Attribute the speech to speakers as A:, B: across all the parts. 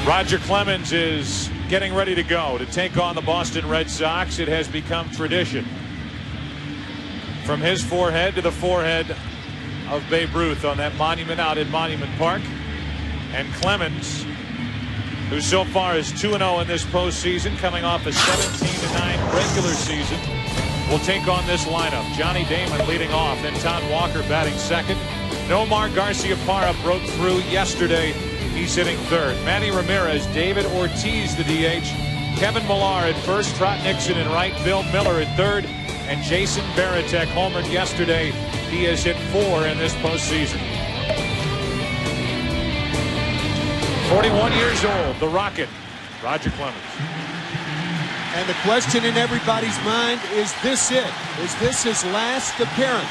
A: Roger Clemens is getting ready to go to take on the Boston Red Sox. It has become tradition. From his forehead to the forehead of Babe Ruth on that monument out in Monument Park. And Clemens, who so far is 2-0 in this postseason, coming off a 17-9 regular season, will take on this lineup. Johnny Damon leading off, then Todd Walker batting second. Nomar Garciaparra broke through yesterday. He's hitting third. Manny Ramirez, David Ortiz, the DH. Kevin Millar at first, Trot Nixon in right, Bill Miller at third, and Jason Varitek homered yesterday. He has hit 4 in this postseason. 41 years old, the Rocket, Roger Clemens.
B: And the question in everybody's mind, is this it? Is this his last appearance?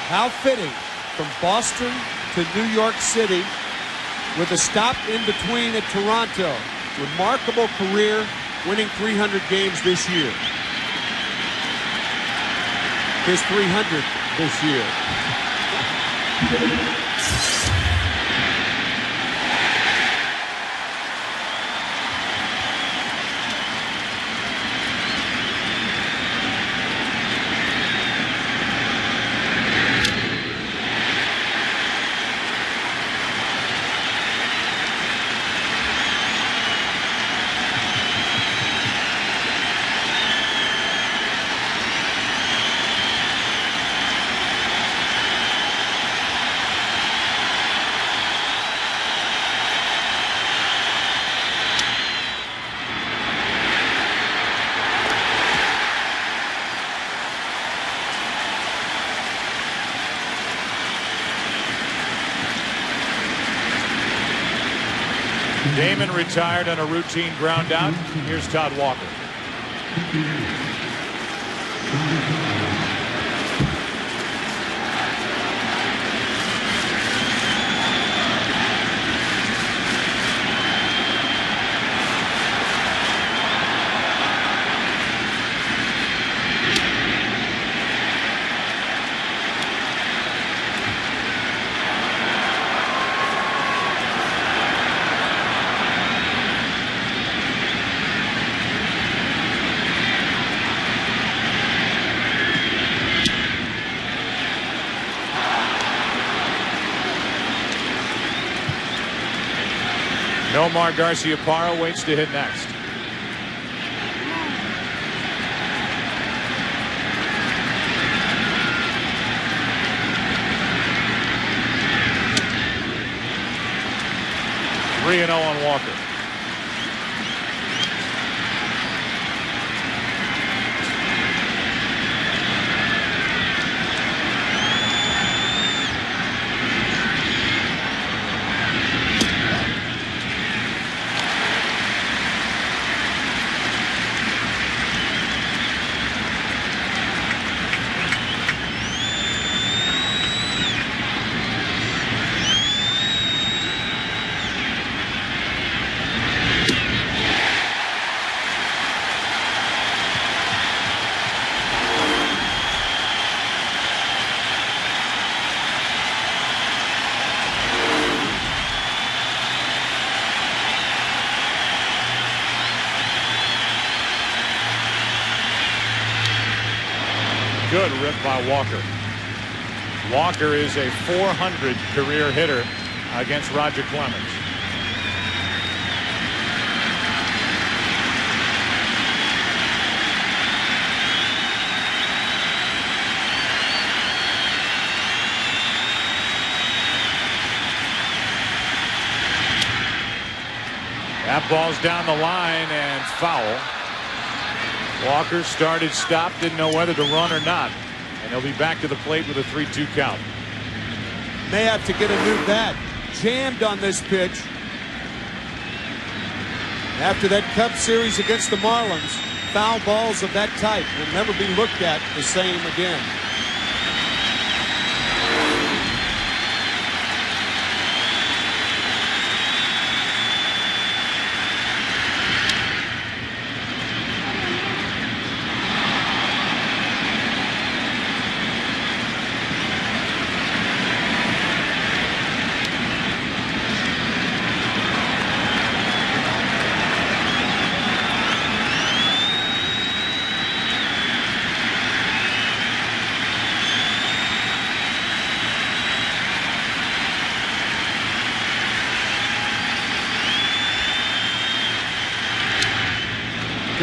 B: How fitting, from Boston to New York City, with a stop in between at Toronto. Remarkable career, winning 300 games this year. His 300th this year.
A: Damon retired on a routine ground out. Here's Todd Walker. Nomar Garciaparra waits to hit next. Three and 0 on Walker. Good rip by Walker. Walker is a .400 career hitter against Roger Clemens. That ball's down the line and foul. Walker started, stopped, didn't know whether to run or not. And he'll be back to the plate with a 3-2 count.
B: May have to get a new bat. Jammed on this pitch. After that Cup Series against the Marlins, foul balls of that type will never be looked at the same again.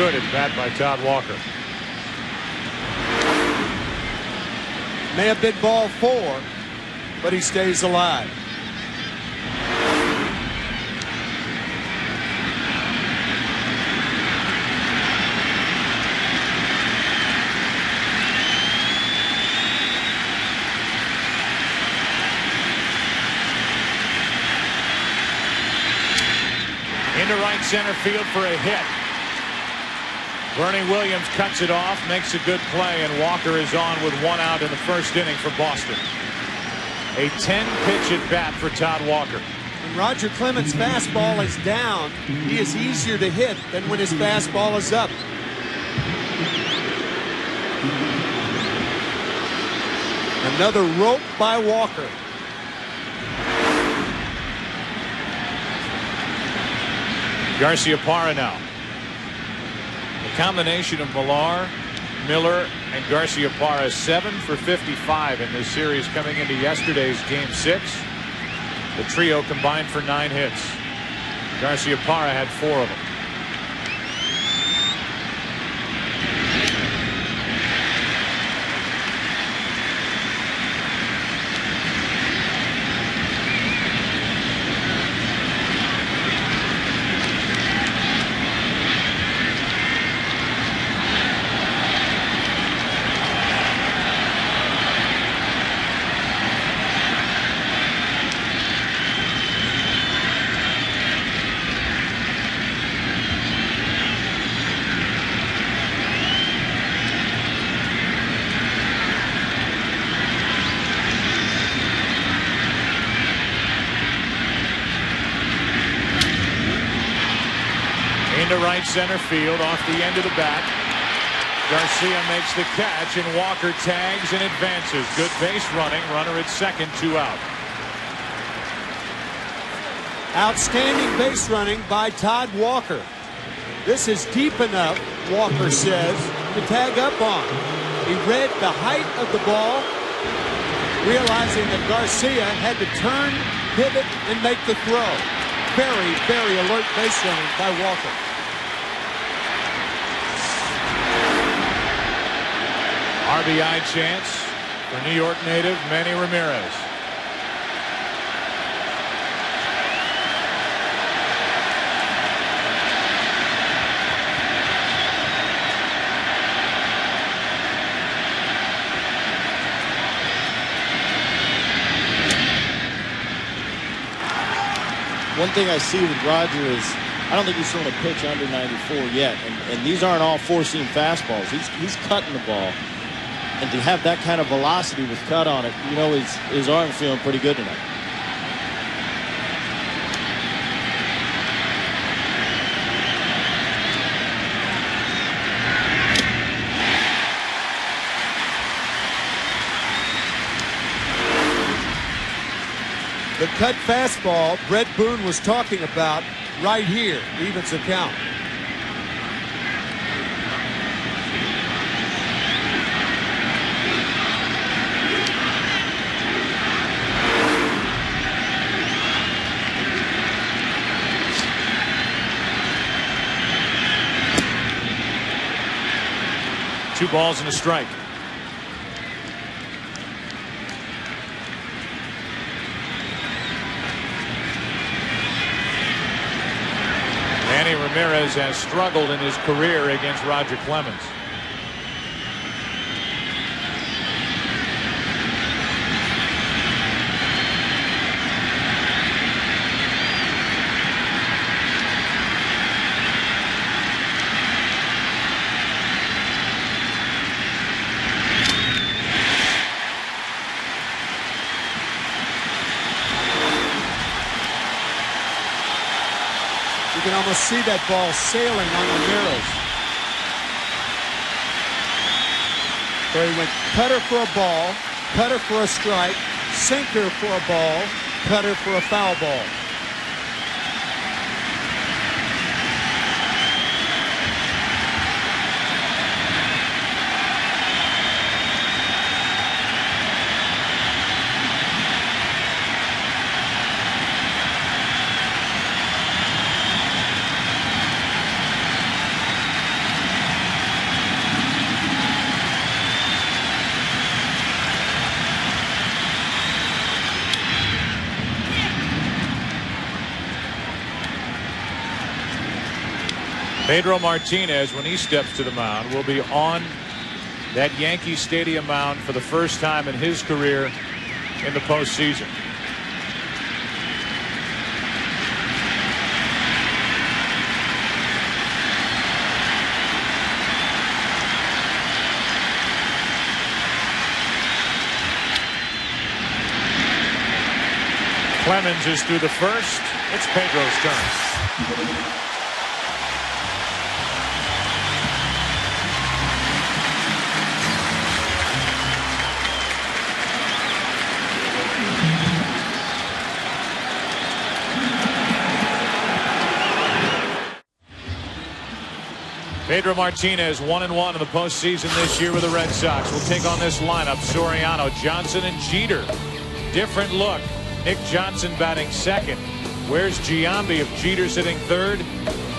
A: good at bat by Todd Walker.
B: May have been ball 4, but he stays alive.
A: Into right center field for a hit. Bernie Williams cuts it off, makes a good play, and Walker is on with 1 out in the first inning for Boston. A 10-pitch at bat for Todd Walker.
B: When Roger Clemens' fastball is down, he is easier to hit than when his fastball is up. Another rope by Walker.
A: Garciaparra now. The combination of Millar, Miller, and Garciaparra 7 for 55 in this series coming into yesterday's Game 6. The trio combined for 9 hits. Garciaparra had 4 of them. Into right center field off the end of the bat. Garcia makes the catch and Walker tags and advances. Good base running. Runner at second, 2 out.
B: Outstanding base running by Todd Walker. This is deep enough, Walker says, to tag up on. He read the height of the ball, realizing that Garcia had to turn, pivot, and make the throw. Very, very alert base running by Walker.
A: RBI chance for New York native Manny Ramirez.
C: One thing I see with Roger is I don't think he's thrown a pitch under 94 yet, and these aren't all four-seam fastballs. He's cutting the ball, and to have that kind of velocity with cut on it, you know, his arm's feeling pretty good tonight.
B: The cut fastball Brett Boone was talking about right here evens the count.
A: Two balls and a strike. Manny Ramirez has struggled in his career against Roger Clemens.
B: You can almost see that ball sailing on Ramirez. There he went cutter for a ball, cutter for a strike, sinker for a ball, cutter for a foul ball.
A: Pedro Martinez, when he steps to the mound, will be on that Yankee Stadium mound for the first time in his career in the postseason. Clemens is through the first. It's Pedro's turn. Pedro Martinez 1-1 in the postseason this year with the Red Sox. Will take on this lineup: Soriano, Johnson, and Jeter. Different look. Nick Johnson batting second. Where's Giambi if Jeter's hitting third?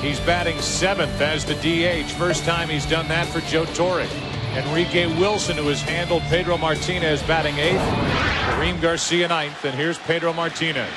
A: He's batting seventh as the DH. First time he's done that for Joe Torre. Enrique Wilson, who has handled Pedro Martinez, batting eighth. Kareem Garcia ninth. And here's Pedro Martinez.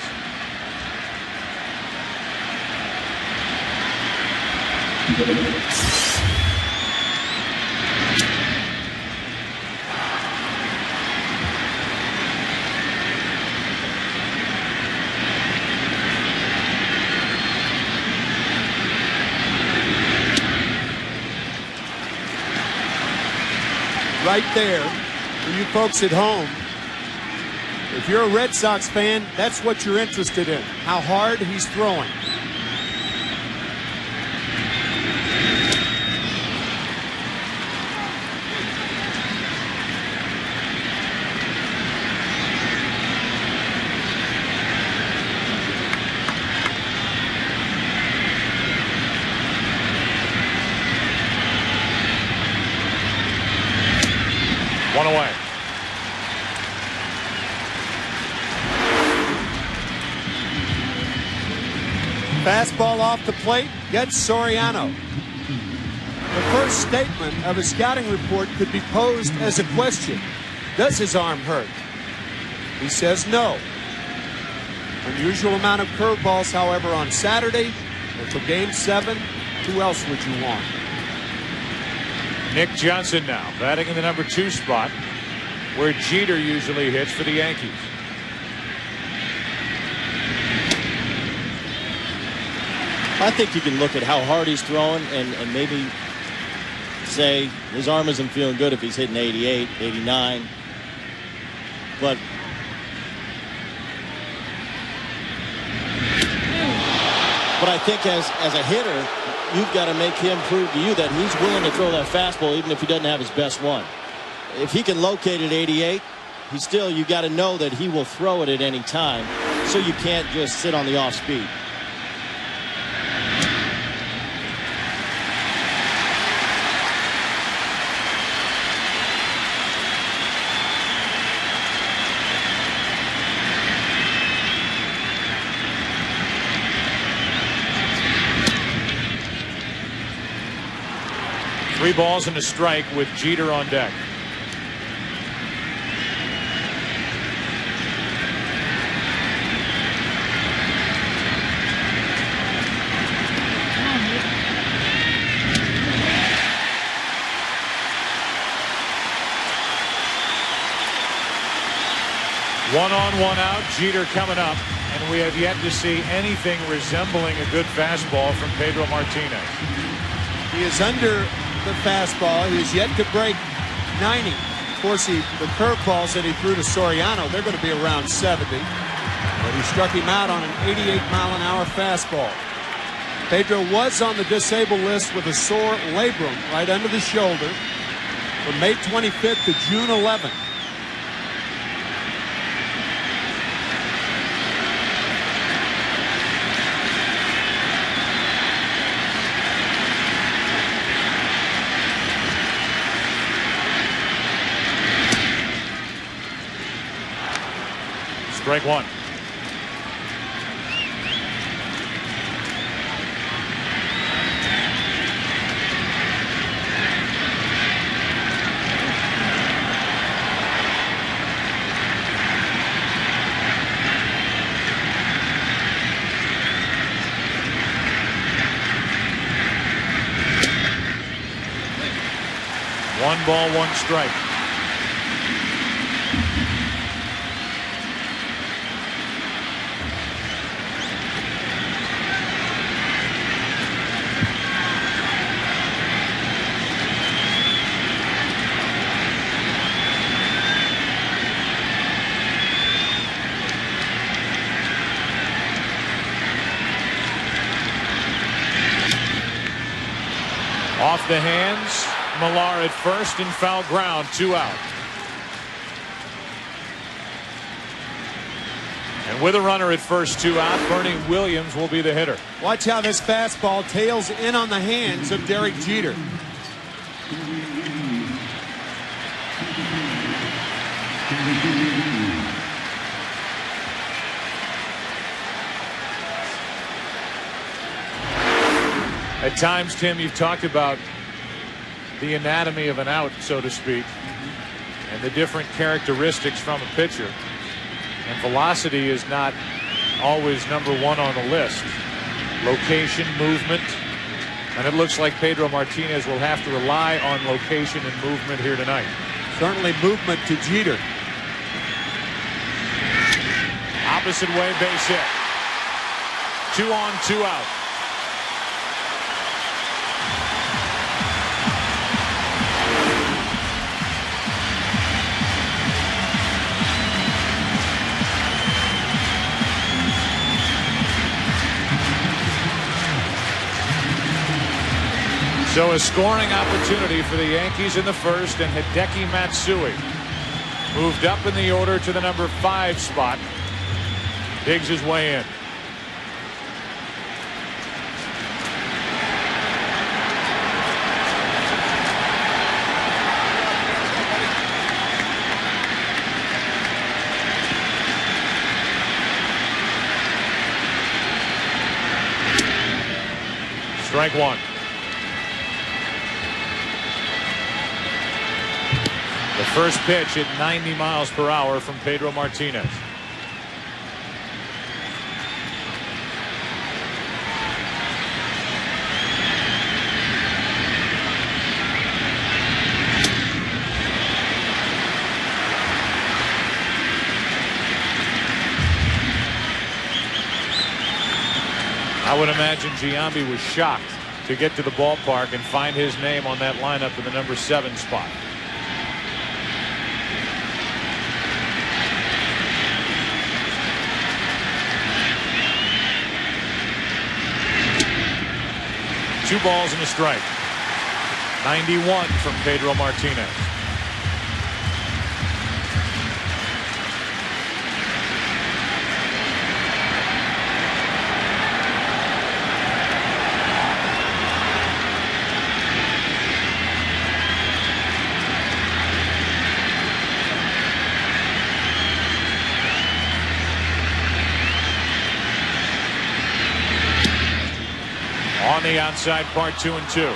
B: Right there, for you folks at home, if you're a Red Sox fan, that's what you're interested in, how hard he's throwing.
A: One away.
B: Fastball off the plate, gets Soriano. The first statement of his scouting report could be posed as a question. Does his arm hurt? He says no. Unusual amount of curveballs, however, on Saturday. And for Game 7, who else would you want?
A: Nick Johnson now batting in the number 2 spot, where Jeter usually hits for the Yankees.
C: I think you can look at how hard he's throwing and maybe say his arm isn't feeling good if he's hitting 88, 89. But I think as a hitter, you've got to make him prove to you that he's willing to throw that fastball even if he doesn't have his best one. If he can locate at 88, you got to know that he will throw it at any time, so you can't just sit on the off speed.
A: Three balls and a strike with Jeter on deck. One on, one out. Jeter coming up, and we have yet to see anything resembling a good fastball from Pedro Martinez.
B: He is under the fastball. He is yet to break 90. Of course, the curveballs that he threw to Soriano, they're going to be around 70. But he struck him out on an 88-mile-an-hour fastball. Pedro was on the disabled list with a sore labrum right under the shoulder from May 25th to June 11th.
A: Strike one. 1 ball, 1 strike. Off the hands, Millar at first in foul ground, 2 out. And with a runner at first, 2 out, Bernie Williams will be the hitter.
B: Watch how this fastball tails in on the hands of Derek Jeter.
A: At times, Tim, you've talked about the anatomy of an out, so to speak, and the different characteristics from a pitcher. And velocity is not always #1 on the list. Location, movement, and it looks like Pedro Martinez will have to rely on location and movement here tonight.
B: Certainly movement to Jeter.
A: Opposite way, base hit. 2 on, 2 out. So a scoring opportunity for the Yankees in the first, and Hideki Matsui moved up in the order to the number 5 spot. Digs his way in. Strike 1. The first pitch at 90 miles per hour from Pedro Martinez. I would imagine Giambi was shocked to get to the ballpark and find his name on that lineup in the number 7 spot. Two balls and a strike. 91 from Pedro Martinez. On the outside part, 2-2.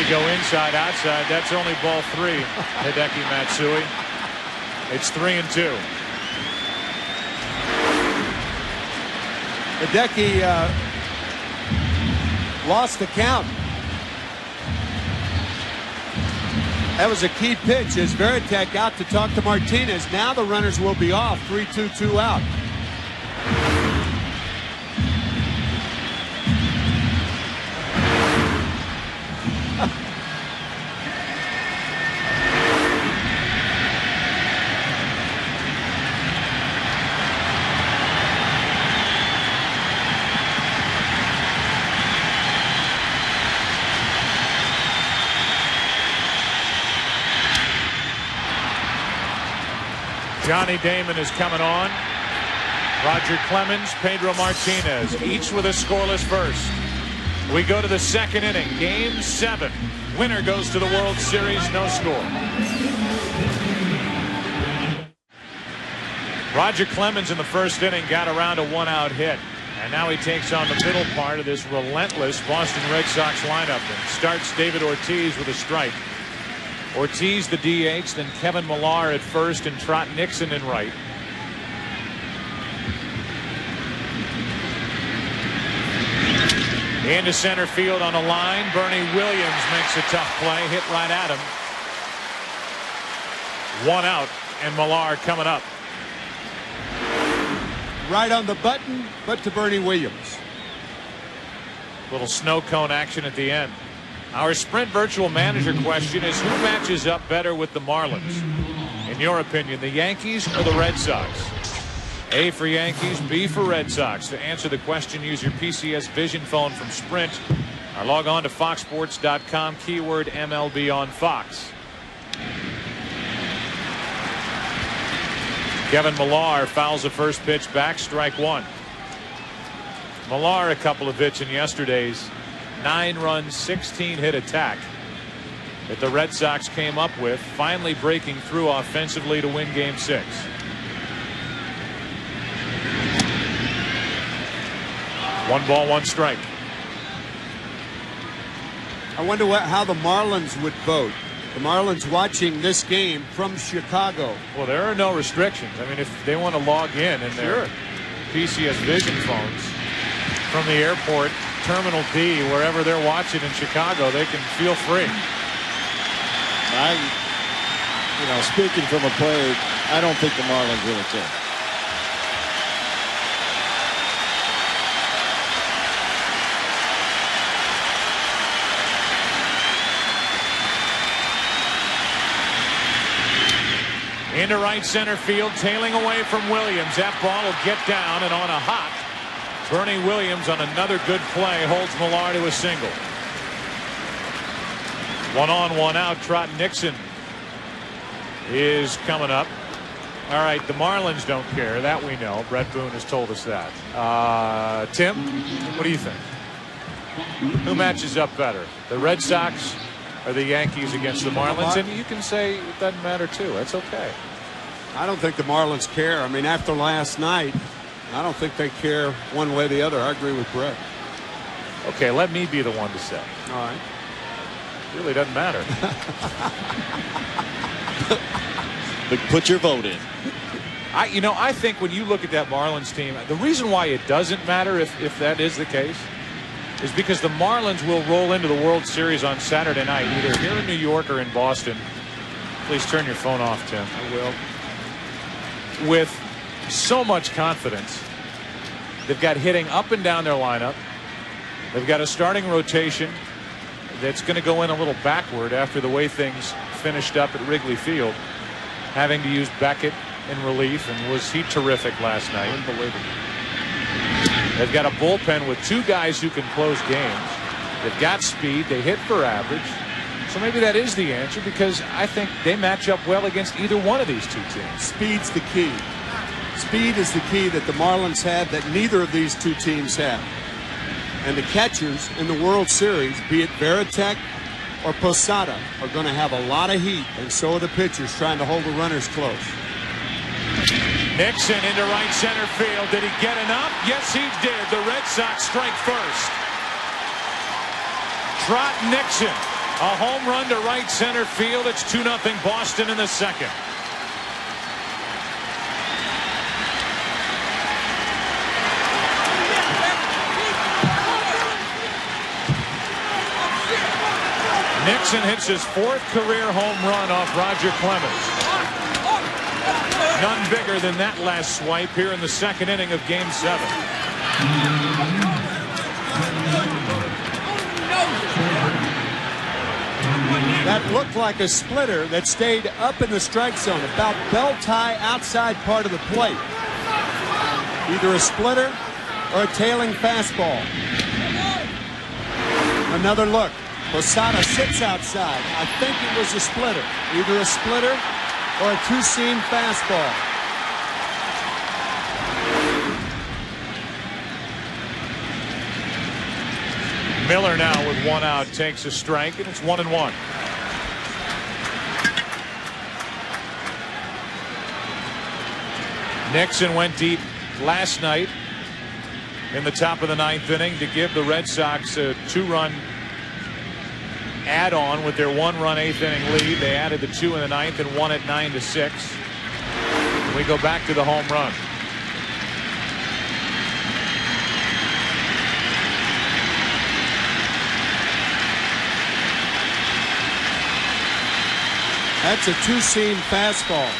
A: Go inside, outside. That's only ball 3. Hideki Matsui. It's 3-2.
B: Hideki lost the count. That was a key pitch as Veritek out to talk to Martinez. Now the runners will be off. 3-2, 2 out.
A: Johnny Damon is coming on. Roger Clemens, Pedro Martinez, each with a scoreless first. We go to the second inning, game 7. Winner goes to the World Series, no score. Roger Clemens in the first inning got around a 1-out hit. And now he takes on the middle part of this relentless Boston Red Sox lineup and starts David Ortiz with a strike. Ortiz the DH, then Kevin Millar at first and Trot Nixon in right. Into center field on a line. Bernie Williams makes a tough play, hit right at him. 1 out, and Millar coming up.
B: Right on the button, but to Bernie Williams.
A: Little snow cone action at the end. Our Sprint Virtual Manager question is, who matches up better with the Marlins? In your opinion, the Yankees or the Red Sox? A for Yankees, B for Red Sox. To answer the question, use your PCS Vision phone from Sprint or log on to foxsports.com, keyword MLB on Fox. Kevin Millar fouls the first pitch back, strike one. Millar a couple of hits in yesterday's 9-run, 16-hit attack that the Red Sox came up with, finally breaking through offensively to win Game 6. One ball, one strike.
B: I wonder how the Marlins would vote. The Marlins watching this game from Chicago.
A: Well, there are no restrictions. I mean, if they want to log in their PCS Vision phones from the airport, Terminal D, wherever they're watching in Chicago, they can feel free.
C: Speaking from a player, I don't think the Marlins really care.
A: Into right center field, tailing away from Williams. That ball will get down, and on a hop, Bernie Williams on another good play holds Millar to a single. 1 on, 1 out. Trot Nixon is coming up. All right, the Marlins don't care. That we know. Brett Boone has told us that. Tim, what do you think? Who matches up better, the Red Sox or the Yankees against the Marlins? And you can say it doesn't matter too. That's okay.
B: I don't think the Marlins care. I mean, after last night, I don't think they care one way or the other. I agree with Brett.
A: Okay, let me be the one to say.
B: All right.
A: It really doesn't matter.
C: But put your vote in.
A: I think when you look at that Marlins team, the reason why it doesn't matter if that is the case is because the Marlins will roll into the World Series on Saturday night, either here in New York or in Boston. Please turn your phone off, Tim.
B: I will.
A: With so much confidence. They've got hitting up and down their lineup. They've got a starting rotation that's going to go in a little backward after the way things finished up at Wrigley Field, having to use Beckett in relief, and was he terrific last night?
B: Unbelievable.
A: They've got a bullpen with 2 guys who can close games. They've got speed. They hit for average. So maybe that is the answer, because I think they match up well against either one of these two teams.
B: Speed's the key. Speed is the key that the Marlins have that neither of these two teams have. And the catchers in the World Series, be it Veritek or Posada, are going to have a lot of heat, and so are the pitchers trying to hold the runners close.
A: Nixon into right center field. Did he get enough? Yes, he did. The Red Sox strike first. Trot Nixon, a home run to right center field. It's 2-0 Boston in the second. Nixon hits his 4th career home run off Roger Clemens. None bigger than that last swipe here in the second inning of Game 7.
B: That looked like a splitter that stayed up in the strike zone, about belt high outside part of the plate. Either a splitter or a tailing fastball. Another look. Posada sits outside. I think it was a splitter. Either a splitter or a 2-seam fastball.
A: Miller now with 1 out takes a strike, and it's 1-1. Nixon went deep last night in the top of the 9th inning to give the Red Sox a 2-run add-on with their 1-run 8th inning lead. They added the 2 in the 9th and won it 9-6. We go back to the home run.
B: That's a two-seam fastball.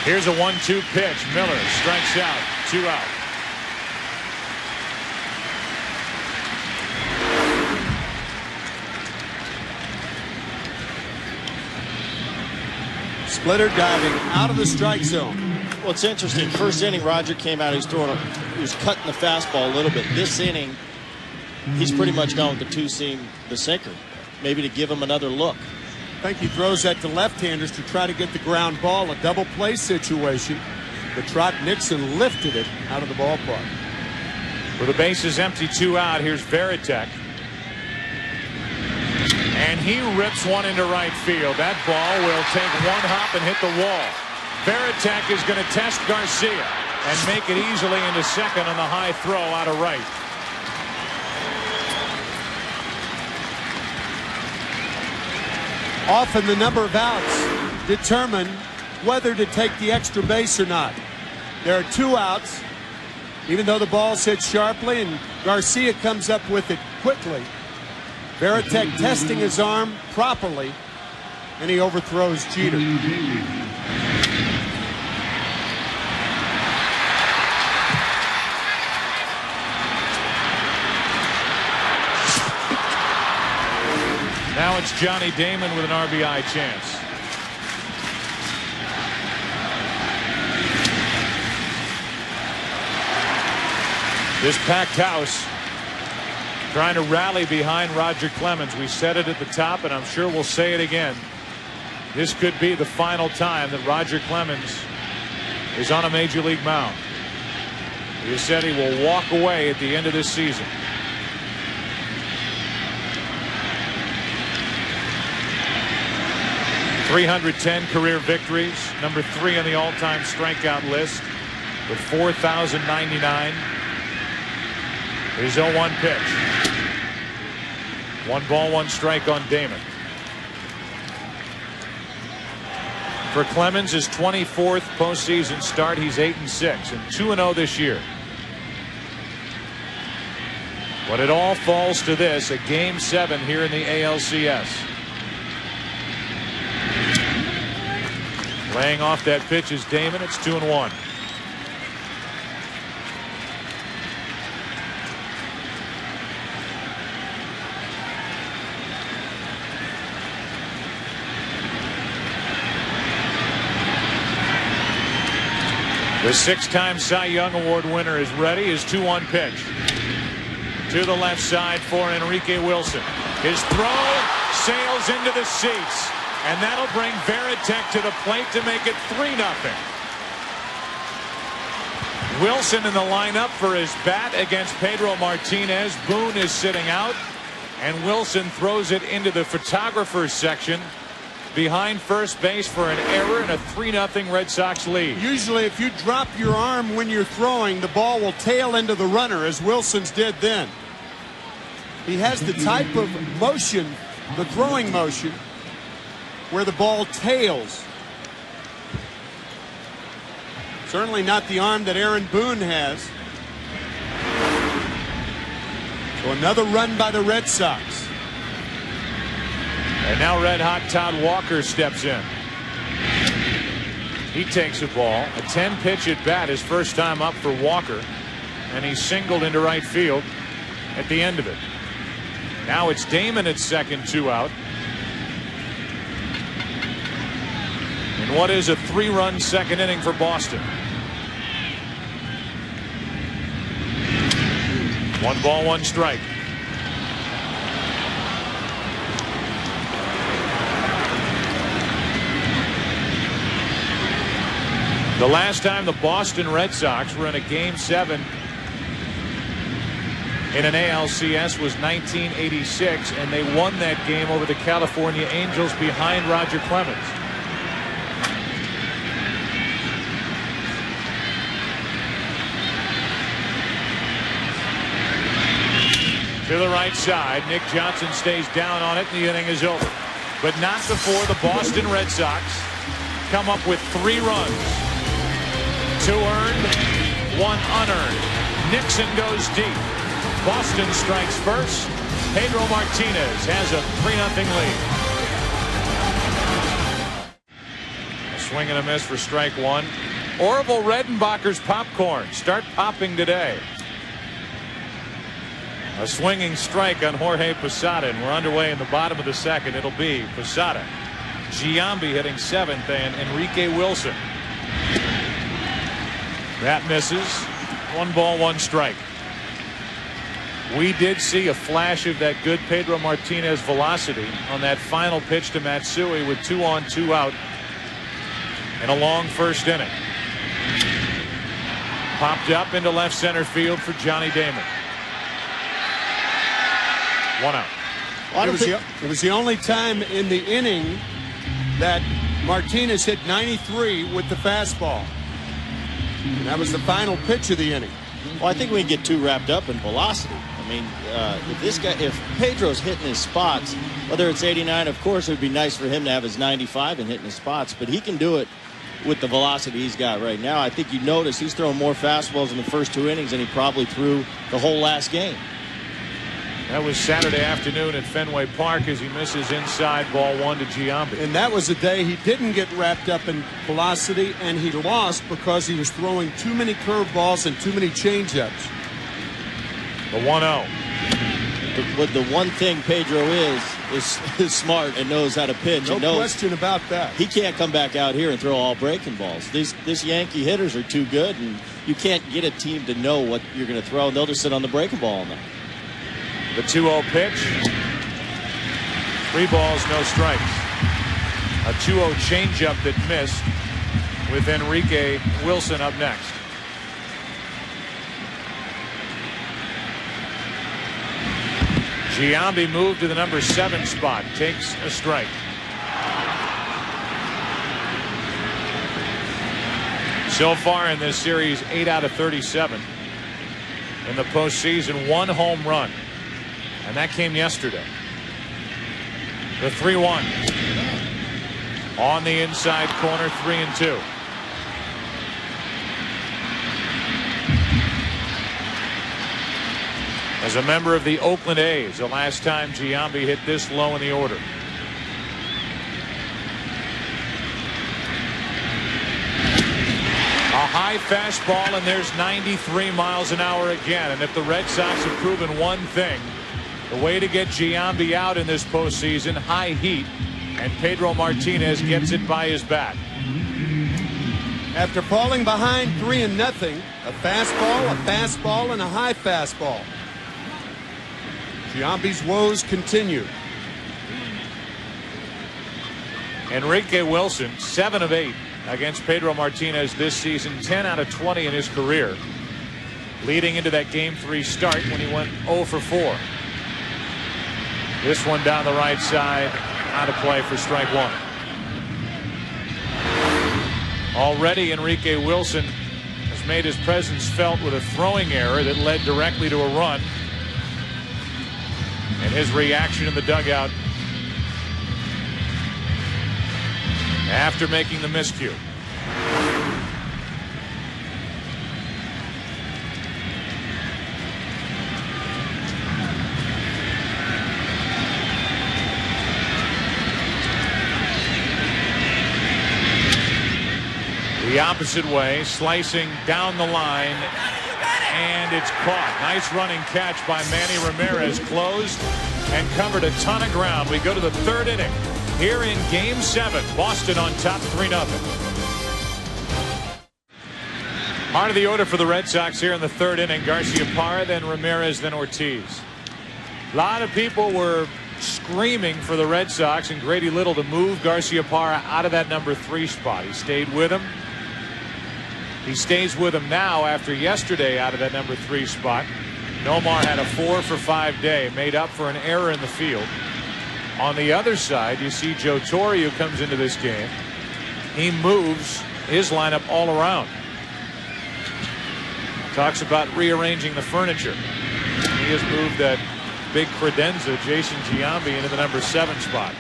A: Here's a 1-2 pitch. Miller strikes out. 2 out.
B: Splitter diving out of the strike zone.
C: Well, it's interesting. First inning, Roger came out. He was cutting the fastball a little bit. This inning, he's pretty much gone with the two-seam, the sinker, maybe to give him another look.
B: I think he throws that to left-handers to try to get the ground ball, a double play situation. But Trot Nixon lifted it out of the ballpark.
A: With the bases empty, 2 out, here's Veritek. And he rips one into right field. That ball will take 1 hop and hit the wall. Veritek is going to test Garcia and make it easily into second on the high throw out of right.
B: Often the number of outs determine whether to take the extra base or not. There are 2 outs, even though the ball's hit sharply and Garcia comes up with it quickly. Veritek testing his arm properly, and he overthrows Jeter.
A: Now it's Johnny Damon with an RBI chance. This packed house trying to rally behind Roger Clemens. We said it at the top, and I'm sure we'll say it again. This could be the final time that Roger Clemens is on a major league mound. He said he will walk away at the end of this season. .310 career victories, number 3 on the all-time strikeout list with 4,099. His 0-1 pitch. 1 ball, 1 strike on Damon. For Clemens, his 24th postseason start. He's 8-6 and 2-0 this year. But it all falls to this, a Game 7 here in the ALCS. Laying off that pitch is Damon. It's 2-1. The 6-time Cy Young Award winner is ready. His 2-1 pitch to the left side for Enrique Wilson. His throw sails into the seats. And that'll bring Veritek to the plate to make it 3-0. Wilson in the lineup for his bat against Pedro Martinez. Boone is sitting out, and Wilson throws it into the photographer's section behind first base for an error and a 3-0 Red Sox lead.
B: Usually if you drop your arm when you're throwing, the ball will tail into the runner, as Wilson's did then. He has the type of motion, the throwing motion, where the ball tails. Certainly not the arm that Aaron Boone has. So another run by the Red Sox.
A: And now red-hot Todd Walker steps in. He takes a ball, a 10-pitch at bat, his first time up for Walker, and he's singled into right field at the end of it. Now it's Damon at second, 2 out. In what is a 3-run second inning for Boston. 1 ball, 1 strike. The last time the Boston Red Sox were in a Game 7 in an ALCS was 1986, and they won that game over the California Angels behind Roger Clemens. to the right side. Nick Johnson stays down on it, and the inning is over. But not before the Boston Red Sox come up with 3 runs. 2 earned, 1 unearned. Nixon goes deep. Boston strikes first. Pedro Martinez has a 3-0 lead. A swing and a miss for strike 1. Orville Redenbacher's popcorn start popping today. A swinging strike on Jorge Posada, and we're underway in the bottom of the second. It'll be Posada, Giambi hitting 7th, and Enrique Wilson. That misses. 1 ball, 1 strike. We did see a flash of that good Pedro Martinez velocity on that final pitch to Matsui with 2 on, 2 out in a long first inning. Popped up into left center field for Johnny Damon. 1 out.
B: Well, it was the only time in the inning that Martinez hit 93 with the fastball. And that was the final pitch of the inning.
C: Well, I think we get too wrapped up in velocity. I mean, if Pedro's hitting his spots, whether it's 89, of course, it would be nice for him to have his 95 and hitting his spots, but he can do it with the velocity he's got right now. I think you notice he's throwing more fastballs in the first 2 innings than he probably threw the whole last game.
A: That was Saturday afternoon at Fenway Park as he misses inside, ball 1 to Giambi.
B: And that was a day he didn't get wrapped up in velocity, and he lost because he was throwing too many curveballs and too many changeups.
A: The 1-0.
C: But the one thing Pedro is smart and knows how to pitch.
B: No question about that.
C: He can't come back out here and throw all breaking balls. This Yankee hitters are too good, and you can't get a team to know what you're going to throw, and they'll just sit on the breaking ball all night.
A: The 2-0 pitch. 3 balls, no strikes. A 2-0 changeup that missed with Enrique Wilson up next. Giambi moved to the number 7 spot. Takes a strike. So far in this series, 8 out of 37. In the postseason, 1 home run. And that came yesterday. The 3-1. On the inside corner, 3-2. As a member of the Oakland A's, the last time Giambi hit this low in the order. A high fastball, and there's 93 miles an hour again. And if the Red Sox have proven one thing, the way to get Giambi out in this postseason, high heat, and Pedro Martinez gets it by his bat.
B: After falling behind 3-0, a fastball, and a high fastball. Giambi's woes continue.
A: Enrique Wilson, 7 of 8 against Pedro Martinez this season, 10 out of 20 in his career, leading into that Game 3 start when he went 0 for 4. This one down the right side, out of play for strike 1. Already Enrique Wilson has made his presence felt with a throwing error that led directly to a run. And his reaction in the dugout after making the miscue. The opposite way, slicing down the line, and it's caught. Nice running catch by Manny Ramirez. Closed and covered a ton of ground. We go to the 3rd inning here in Game 7. Boston on top, 3-0. Heart of the order for the Red Sox here in the 3rd inning. Garciaparra, then Ramirez, then Ortiz. A lot of people were screaming for the Red Sox and Grady Little to move Garciaparra out of that number 3 spot. He stayed with him. He stays with him now after yesterday out of that number 3 spot. Nomar had a 4 for 5 day, made up for an error in the field. On the other side, you see Joe Torre, who comes into this game. He moves his lineup all around. Talks about rearranging the furniture. He has moved that big credenza, Jason Giambi, into the number 7 spot.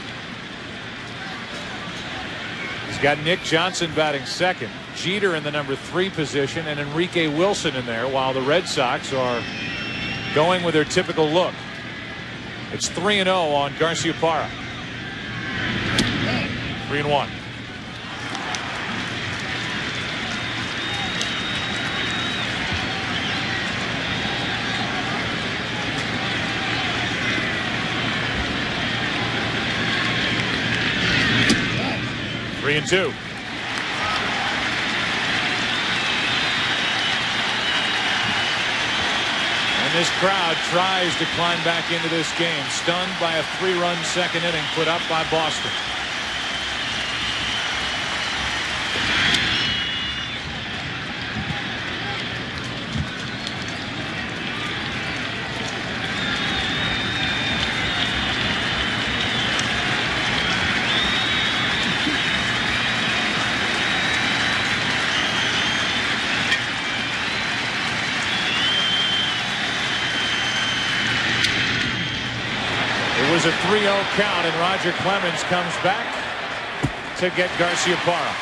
A: He's got Nick Johnson batting second, Jeter in the number 3 position, and Enrique Wilson in there, while the Red Sox are going with their typical look. It's 3-0 on Garciaparra. 3-1. Three and 2. And this crowd tries to climb back into this game, stunned by a 3-run second inning put up by Boston. It was a 3-0 count, and Roger Clemens comes back to get Garciaparra.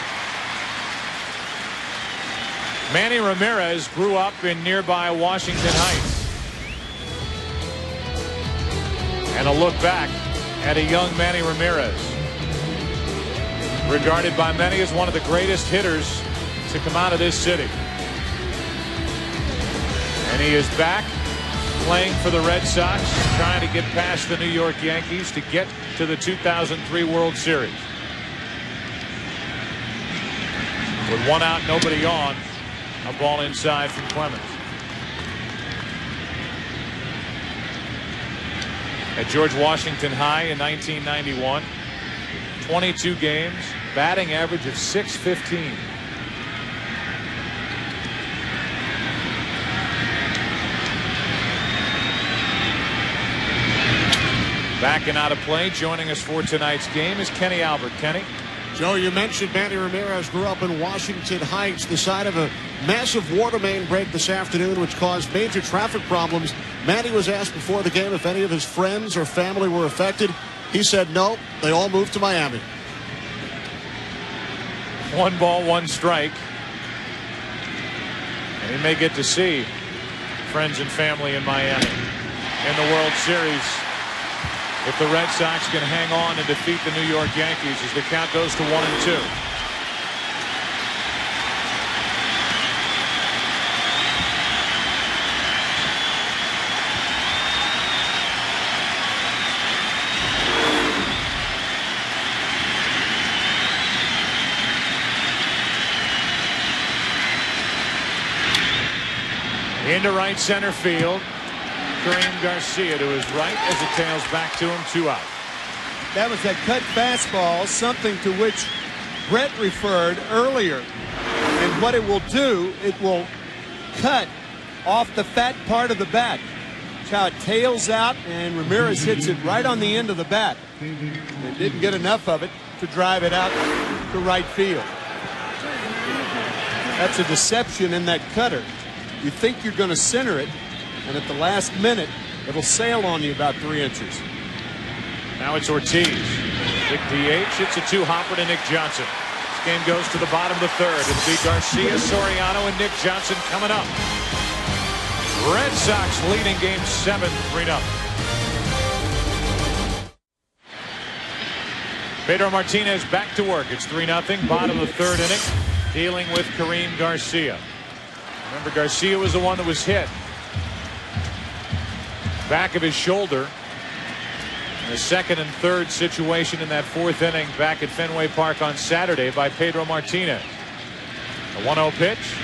A: Manny Ramirez grew up in nearby Washington Heights. And a look back at a young Manny Ramirez, regarded by many as one of the greatest hitters to come out of this city. And he is back playing for the Red Sox, trying to get past the New York Yankees to get to the 2003 World Series. With 1 out, nobody on, a ball inside from Clemens. At George Washington High in 1991, 22 games, batting average of .615. Back and out of play. Joining us for tonight's game is Kenny Albert. Kenny?
D: Joe, you mentioned Manny Ramirez grew up in Washington Heights, the site of a massive water main break this afternoon, which caused major traffic problems. Manny was asked before the game if any of his friends or family were affected. He said no, they all moved to Miami.
A: 1 ball, 1 strike. And he may get to see friends and family in Miami in the World Series if the Red Sox can hang on and defeat the New York Yankees as the count goes to 1-2. Into right center field. Kareem Garcia to his right as it tails back to him, 2 out.
B: That was that cut fastball, something to which Brett referred earlier. And what it will do, it will cut off the fat part of the bat. That's how it tails out, and Ramirez hits it right on the end of the bat. And didn't get enough of it to drive it out to right field. That's a deception in that cutter. You think you're going to center it, and at the last minute, it'll sail on you about 3 inches.
A: Now it's Ortiz. Big DH. It's a 2-hopper to Nick Johnson. This game goes to the bottom of the 3rd. It'll be Garcia, Soriano, and Nick Johnson coming up. Red Sox leading game 7, 3-0. Pedro Martinez back to work. It's 3-0. Bottom of the 3rd inning. Dealing with Kareem Garcia. Remember, Garcia was the one that was hit. Back of his shoulder. In the 2nd and 3rd situation in that 4th inning back at Fenway Park on Saturday by Pedro Martinez. A 1-0 pitch.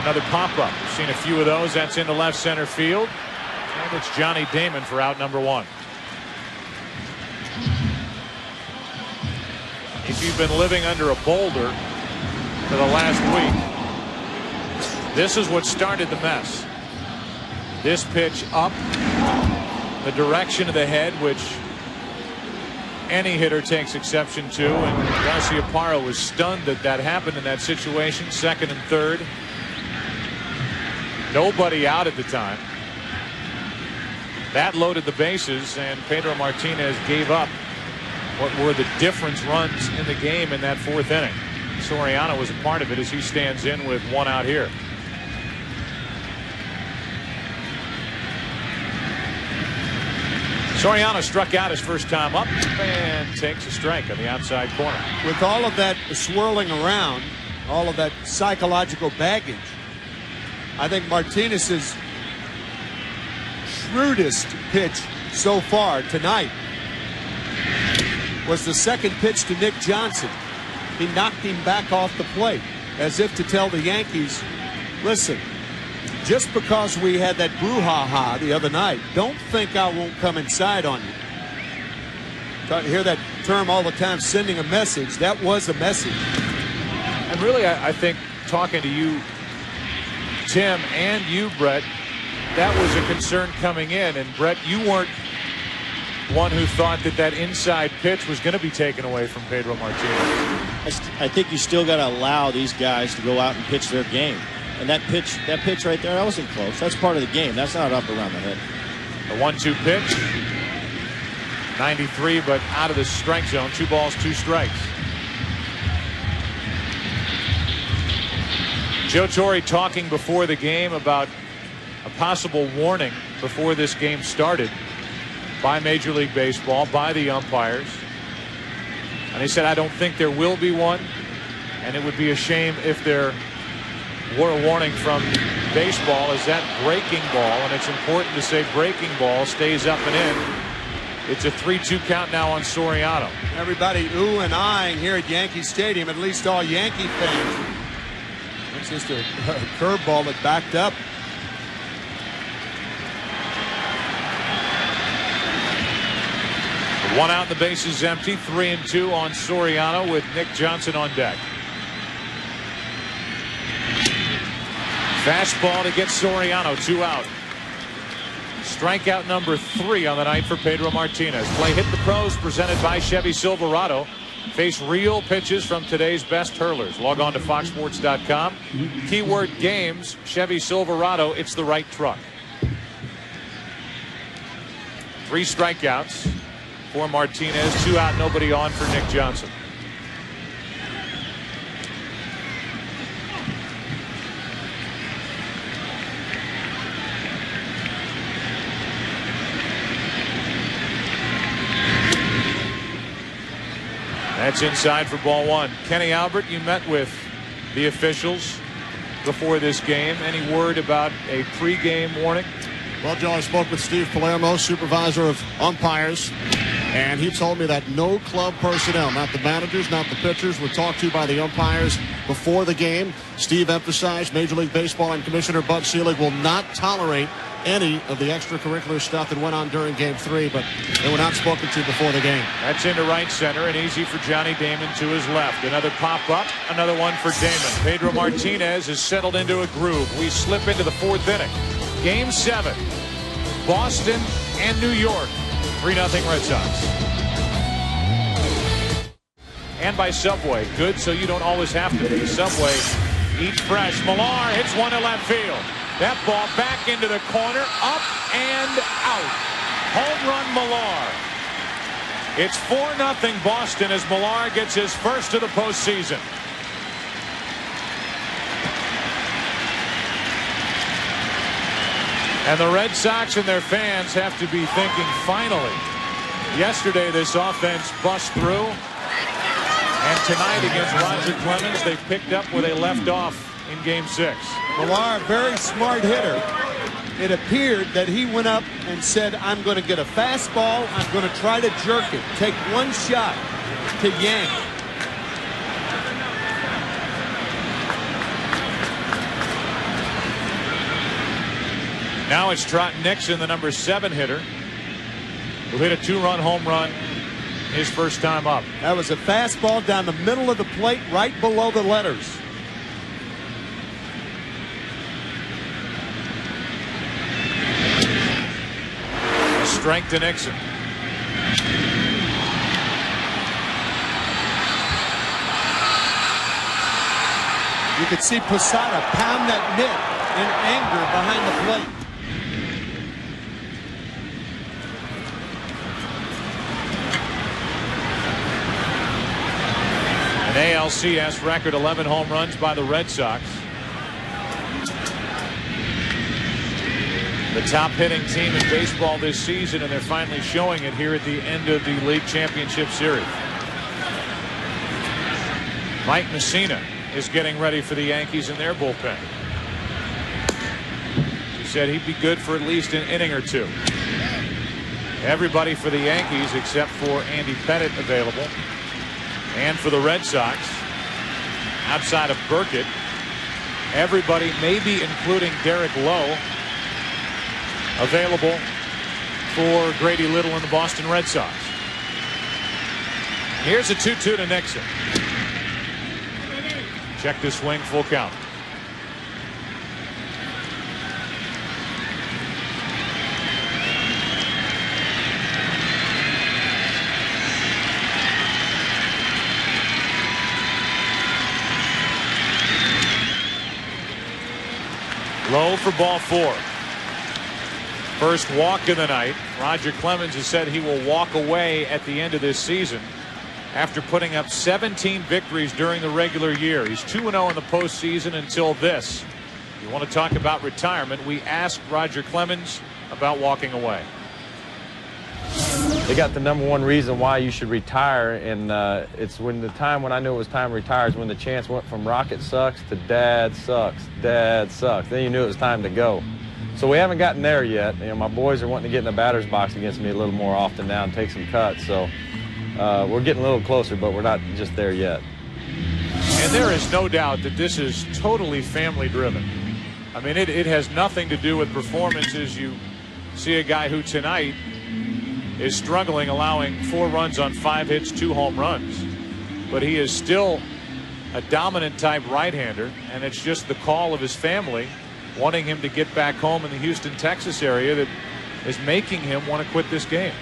A: Another pop-up. We've seen a few of those. That's into left center field. And it's Johnny Damon for out number 1. If you've been living under a boulder for the last week, this is what started the mess. This pitch up the direction of the head, which any hitter takes exception to, and Garciaparra was stunned that that happened in that situation. 2nd and 3rd. Nobody out at the time. That loaded the bases, and Pedro Martinez gave up what were the difference runs in the game in that 4th inning. Soriano was a part of it as he stands in with 1 out here. Soriano struck out his first time up and takes a strike on the outside corner.
B: With all of that swirling around, all of that psychological baggage, I think Martinez's shrewdest pitch so far tonight was the second pitch to Nick Johnson. He knocked him back off the plate as if to tell the Yankees, listen, just because we had that brouhaha the other night, don't think I won't come inside on you. I hear that term all the time, sending a message. That was a message.
A: And really, I think talking to you, Tim, and you, Brett, that was a concern coming in. And Brett, you weren't one who thought that that inside pitch was going to be taken away from Pedro Martinez.
C: I think you still got to allow these guys to go out and pitch their game. And that pitch right there, that wasn't close. That's part of the game. That's not up around the head.
A: The 1-2 pitch, 93, but out of the strike zone. 2 balls, 2 strikes. Joe Torre talking before the game about a possible warning before this game started by Major League Baseball, by the umpires. And he said, I don't think there will be one, and it would be a shame if there were a warning from baseball. Is that breaking ball? And it's important to say breaking ball stays up and in. It's a 3-2 count now on Soriano.
B: Everybody ooh and eyeing here at Yankee Stadium, at least all Yankee fans. It's just a curveball that backed up.
A: One out, the base is empty. 3-2 on Soriano with Nick Johnson on deck. Fastball to get Soriano, 2 out. Strikeout number 3 on the night for Pedro Martinez. Play Hit the Pros presented by Chevy Silverado. Face real pitches from today's best hurlers. Log on to foxsports.com. Keyword games, Chevy Silverado, it's the right truck. 3 strikeouts for Martinez, 2 out, nobody on for Nick Johnson. That's inside for ball 1. Kenny Albert, you met with the officials before this game. Any word about a pregame warning?
D: Well, Joe, I spoke with Steve Palermo, supervisor of umpires, and he told me that no club personnel, not the managers, not the pitchers, were talked to by the umpires before the game. Steve emphasized Major League Baseball and Commissioner Bud Selig will not tolerate any of the extracurricular stuff that went on during Game 3, but they were not spoken to before the game.
A: That's into right center and easy for Johnny Damon to his left. Another pop up, another one for Damon. Pedro Martinez is settled into a groove. We slip into the 4th inning. Game 7, Boston and New York, 3-0 Red Sox. And by Subway, good so you don't always have to be. Subway, eat fresh. Millar hits one to left field. That ball back into the corner, up and out. Home run Millar. It's 4-0 Boston as Millar gets his first of the postseason. And the Red Sox and their fans have to be thinking, finally. Yesterday this offense bust through. And tonight against Roger Clemens, they picked up where they left off in Game 6.
B: Millar, very smart hitter. It appeared that he went up and said, I'm going to get a fastball. I'm going to try to jerk it. Take one shot to yank.
A: Now it's Trot Nixon, the number 7 hitter, who hit a 2-run home run his first time up.
B: That was a fastball down the middle of the plate, right below the letters.
A: A strike to Nixon.
B: You could see Posada pound that mitt in anger behind the plate.
A: An ALCS record 11 home runs by the Red Sox. The top hitting team in baseball this season, and they're finally showing it here at the end of the League Championship Series. Mike Messina is getting ready for the Yankees in their bullpen. He said he'd be good for at least an inning or two. Everybody for the Yankees except for Andy Pettitte available. And for the Red Sox, outside of Burkett, everybody, maybe including Derek Lowe, available for Grady Little and the Boston Red Sox. Here's a 2-2 to Nixon. Check the swing, full count. Low for ball 4. First walk of the night. Roger Clemens has said he will walk away at the end of this season after putting up 17 victories during the regular year. He's 2-0 in the postseason until this. You want to talk about retirement? We asked Roger Clemens about walking away.
E: They got the #1 reason why you should retire, and it's when the time when I knew it was time to retire is when the chance went from Rocket sucks to Dad sucks, Dad sucks. Then you knew it was time to go. So we haven't gotten there yet. You know, my boys are wanting to get in the batter's box against me a little more often now and take some cuts. So we're getting a little closer, but we're not just there yet.
A: And there is no doubt that this is totally family driven. I mean, it has nothing to do with performances. You see a guy who tonight is struggling, allowing 4 runs on 5 hits, 2 home runs. But he is still a dominant type right-hander, and it's just the call of his family wanting him to get back home in the Houston, Texas area that is making him want to quit this game.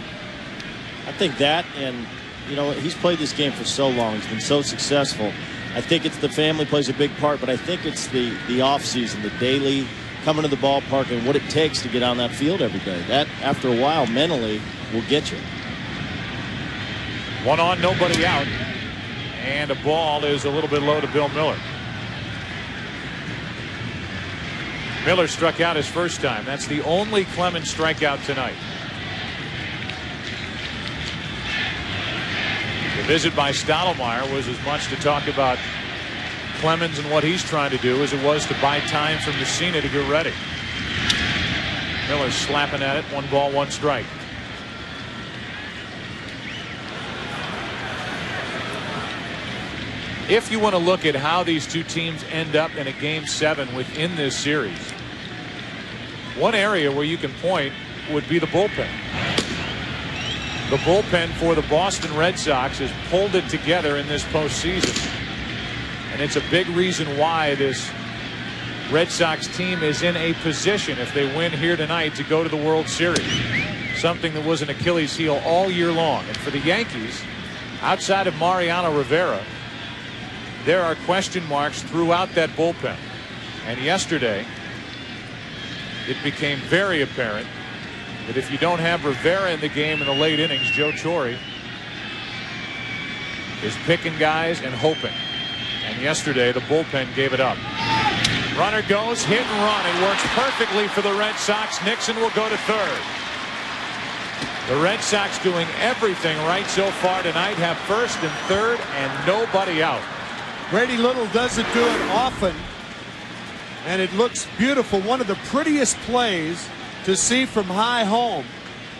C: I think that, and you know, he's played this game for so long. He's been so successful. I think it's the family plays a big part, but I think it's the off season, the daily coming to the ballpark and what it takes to get on that field every day. That, after a while, mentally will get you.
A: 1 on, nobody out, and a ball is a little bit low to Bill Miller. Miller struck out his first time. That's the only Clemens strikeout tonight. The visit by Stottlemyre was as much to talk about Clemens and what he's trying to do as it was to buy time for Messina to get ready. Miller slapping at it. 1 ball, 1 strike. If you want to look at how these two teams end up in a game 7 within this series, one area where you can point would be the bullpen. The bullpen for the Boston Red Sox has pulled it together in this postseason. And it's a big reason why this Red Sox team is in a position, if they win here tonight, to go to the World Series. Something that was an Achilles heel all year long. And for the Yankees, outside of Mariano Rivera, there are question marks throughout that bullpen. And yesterday, it became very apparent that if you don't have Rivera in the game in the late innings, Joe Torre is picking guys and hoping. And yesterday, the bullpen gave it up. Runner goes, hit and run. It works perfectly for the Red Sox. Nixon will go to third. The Red Sox doing everything right so far tonight. Have first and third and nobody out.
B: Grady Little doesn't do it often, and it looks beautiful. One of the prettiest plays to see from high home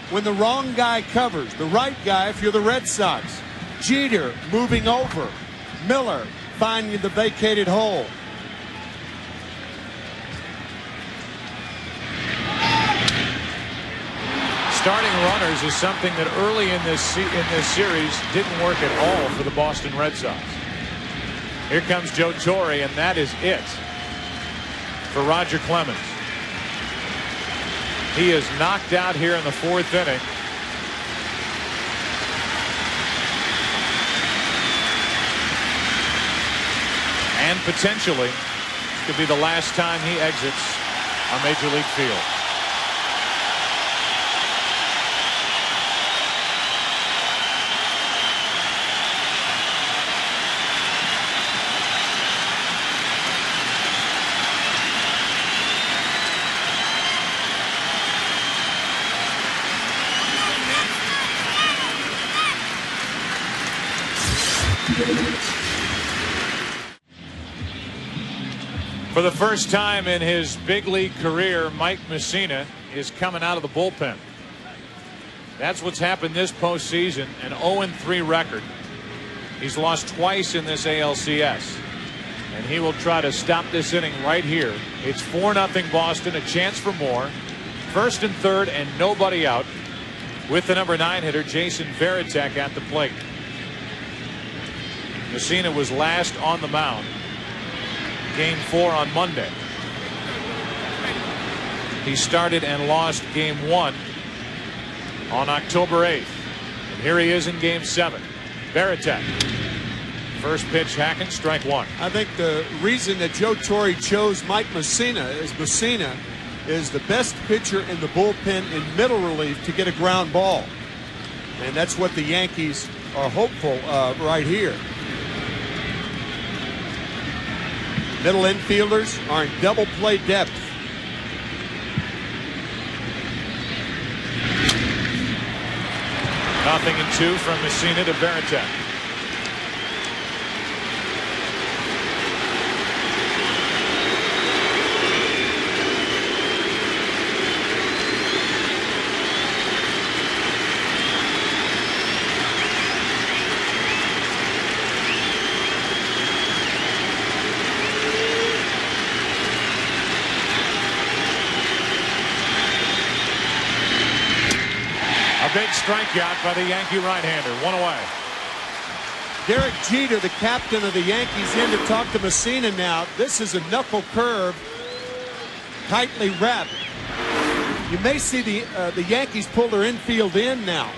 B: when the wrong guy covers. The right guy if you're the Red Sox. Jeter moving over. Miller finding the vacated hole.
A: Starting runners is something that early in this series didn't work at all for the Boston Red Sox. Here comes Joe Torre, and that is it for Roger Clemens. He is knocked out here in the 4th inning. And potentially could be the last time he exits a major league field. For the first time in his big league career, Mike Mussina is coming out of the bullpen. That's what's happened this postseason. An 0-3 record. He's lost twice in this ALCS. And he will try to stop this inning right here. It's 4-0 Boston, a chance for more. First and third and nobody out, with the number 9 hitter Jason Varitek at the plate. Mussina was last on the mound game 4 on Monday. He started and lost game 1 on October 8th. And here he is in game 7. Varitek. First pitch, hacking, strike 1.
B: I think the reason that Joe Torre chose Mike Mussina is the best pitcher in the bullpen in middle relief to get a ground ball. And that's what the Yankees are hopeful of right here. Middle infielders are in double play depth.
A: Nothing in 2 from Mussina to Varitek. Big strikeout by the Yankee right-hander. 1 away.
B: Derek Jeter, the captain of the Yankees, in to talk to Mussina now. This is a knuckle curve, tightly wrapped. You may see the Yankees pull their infield in now,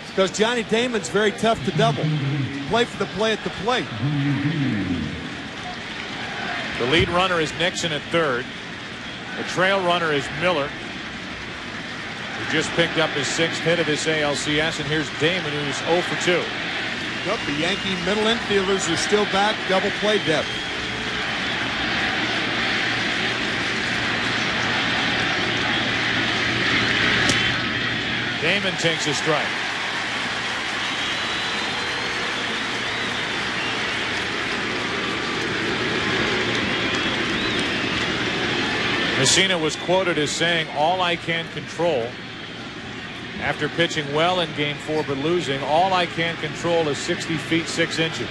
B: because Johnny Damon's very tough to double. Play for the play at the plate.
A: The lead runner is Nixon at third. The trail runner is Miller, who just picked up his 6th hit of this ALCS. And here's Damon, who's 0 for 2.
B: Yep, the Yankee middle infielders are still back, double play depth.
A: Damon takes a strike. Mussina was quoted as saying, "All I can control," after pitching well in game 4 but losing, "all I can control is 60 feet 6 inches."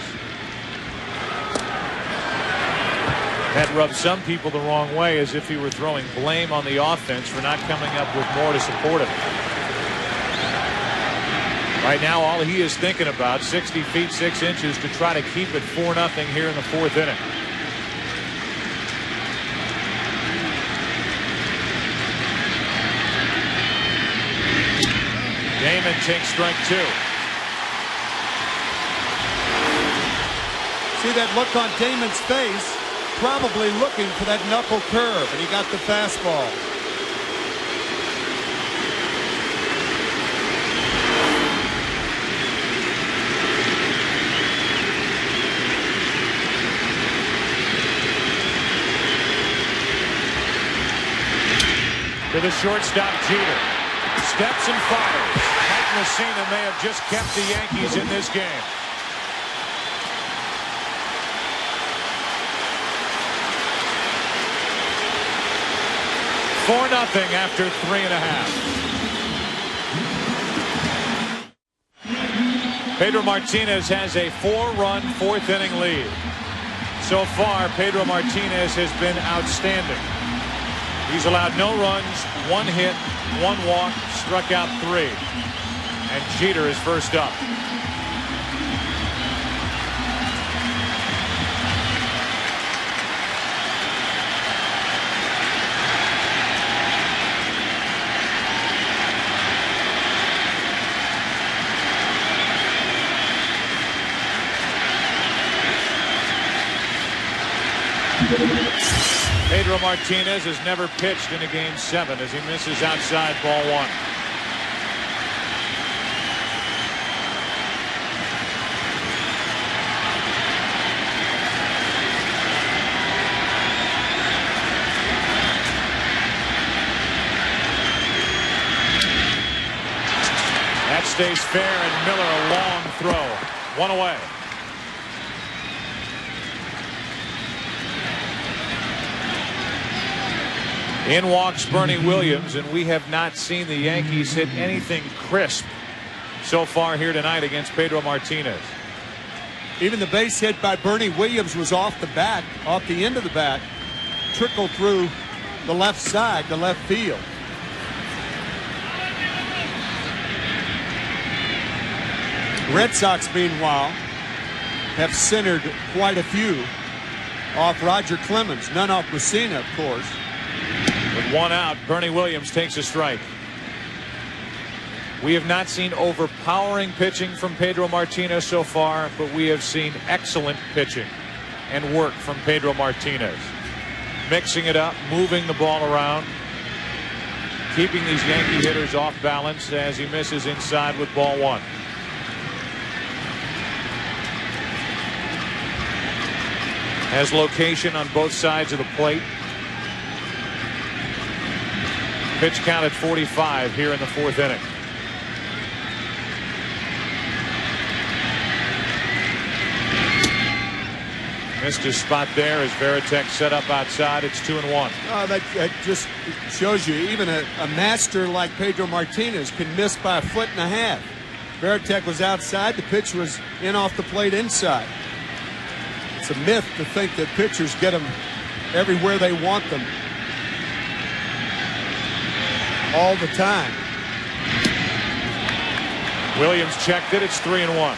A: That rubbed some people the wrong way, as if he were throwing blame on the offense for not coming up with more to support him. Right now, all he is thinking about, 60 feet 6 inches to try to keep it 4-0 here in the 4th inning. Damon takes strike 2.
B: See that look on Damon's face? Probably looking for that knuckle curve, and he got the fastball.
A: To the shortstop, Jeter. Steps and fires. Mike Mussina may have just kept the Yankees in this game. For 4-0 after 3.5. Pedro Martinez has a 4-run 4th inning lead. So far, Pedro Martinez has been outstanding. He's allowed no runs, 1 hit, 1 walk, struck out 3. And Jeter is first up. Pedro Martinez has never pitched in a game 7 as he misses outside ball 1. That stays fair, and Miller a long throw. One away. In walks Bernie Williams, and we have not seen the Yankees hit anything crisp so far here tonight against Pedro Martinez.
B: Even the base hit by Bernie Williams was off the bat, off the end of the bat, trickled through the left side, the left field. Red Sox, meanwhile, have centered quite a few off Roger Clemens, none off Messina, of course.
A: With one out, Bernie Williams takes a strike. We have not seen overpowering pitching from Pedro Martinez so far, but we have seen excellent pitching and work from Pedro Martinez. Mixing it up, moving the ball around, keeping these Yankee hitters off balance as he misses inside with ball one. Has location on both sides of the plate. Pitch count at 45 here in the fourth inning. Missed his spot there as Varitek set up outside. It's 2-1.
B: That just shows you even a master like Pedro Martinez can miss by 1.5 feet. Varitek was outside. The pitch was in off the plate inside. It's a myth to think that pitchers get them everywhere they want them all the time.
A: Williams checked it. It's 3-1.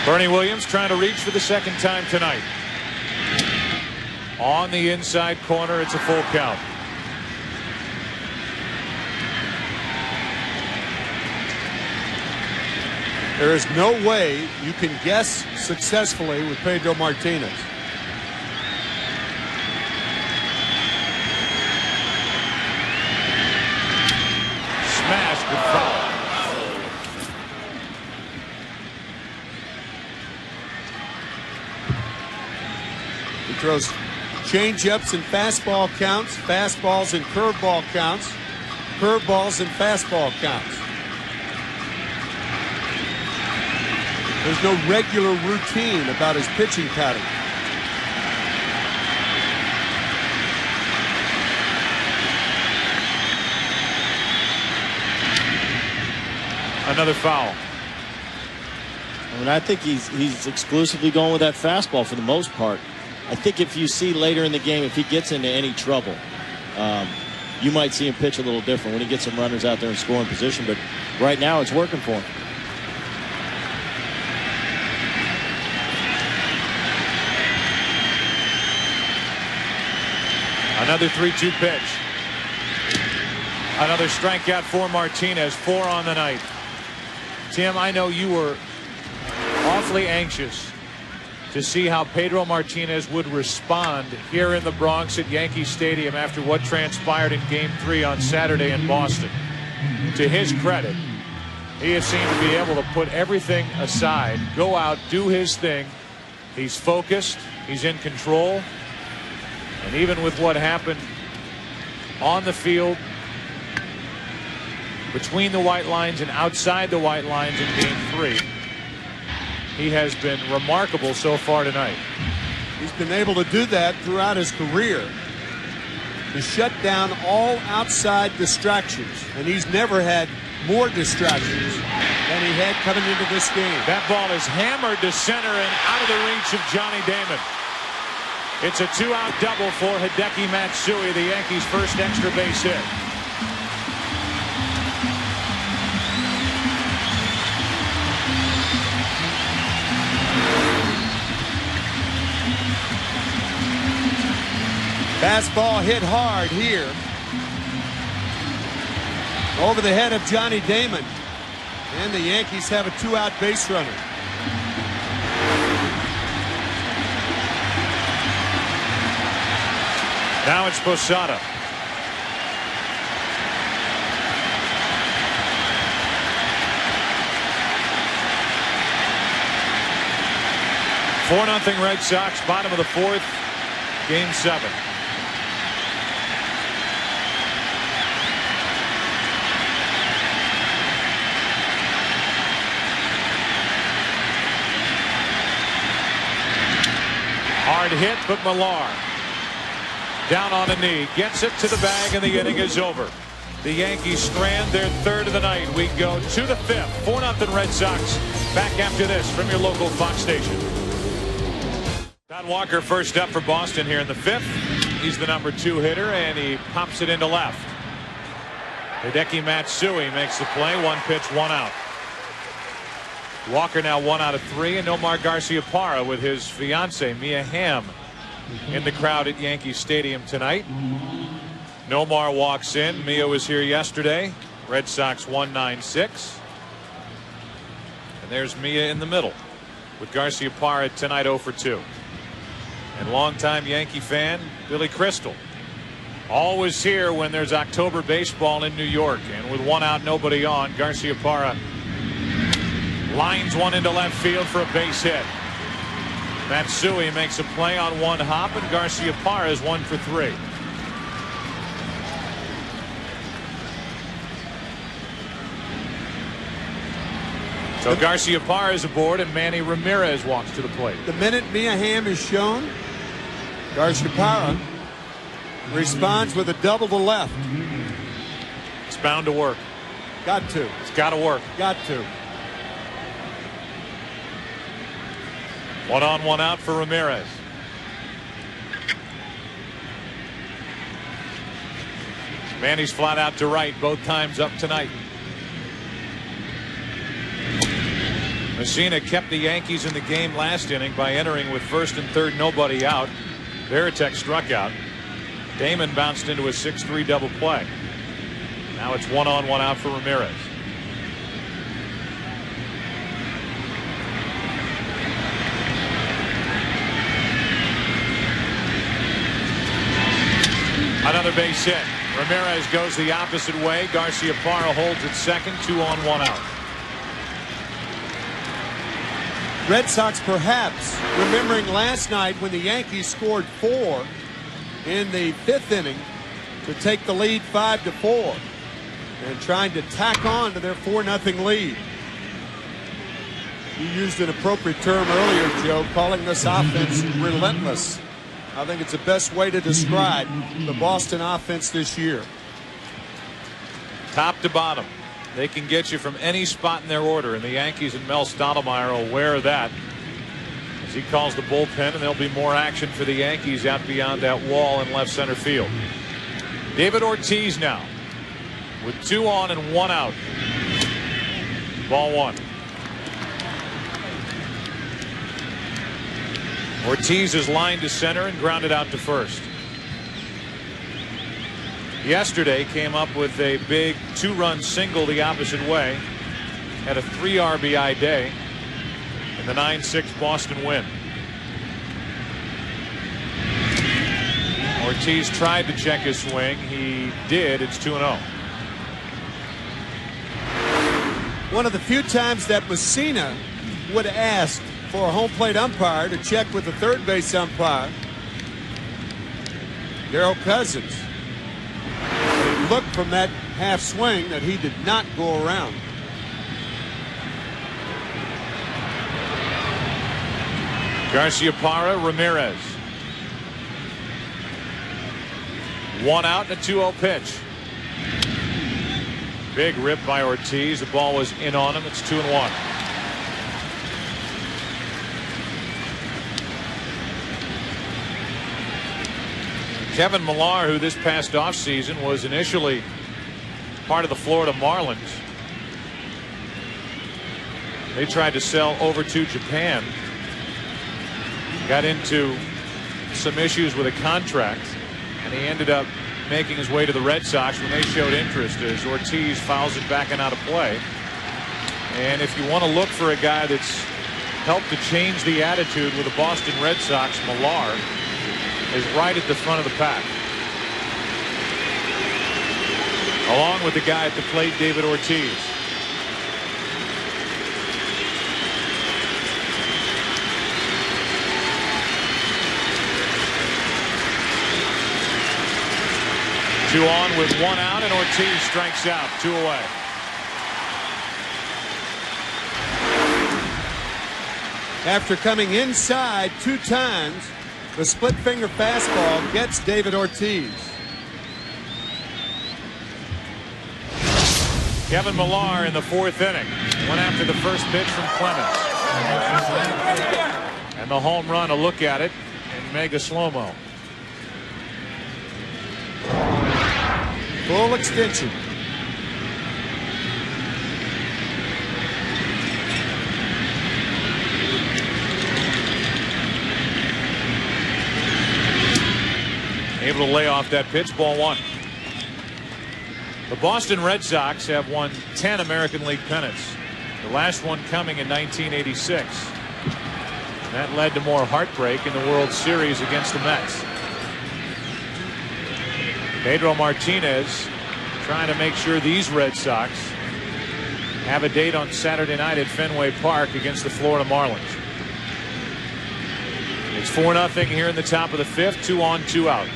A: Bernie Williams trying to reach for the second time tonight. On the inside corner, it's a full count.
B: There is no way you can guess successfully with Pedro Martinez.
A: Smashed with foul.
B: He throws change-ups and fastball counts, fastballs and curveball counts, curveballs and fastball counts. There's no regular routine about his pitching pattern.
A: Another foul.
C: I mean, I think he's exclusively going with that fastball for the most part. I think if you see later in the game, if he gets into any trouble, you might see him pitch a little different when he gets some runners out there in scoring position. But right now, it's working for him.
A: Another 3-2 pitch. Another strikeout for Martinez. 4 on the night. Tim, I know you were awfully anxious to see how Pedro Martinez would respond here in the Bronx at Yankee Stadium after what transpired in Game 3 on Saturday in Boston. To his credit, he has seemed to be able to put everything aside, go out, do his thing. He's focused. He's in control. And even with what happened on the field, between the white lines and outside the white lines in Game 3, he has been remarkable so far tonight.
B: He's been able to do that throughout his career, to shut down all outside distractions, and he's never had more distractions than he had coming into this game.
A: That ball is hammered to center and out of the reach of Johnny Damon. It's a 2-out double for Hideki Matsui, the Yankees' first extra base hit.
B: Fastball hit hard here over the head of Johnny Damon, and the Yankees have a 2-out base runner.
A: Now it's Posada. 4-0 Red Sox, bottom of the fourth, game 7. Hard hit, but Millar down on a knee, gets it to the bag, and the inning is over. The Yankees strand their third of the night. We go to the 5th. 4-0 Red Sox. Back after this from your local Fox station. Don Walker first up for Boston here in the 5th. He's the number 2 hitter, and he pops it into left. Hideki Matsui makes the play. 1 pitch, 1 out. Walker now 1 out of 3, and Nomar Garciaparra with his fiancee Mia Hamm in the crowd at Yankee Stadium tonight. Nomar walks in. Mia was here yesterday. Red Sox 1-9-6. And there's Mia in the middle with Garciaparra tonight 0 for 2. And longtime Yankee fan Billy Crystal always here when there's October baseball in New York. And with 1 out, nobody on, Garciaparra lines one into left field for a base hit. Matsui makes a play on 1 hop, and Garciaparra is 1 for 3. So Garciaparra is aboard, and Manny Ramirez walks to the plate.
B: The minute Mia Hamm is shown, Garciaparra responds with a double to left.
A: It's bound to work.
B: Got to.
A: It's got to work.
B: Got to.
A: 1 on, 1 out for Ramirez. Manny's flat out to right both times up tonight. Messina kept the Yankees in the game last inning by entering with 1st and 3rd, nobody out. Varitek struck out. Damon bounced into a 6-3 double play. Now it's 1 on, 1 out for Ramirez. Another base hit. Ramirez goes the opposite way. Garciaparra holds at second. 2 on, 1 out.
B: Red Sox perhaps remembering last night when the Yankees scored 4 in the 5th inning to take the lead 5-4 and trying to tack on to their 4-0 lead. You used an appropriate term earlier, Joe, calling this offense relentless. I think it's the best way to describe the Boston offense this year.
A: Top to bottom, they can get you from any spot in their order, and the Yankees and Mel Stottlemyre are aware of that as he calls the bullpen, and there'll be more action for the Yankees out beyond that wall in left center field. David Ortiz now with 2 on and 1 out. Ball 1. Ortiz is lined to center and grounded out to first. Yesterday came up with a big 2-run single the opposite way. Had a 3 RBI day in the 9-6 Boston win. Ortiz tried to check his swing. He did. It's 2-0.
B: One of the few times that Messina would ask for a home plate umpire to check with the third base umpire, Darryl Cousins. It looked from that half swing that he did not go around.
A: Garciaparra, Ramirez. 1 out and a 2-0 pitch. Big rip by Ortiz. The ball was in on him. It's 2-1. Kevin Millar, who this past offseason was initially part of the Florida Marlins. They tried to sell over to Japan. Got into some issues with a contract, and he ended up making his way to the Red Sox when they showed interest as Ortiz fouls it back and out of play. And if you want to look for a guy that's helped to change the attitude with the Boston Red Sox, Millar is right at the front of the pack, along with the guy at the plate, David Ortiz. 2 on with 1 out, and Ortiz strikes out. 2 away.
B: After coming inside 2 times, the split finger fastball gets David Ortiz.
A: Kevin Millar in the 4th inning. Went after the first pitch from Clemens. And the home run, a look at it in mega slow-mo.
B: Full extension.
A: Able to lay off that pitch. Ball 1. The Boston Red Sox have won 10 American League pennants. The last one coming in 1986. That led to more heartbreak in the World Series against the Mets. Pedro Martinez trying to make sure these Red Sox have a date on Saturday night at Fenway Park against the Florida Marlins. It's 4-0 here in the top of the 5th. 2 on, 2 out.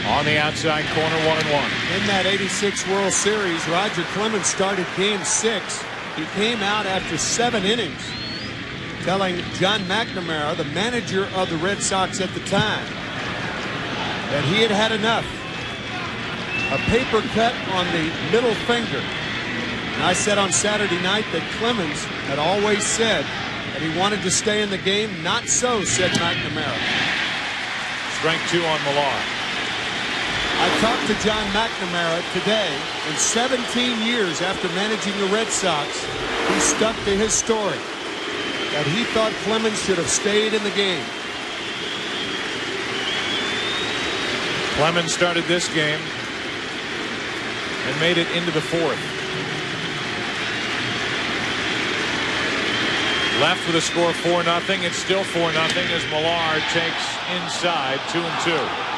A: On the outside corner, 1-1.
B: In that 86 World Series, Roger Clemens started Game 6. He came out after 7 innings, telling John McNamara, the manager of the Red Sox at the time, that he had had enough. A paper cut on the middle finger. And I said on Saturday night that Clemens had always said that he wanted to stay in the game. Not so, said McNamara.
A: Strike 2 on Millar.
B: I talked to John McNamara today, and 17 years after managing the Red Sox, he stuck to his story that he thought Clemens should have stayed in the game.
A: Clemens started this game and made it into the 4th. Left with a score of 4-0. It's still 4-0 as Millar takes inside 2-2.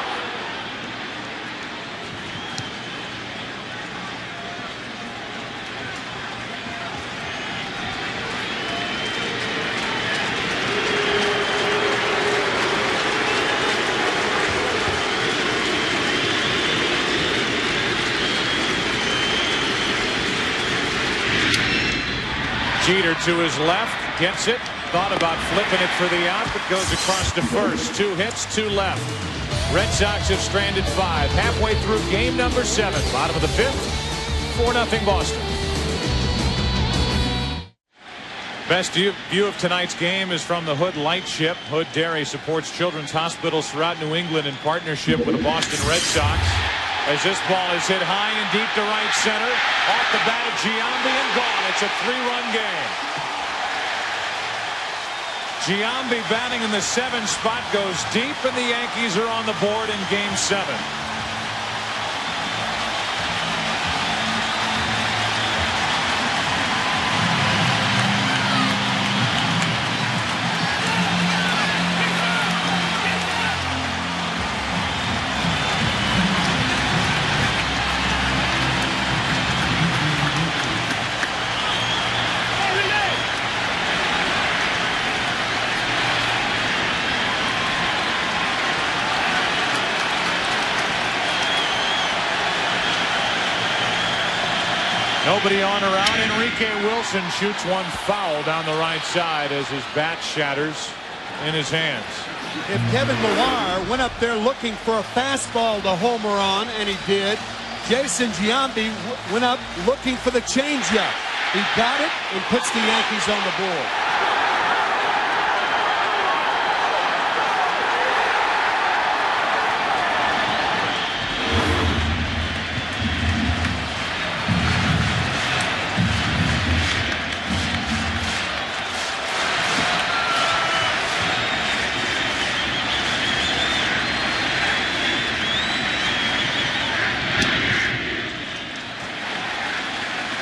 A: Jeter to his left, gets it, thought about flipping it for the out, but goes across to first. 2 hits, 2 left. Red Sox have stranded 5. Halfway through game number 7. Bottom of the 5th, 4-0 Boston. Best view of tonight's game is from the Hood Lightship. Hood Dairy supports children's hospitals throughout New England in partnership with the Boston Red Sox. As this ball is hit high and deep to right center. Off the bat of Giambi and gone. It's a 3-run game. Giambi batting in the 7 spot goes deep, and the Yankees are on the board in game 7. Nobody on or out. Enrique Wilson shoots one foul down the right side as his bat shatters in his hands.
B: If Kevin Millar went up there looking for a fastball to homer on, and he did, Jason Giambi went up looking for the changeup. He got it and puts the Yankees on the board.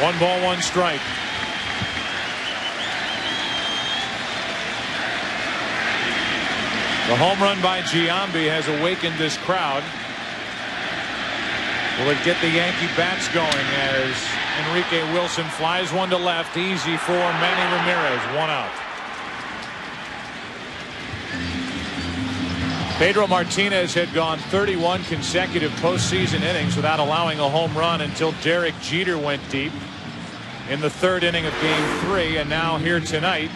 A: One ball, one strike. The home run by Giambi has awakened this crowd. Will it get the Yankee bats going as Enrique Wilson flies one to left? Easy for Manny Ramirez. 1 out. Pedro Martinez had gone 31 consecutive postseason innings without allowing a home run until Derek Jeter went deep in the third inning of Game 3, and now here tonight,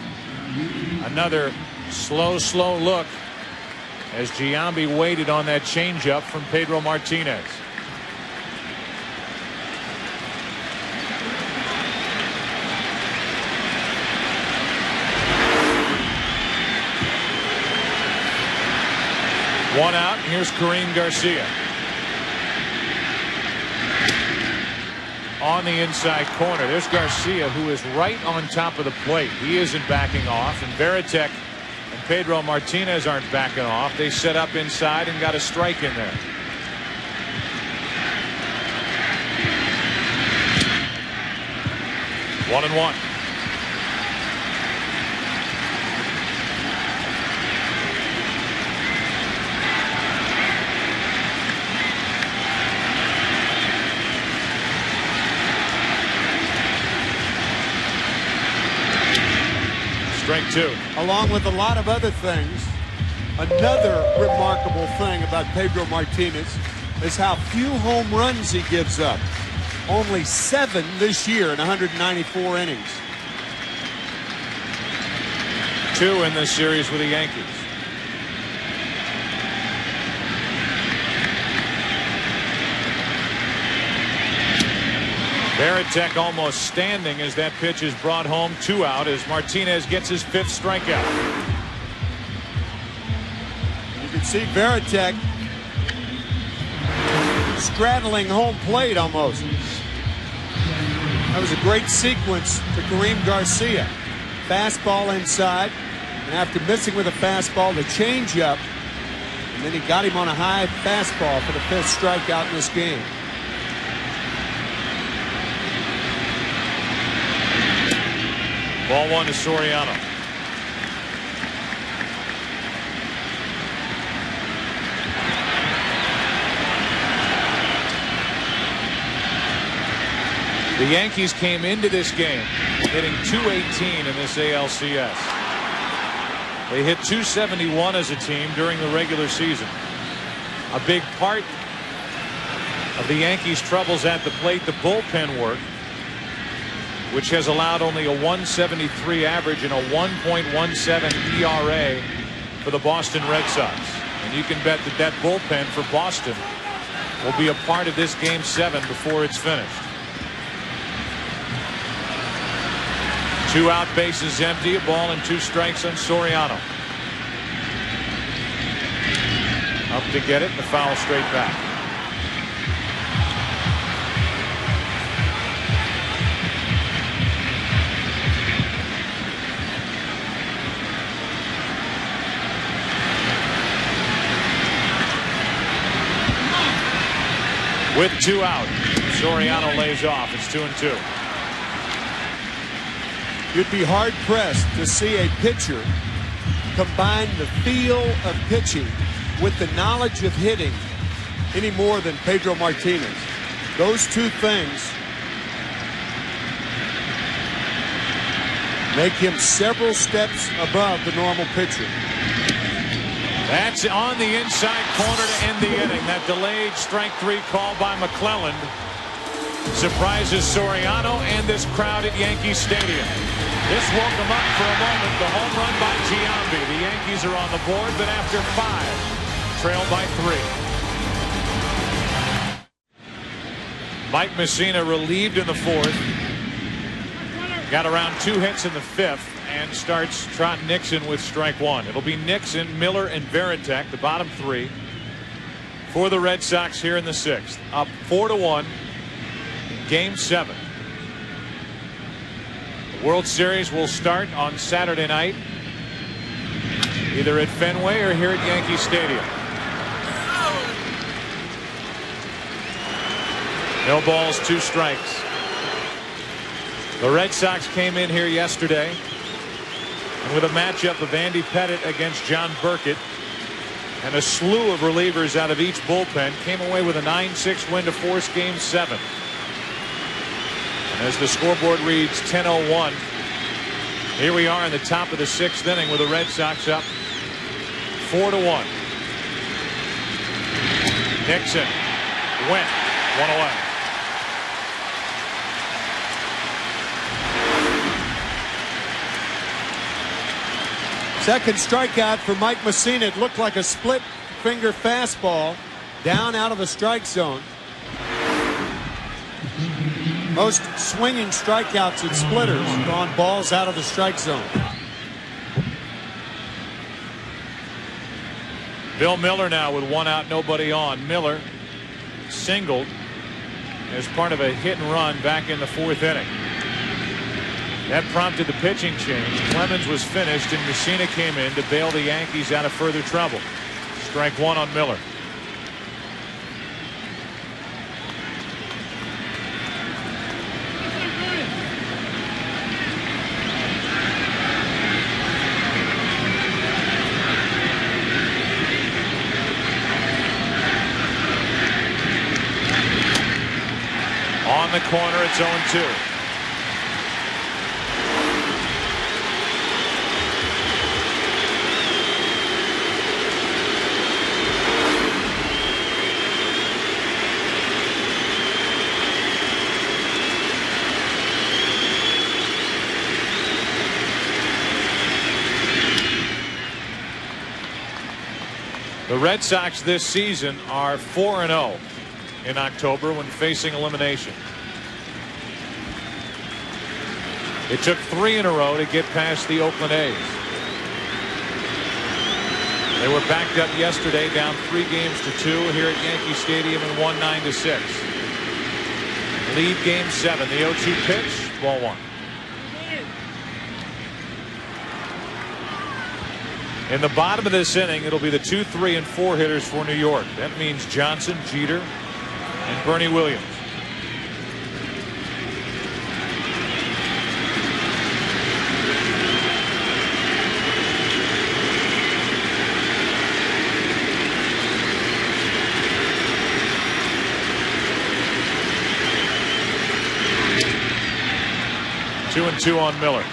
A: another slow look as Giambi waited on that changeup from Pedro Martinez. One out. Here's Kareem Garcia. On the inside corner. There's Garcia, who is right on top of the plate. He isn't backing off. And Varitek and Pedro Martinez aren't backing off. They set up inside and got a strike in there. One and one. Strike two.
B: Along with a lot of other things, another remarkable thing about Pedro Martinez is how few home runs he gives up. Only 7 this year in 194 innings.
A: 2 in this series with the Yankees. Varitek almost standing as that pitch is brought home. 2 out as Martinez gets his 5th strikeout.
B: You can see Varitek straddling home plate almost. That was a great sequence to Kareem Garcia. Fastball inside, and after missing with a fastball, the changeup, and then he got him on a high fastball for the 5th strikeout in this game.
A: Ball 1 to Soriano. The Yankees came into this game hitting .218 in this ALCS. They hit .271 as a team during the regular season. A big part of the Yankees' troubles at the plate, the bullpen work, which has allowed only a 173 average and a 1.17 ERA for the Boston Red Sox. And you can bet that that bullpen for Boston will be a part of this Game 7 before it's finished. 2 out, bases empty, a ball and 2 strikes on Soriano. Up to get it, the foul straight back. With 2 out, Soriano lays off. It's 2-2.
B: You'd be hard-pressed to see a pitcher combine the feel of pitching with the knowledge of hitting any more than Pedro Martinez. Those 2 things make him several steps above the normal pitcher.
A: That's on the inside corner to end the inning. That delayed strike 3 call by McClelland surprises Soriano and this crowd at Yankee Stadium. This woke them up for a moment. The home run by Giambi. The Yankees are on the board, but after 5, trail by 3. Mike Messina relieved in the 4th. Got around 2 hits in the 5th and starts Trot Nixon with strike 1. It'll be Nixon, Miller, and Varitek, the bottom 3 for the Red Sox here in the 6th. Up 4-1 in Game 7. The World Series will start on Saturday night, either at Fenway or here at Yankee Stadium. No balls, 2 strikes. The Red Sox came in here yesterday and with a matchup of Andy Pettitte against John Burkett and a slew of relievers out of each bullpen, came away with a 9-6 win to force Game 7. And as the scoreboard reads 10:01, here we are in the top of the 6th inning with the Red Sox up 4-1. Nixon went one away.
B: Second strikeout for Mike Messina. It looked like a split finger fastball down out of the strike zone. Most swinging strikeouts at splitters on balls out of the strike zone.
A: Bill Miller now with one out, nobody on. Miller singled as part of a hit and run back in the fourth inning. That prompted the pitching change. Clemens was finished and Messina came in to bail the Yankees out of further trouble. Strike one on Miller. On the corner, it's 0-2. The Red Sox this season are 4-0 in October when facing elimination. It took 3 in a row to get past the Oakland A's. They were backed up yesterday, down 3-2 here at Yankee Stadium and won 9-6. Lead game 7. The 0-2 pitch, ball 1. In the bottom of this inning, it'll be the 2, 3, and 4 hitters for New York. That means Johnson, Jeter, and Bernie Williams. Two and 2 on Miller.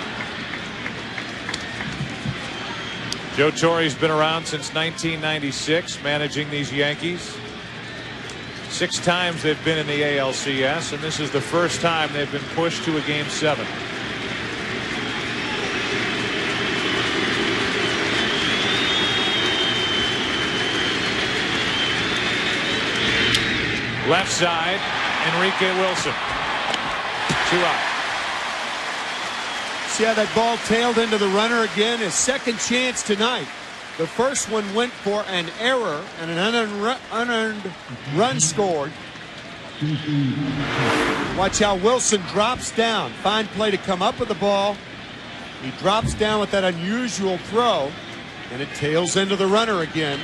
A: Joe Torre's been around since 1996 managing these Yankees. 6 times they've been in the ALCS, and this is the first time they've been pushed to a game 7. Left side, Enrique Wilson. 2 out.
B: See how that ball tailed into the runner again? His second chance tonight. The first one went for an error and an unearned run scored. Watch how Wilson drops down. Fine play to come up with the ball. He drops down with that unusual throw, and it tails into the runner again.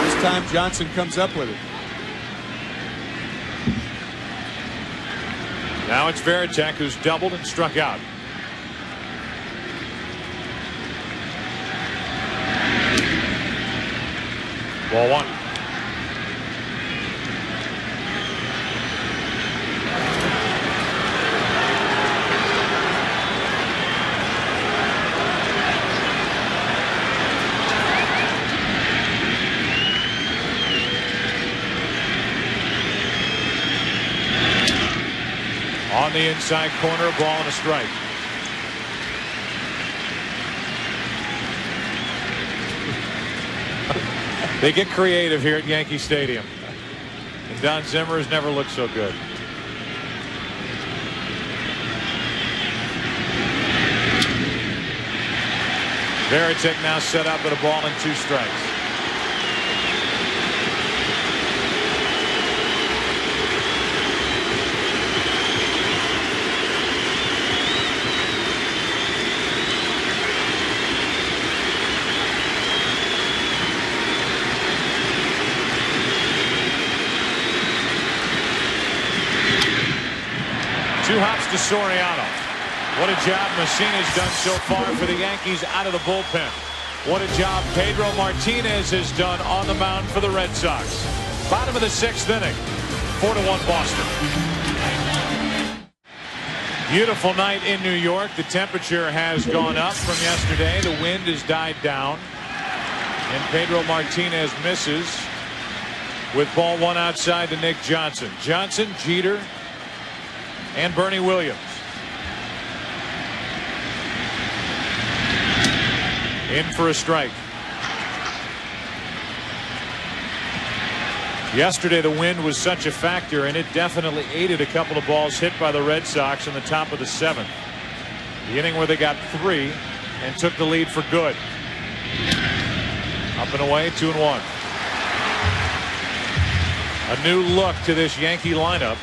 B: This time Johnson comes up with it.
A: Now it's Varitek who's doubled and struck out. Ball 1. On the inside corner, ball and a strike. They get creative here at Yankee Stadium. And Don Zimmer has never looked so good. Varitek now set up at a ball and 2 strikes. Two hops to Soriano. What a job Messina's done so far for the Yankees out of the bullpen. What a job Pedro Martinez has done on the mound for the Red Sox. Bottom of the 6th inning. 4-1 Boston. Beautiful night in New York. The temperature has gone up from yesterday. The wind has died down. And Pedro Martinez misses. with ball one outside to Nick Johnson. Johnson, Jeter, and Bernie Williams. In for a strike. Yesterday the wind was such a factor, and it definitely aided a couple of balls hit by the Red Sox in the top of the seventh. The inning where they got 3 and took the lead for good. Up and away, 2-1. A new look to this Yankee lineup,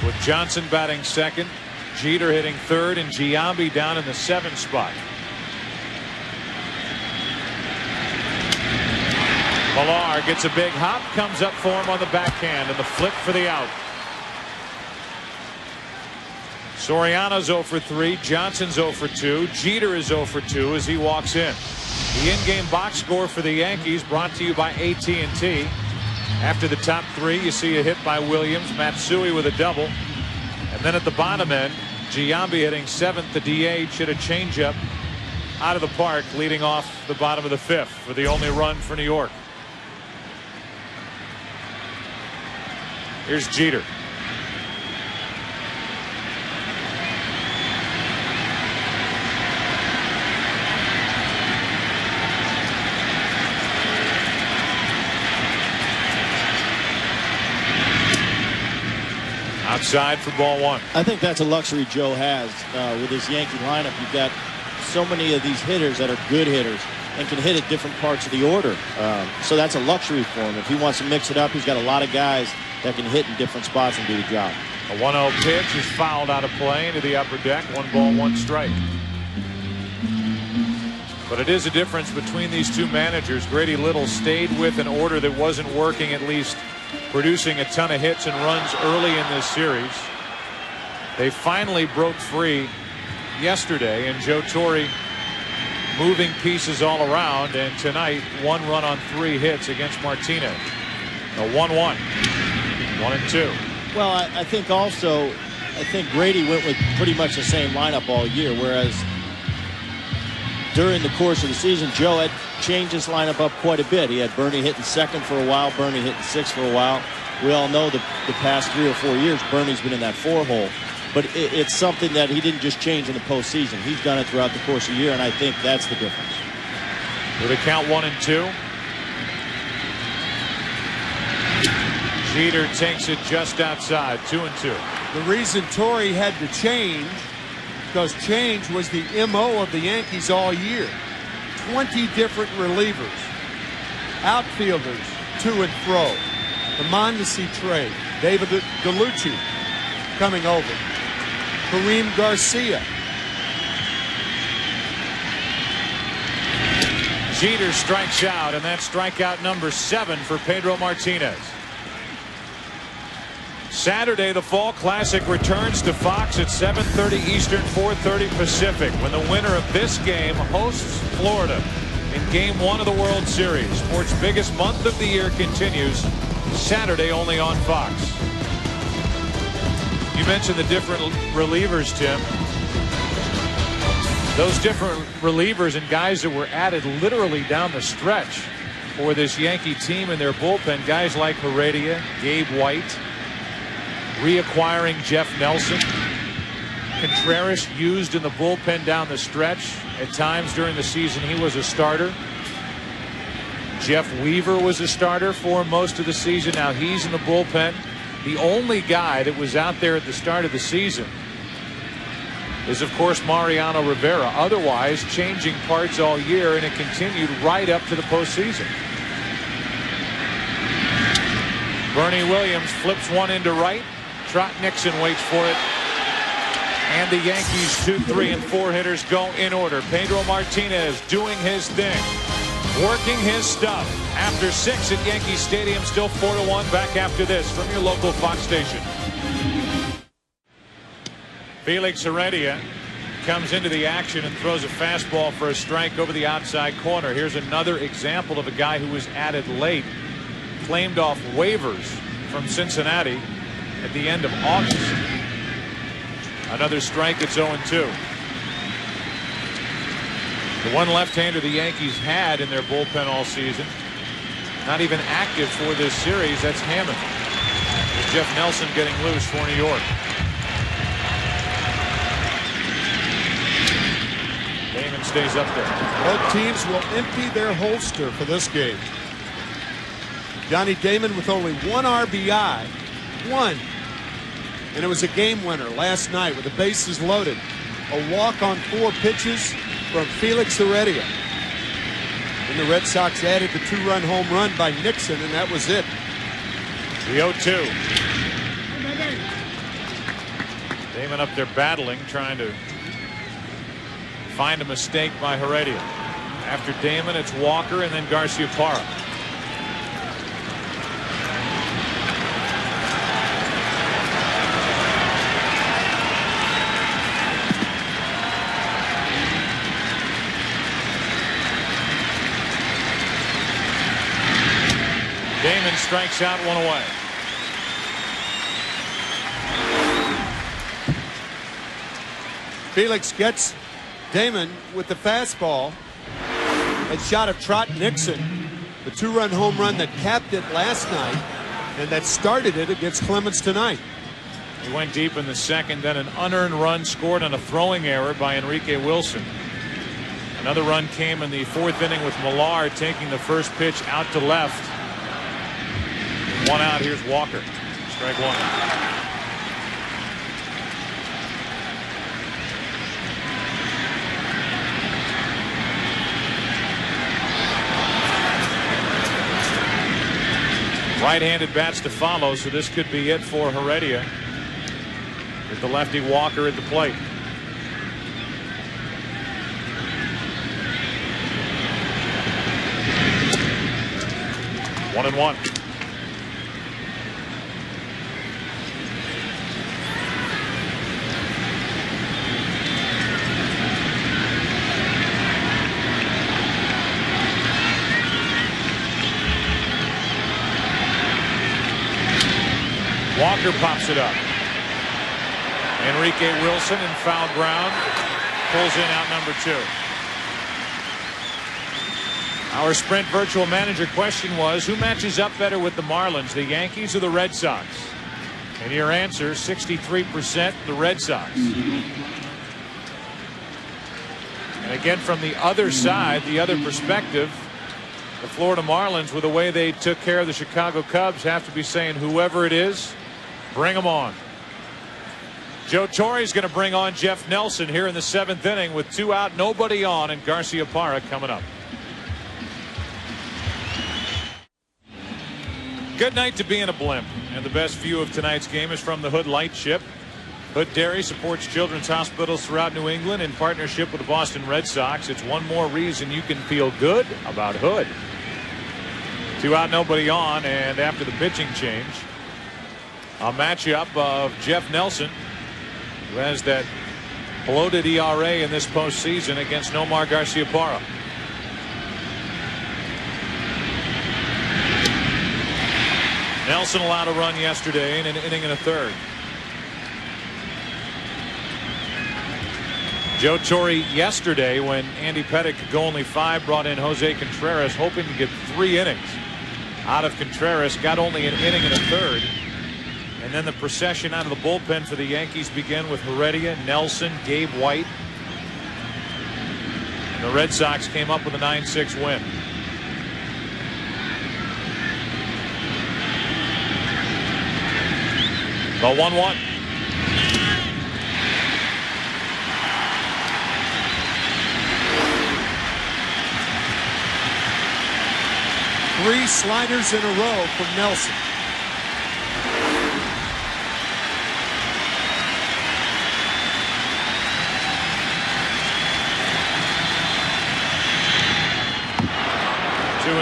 A: with Johnson batting second, Jeter hitting third, and Giambi down in the 7th spot. Millar gets a big hop, comes up for him on the backhand, and the flip for the out. Soriano's 0 for 3, Johnson's 0 for 2, Jeter is 0 for 2 as he walks in. The in-game box score for the Yankees brought to you by AT&T. After the top 3, you see a hit by Williams, Matsui with a double, and then at the bottom end, Giambi hitting 7th. The DH hit a changeup out of the park, leading off the bottom of the 5th for the only run for New York. Here's Jeter. Outside for ball one.
C: I think that's a luxury Joe has with his Yankee lineup. You've got so many of these hitters that are good hitters and can hit at different parts of the order. So that's a luxury for him. If he wants to mix it up, he's got a lot of guys that can hit in different spots and do the job.
A: A 1-0 pitch is fouled out of play into the upper deck. 1 ball, 1 strike. But it is a difference between these two managers. Grady Little stayed with an order that wasn't working, at least producing a ton of hits and runs early in this series. They finally broke free yesterday, and Joe Torre moving pieces all around, and tonight 1 run on 3 hits against Martinez. A 1-1. 1-2.
C: Well, I think also, Grady went with pretty much the same lineup all year, whereas during the course of the season, Joe had changed his lineup up quite a bit. He had Bernie hitting second for a while, Bernie hitting 6th for a while. We all know the past 3 or 4 years, Bernie's been in that 4 hole. But it's something that he didn't just change in the postseason. He's done it throughout the course of the year, and I think that's the difference.
A: With a count 1-2. Jeter takes it just outside, 2-2.
B: The reason Torre had to change, because change was the MO of the Yankees all year. 20 different relievers, outfielders to and fro. The Mondesi trade, David Gallucci coming over, Kareem Garcia.
A: Jeter strikes out, and that's strikeout number 7 for Pedro Martinez. Saturday, the Fall Classic returns to Fox at 7:30 Eastern, 4:30 Pacific, when the winner of this game hosts Florida in Game 1 of the World Series. Sports' biggest month of the year continues Saturday only on Fox. You mentioned the different relievers, Tim. Those different relievers and guys that were added literally down the stretch for this Yankee team in their bullpen. Guys like Heredia, Gabe White, reacquiring Jeff Nelson. Contreras used in the bullpen down the stretch. At times during the season, he was a starter. Jeff Weaver was a starter for most of the season. Now he's in the bullpen. The only guy that was out there at the start of the season is, of course, Mariano Rivera. Otherwise, changing parts all year, and it continued right up to the postseason. Bernie Williams flips one into right. Trot Nixon waits for it. And the Yankees 2, 3, and 4 hitters go in order. Pedro Martinez doing his thing, working his stuff. After 6 at Yankee Stadium, still 4-1. Back after this from your local Fox station. Felix Heredia comes into the action and throws a fastball for a strike over the outside corner. Here's another example of a guy who was added late, claimed off waivers from Cincinnati at the end of August. Another strike. It's 0-2. The one left-hander the Yankees had in their bullpen all season not even active for this series. That's Hammond. With Jeff Nelson getting loose for New York. Damon stays up there.
B: Both teams will empty their holster for this game. Johnny Damon with only 1 RBI. 1. And it was a game winner last night with the bases loaded. A walk on 4 pitches from Felix Heredia. And the Red Sox added the 2-run home run by Nixon, and that was it.
A: The 0-2. Damon up there battling, trying to find a mistake by Heredia. After Damon, it's Walker and then Garciaparra. Damon strikes out, 1 away.
B: Felix gets Damon with the fastball. A shot of Trot Nixon, the 2-run home run that capped it last night and that started it against Clemens tonight.
A: He went deep in the second, then an unearned run scored on a throwing error by Enrique Wilson. Another run came in the 4th inning with Millar taking the first pitch out to left. 1 out. Here's Walker. Strike 1. Right-handed bats to follow, so this could be it for Heredia with the lefty Walker at the plate. One and one. Walker pops it up. Enrique Wilson in foul ground pulls in out number 2. Our Sprint Virtual Manager question was, who matches up better with the Marlins, the Yankees or the Red Sox? And your answer, 63% the Red Sox. And again, from the other side, the other perspective, the Florida Marlins, with the way they took care of the Chicago Cubs, have to be saying, whoever it is, bring them on. Joe Torre's going to bring on Jeff Nelson here in the 7th inning with 2 out, nobody on, and Garciaparra coming up. Good night to be in a blimp, and the best view of tonight's game is from the Hood Lightship. Hood Dairy supports children's hospitals throughout New England in partnership with the Boston Red Sox. It's one more reason you can feel good about Hood. 2 out, nobody on, and after the pitching change, a matchup of Jeff Nelson, who has that bloated ERA in this postseason, against Nomar Garciaparra. Nelson allowed a run yesterday in an inning and a third. Joe Torre yesterday, when Andy Pettitte could go only 5, brought in Jose Contreras, hoping to get 3 innings out of Contreras. Got only an inning and a third. And then the procession out of the bullpen for the Yankees began with Heredia, Nelson, Gabe White. And the Red Sox came up with a 9-6 win. The 1-1.
B: Three sliders in a row from Nelson.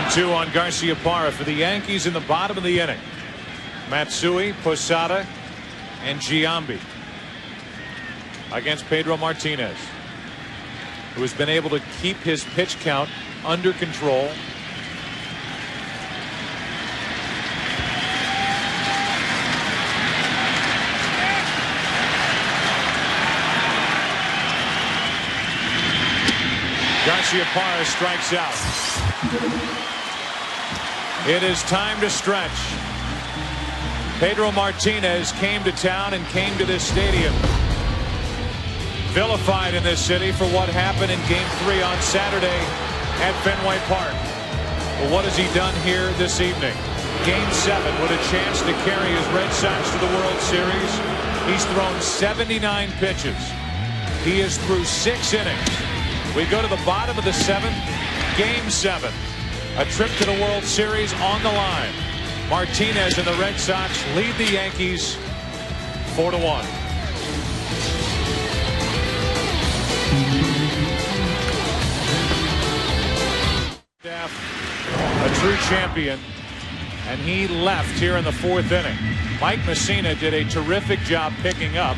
A: Two on Garciaparra for the Yankees in the bottom of the inning. Matsui, Posada, and Giambi against Pedro Martinez, who has been able to keep his pitch count under control. Garciaparra strikes out. It is time to stretch. Pedro Martinez came to town and came to this stadium vilified in this city for what happened in Game 3 on Saturday at Fenway Park. Well, what has he done here this evening? Game 7 with a chance to carry his Red Sox to the World Series. He's thrown 79 pitches. He is through 6 innings. We go to the bottom of the 7th. Game 7. A trip to the World Series on the line. Martinez and the Red Sox lead the Yankees 4-1. A true champion, and he left here in the 4th inning. Mike Messina did a terrific job picking up.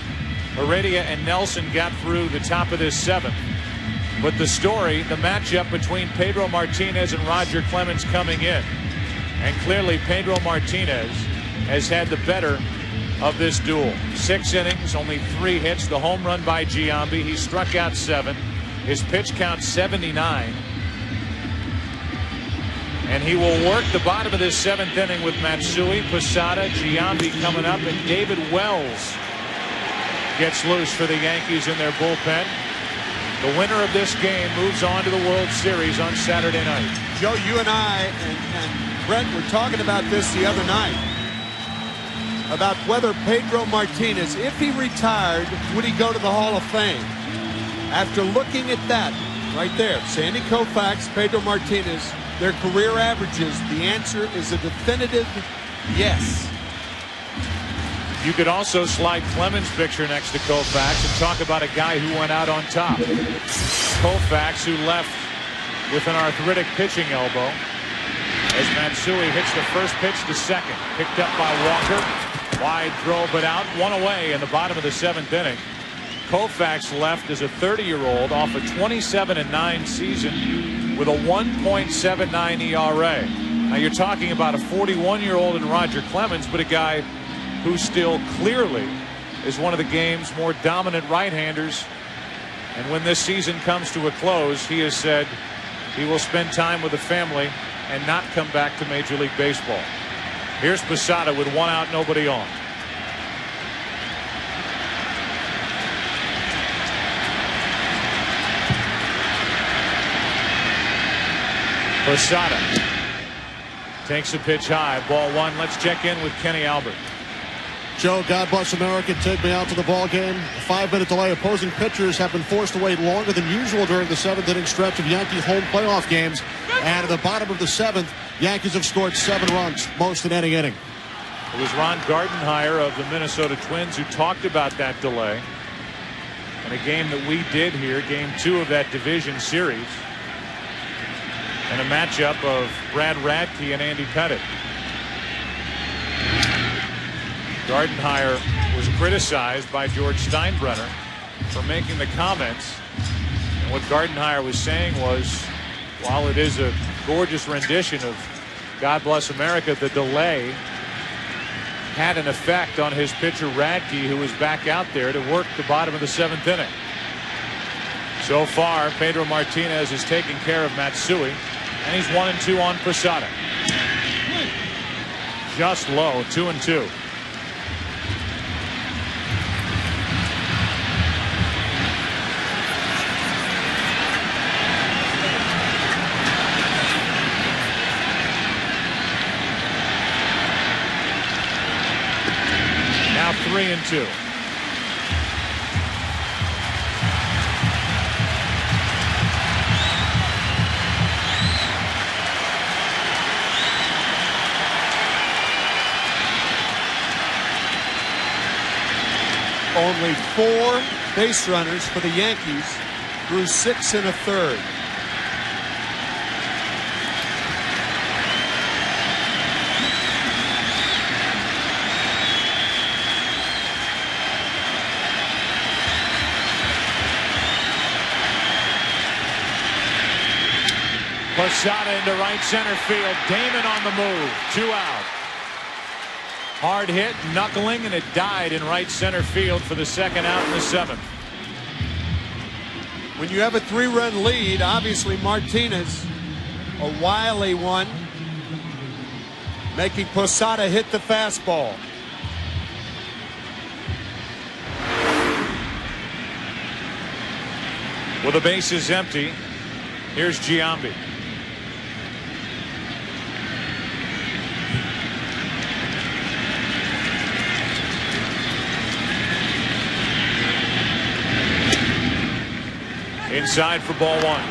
A: Heredia and Nelson got through the top of this 7th. But the story, the matchup between Pedro Martinez and Roger Clemens coming in. And clearly Pedro Martinez has had the better of this duel. 6 innings, only 3 hits, the home run by Giambi. He struck out 7. His pitch count 79. And he will work the bottom of this 7th inning with Matsui, Posada, Giambi coming up, and David Wells gets loose for the Yankees in their bullpen. The winner of this game moves on to the World Series on Saturday night.
B: Joe, you and I and Brent were talking about this the other night, about whether Pedro Martinez, if he retired, would he go to the Hall of Fame? After looking at that right there, Sandy Koufax, Pedro Martinez, their career averages, the answer is a definitive yes.
A: You could also slide Clemens' picture next to Koufax and talk about a guy who went out on top. Koufax, who left with an arthritic pitching elbow, as Matsui hits the first pitch to second. Picked up by Walker. Wide throw, but out. 1 away in the bottom of the 7th inning. Koufax left as a 30-year-old off a 27-9 season with a 1.79 ERA. Now you're talking about a 41-year-old in Roger Clemens, but a guy who still clearly is one of the game's more dominant right-handers. And when this season comes to a close, he has said he will spend time with the family and not come back to Major League Baseball. Here's Posada with 1 out, nobody on. Posada takes a pitch high, ball 1. Let's check in with Kenny Albert.
D: Joe, God bless America, take me out to the ball game. A 5-minute delay. Opposing pitchers have been forced to wait longer than usual during the 7th inning stretch of Yankee home playoff games. And at the bottom of the 7th, Yankees have scored 7 runs, most in any inning.
A: It was Ron Gardenhire of the Minnesota Twins who talked about that delay in a game that we did here, Game 2 of that division series, and a matchup of Brad Radke and Andy Pettitte. Gardenhire was criticized by George Steinbrenner for making the comments. And what Gardenhire was saying was, while it is a gorgeous rendition of God Bless America, the delay had an effect on his pitcher Radke, who was back out there to work the bottom of the 7th inning. So far, Pedro Martinez is taking care of Matsui, and he's 1-2 on Posada. Just low, 2-2. Now 3-2.
B: Only 4 base runners for the Yankees through 6 1/3.
A: Posada into right center field. Damon on the move. 2 out. Hard hit, knuckling, and it died in right center field for the 2nd out in the 7th.
B: When you have a 3-run lead, obviously Martinez, a wily one, making Posada hit the fastball.
A: With the bases empty, here's Giambi. Inside for ball one.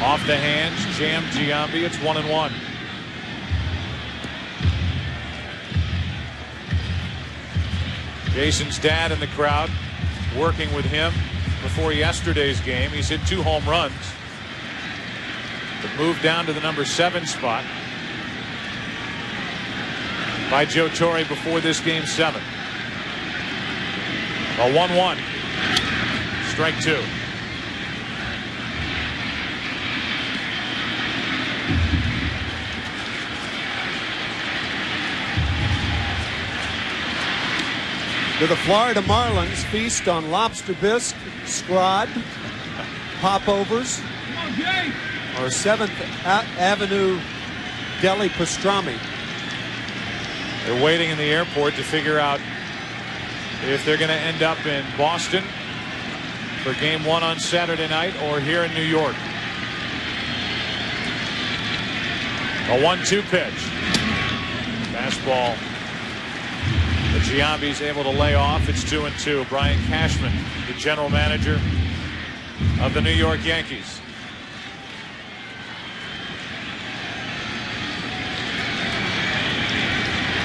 A: Off the hands, jammed Giambi. It's 1-1. Jason's dad in the crowd, working with him before yesterday's game. He's hit 2 home runs, but moved down to the number 7 spot by Joe Torre before this game 7. A 1-1. Strike 2.
B: Do the Florida Marlins feast on lobster bisque, scrod, popovers, or 7th Avenue deli pastrami?
A: They're waiting in the airport to figure out if they're going to end up in Boston for game 1 on Saturday night or here in New York. A 1-2 pitch. Fastball. But Giambi's able to lay off. It's 2-2. Brian Cashman, the general manager of the New York Yankees.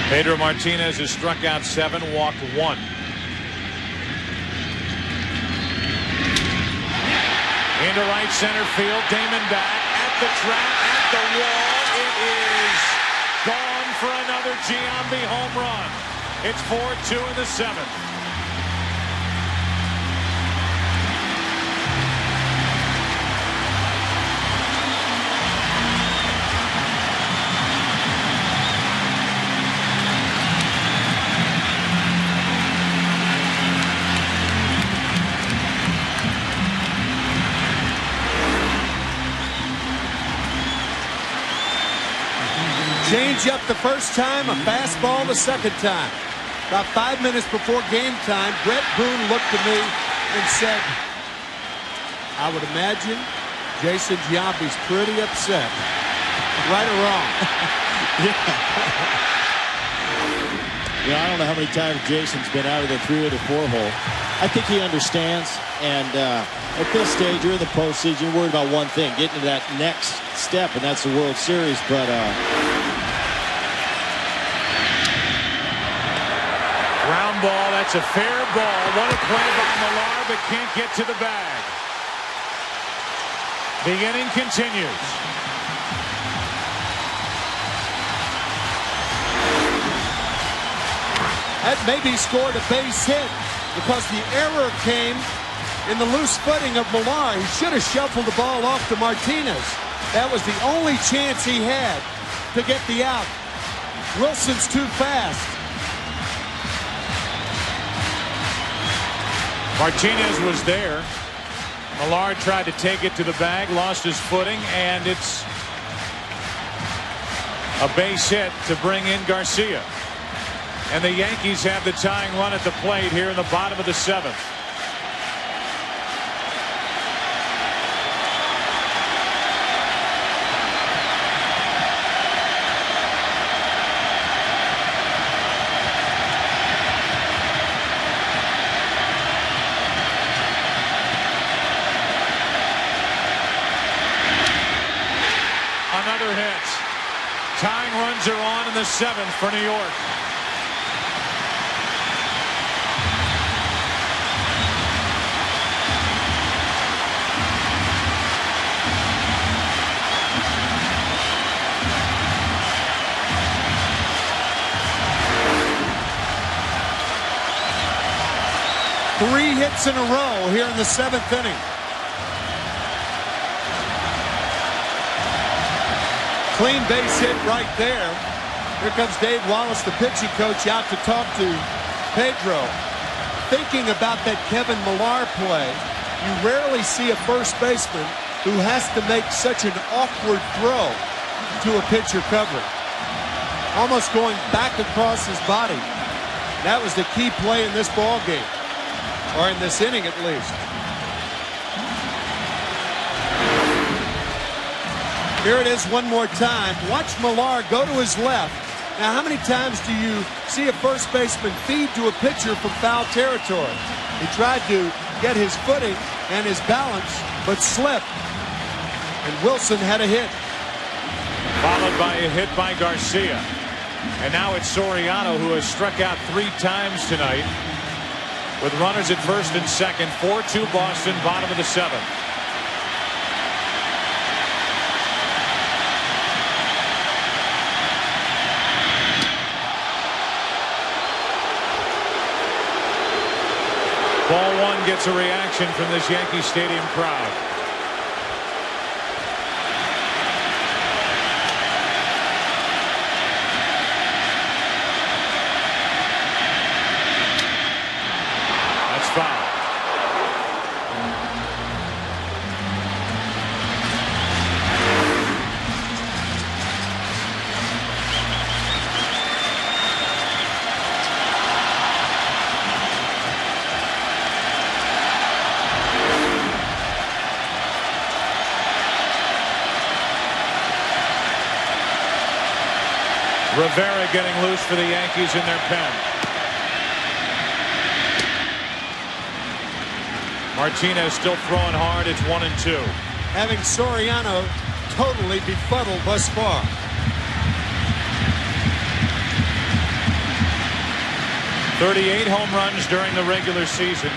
A: Pedro Martinez has struck out 7, walked 1. Into right center field. Damon back at the track, at the wall. It is gone for another Giambi home run. It's 4-2 in the 7th.
B: Change up the first time, a fastball the second time. About 5 minutes before game time, Brett Boone looked at me and said, I would imagine Jason Giambi's pretty upset. Right or wrong?
C: Yeah, I don't know how many times Jason's been out of the 3 or the 4 hole. I think he understands, and at this stage, you're in the postseason, you're worried about one thing, getting to that next step, and that's the World Series, but
A: ground ball, that's a fair ball. What a play by Millar, but can't get to the bag. The inning continues.
B: That maybe scored a base hit because the error came in the loose footing of Millar. He should have shuffled the ball off to Martinez. That was the only chance he had to get the out. Wilson's too fast.
A: Martinez was there. Millar tried to take it to the bag, lost his footing, and it's a base hit to bring in Garcia. And the Yankees have the tying run at the plate here in the bottom of the 7th. Another hit. Tying runs are on in the 7th for New York.
B: Three hits in a row here in the 7th inning. Clean base hit right there. Here comes Dave Wallace, the pitching coach, out to talk to Pedro. Thinking about that Kevin Millar play, you rarely see a first baseman who has to make such an awkward throw to a pitcher covering. Almost going back across his body. That was the key play in this ball game, or in this inning at least. Here it is one more time. Watch Millar go to his left. Now, how many times do you see a first baseman feed to a pitcher from foul territory? He tried to get his footing and his balance, but slipped. And Wilson had a hit.
A: Followed by a hit by Garcia. And now it's Soriano, who has struck out 3 times tonight. With runners at first and second. 4-2 Boston, bottom of the 7th. Ball 1 gets a reaction from this Yankee Stadium crowd. That's foul. Rivera getting loose for the Yankees in their pen. Martinez still throwing hard. It's 1-2.
B: Having Soriano totally befuddled thus far.
A: .38 home runs during the regular season.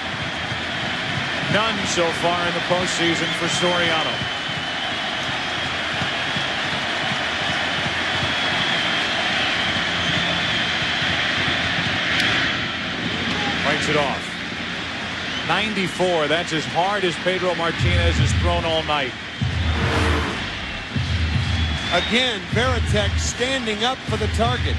A: None so far in the postseason for Soriano. Breaks it off. 94. That's as hard as Pedro Martinez has thrown all night.
B: Again, Veritek standing up for the target.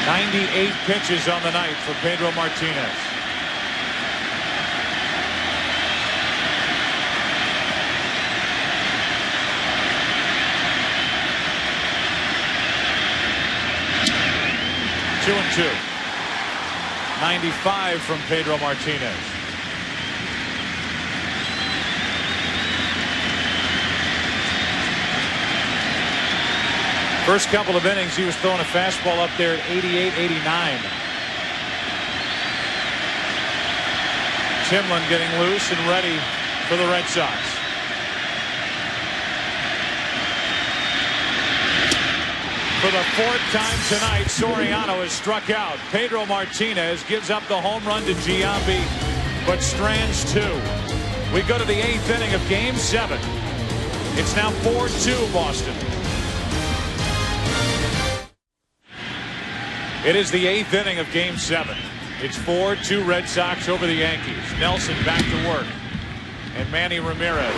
A: .98 pitches on the night for Pedro Martinez. Two and 2. 95 from Pedro Martinez. First couple of innings, he was throwing a fastball up there at 88, 89. Timlin getting loose and ready for the Red Sox. For the 4th time tonight, Soriano has struck out. Pedro Martinez gives up the home run to Giambi, but strands 2. We go to the 8th inning of Game 7. It's now 4-2 Boston. It is the 8th inning of Game 7. It's 4-2 Red Sox over the Yankees. Nelson back to work. And Manny Ramirez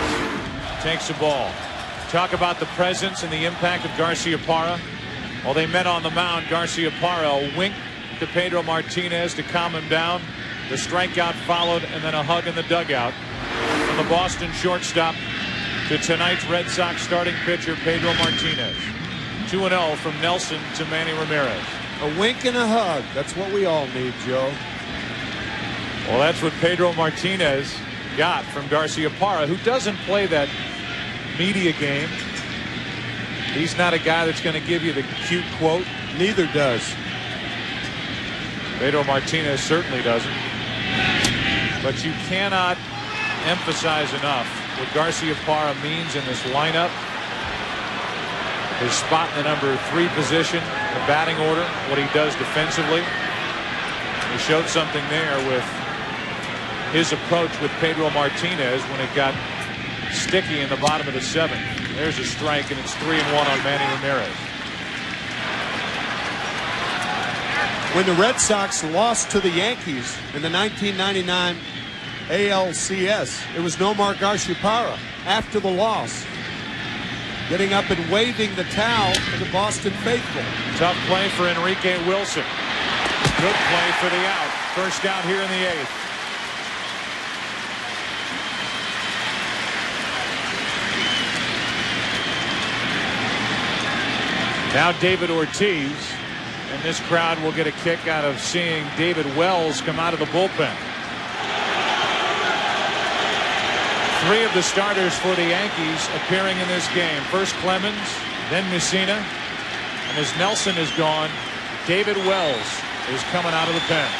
A: takes the ball. Talk about the presence and the impact of Garciaparra. While they met on the mound, Garciaparra winked to Pedro Martinez to calm him down. The strikeout followed, and then a hug in the dugout from the Boston shortstop to tonight's Red Sox starting pitcher, Pedro Martinez. 2-0 from Nelson to Manny Ramirez.
B: A wink and a hug. That's what we all need, Joe.
A: Well, that's what Pedro Martinez got from Garciaparra, who doesn't play that media game. He's not a guy that's going to give you the cute quote.
B: Neither does.
A: Pedro Martinez certainly doesn't. But you cannot emphasize enough what Garciaparra means in this lineup. His spot in the number 3 position, the batting order, what he does defensively. He showed something there with his approach with Pedro Martinez when it got sticky in the bottom of the 7th. There's a strike, and it's 3-1 on Manny Ramirez.
B: When the Red Sox lost to the Yankees in the 1999 ALCS, it was Nomar Garciaparra after the loss, getting up and waving the towel to the Boston faithful.
A: Tough play for Enrique Wilson. Good play for the out. First out here in the 8th. Now David Ortiz, and this crowd will get a kick out of seeing David Wells come out of the bullpen. 3 of the starters for the Yankees appearing in this game. First Clemens, then Messina, and as Nelson is gone, David Wells is coming out of the pen.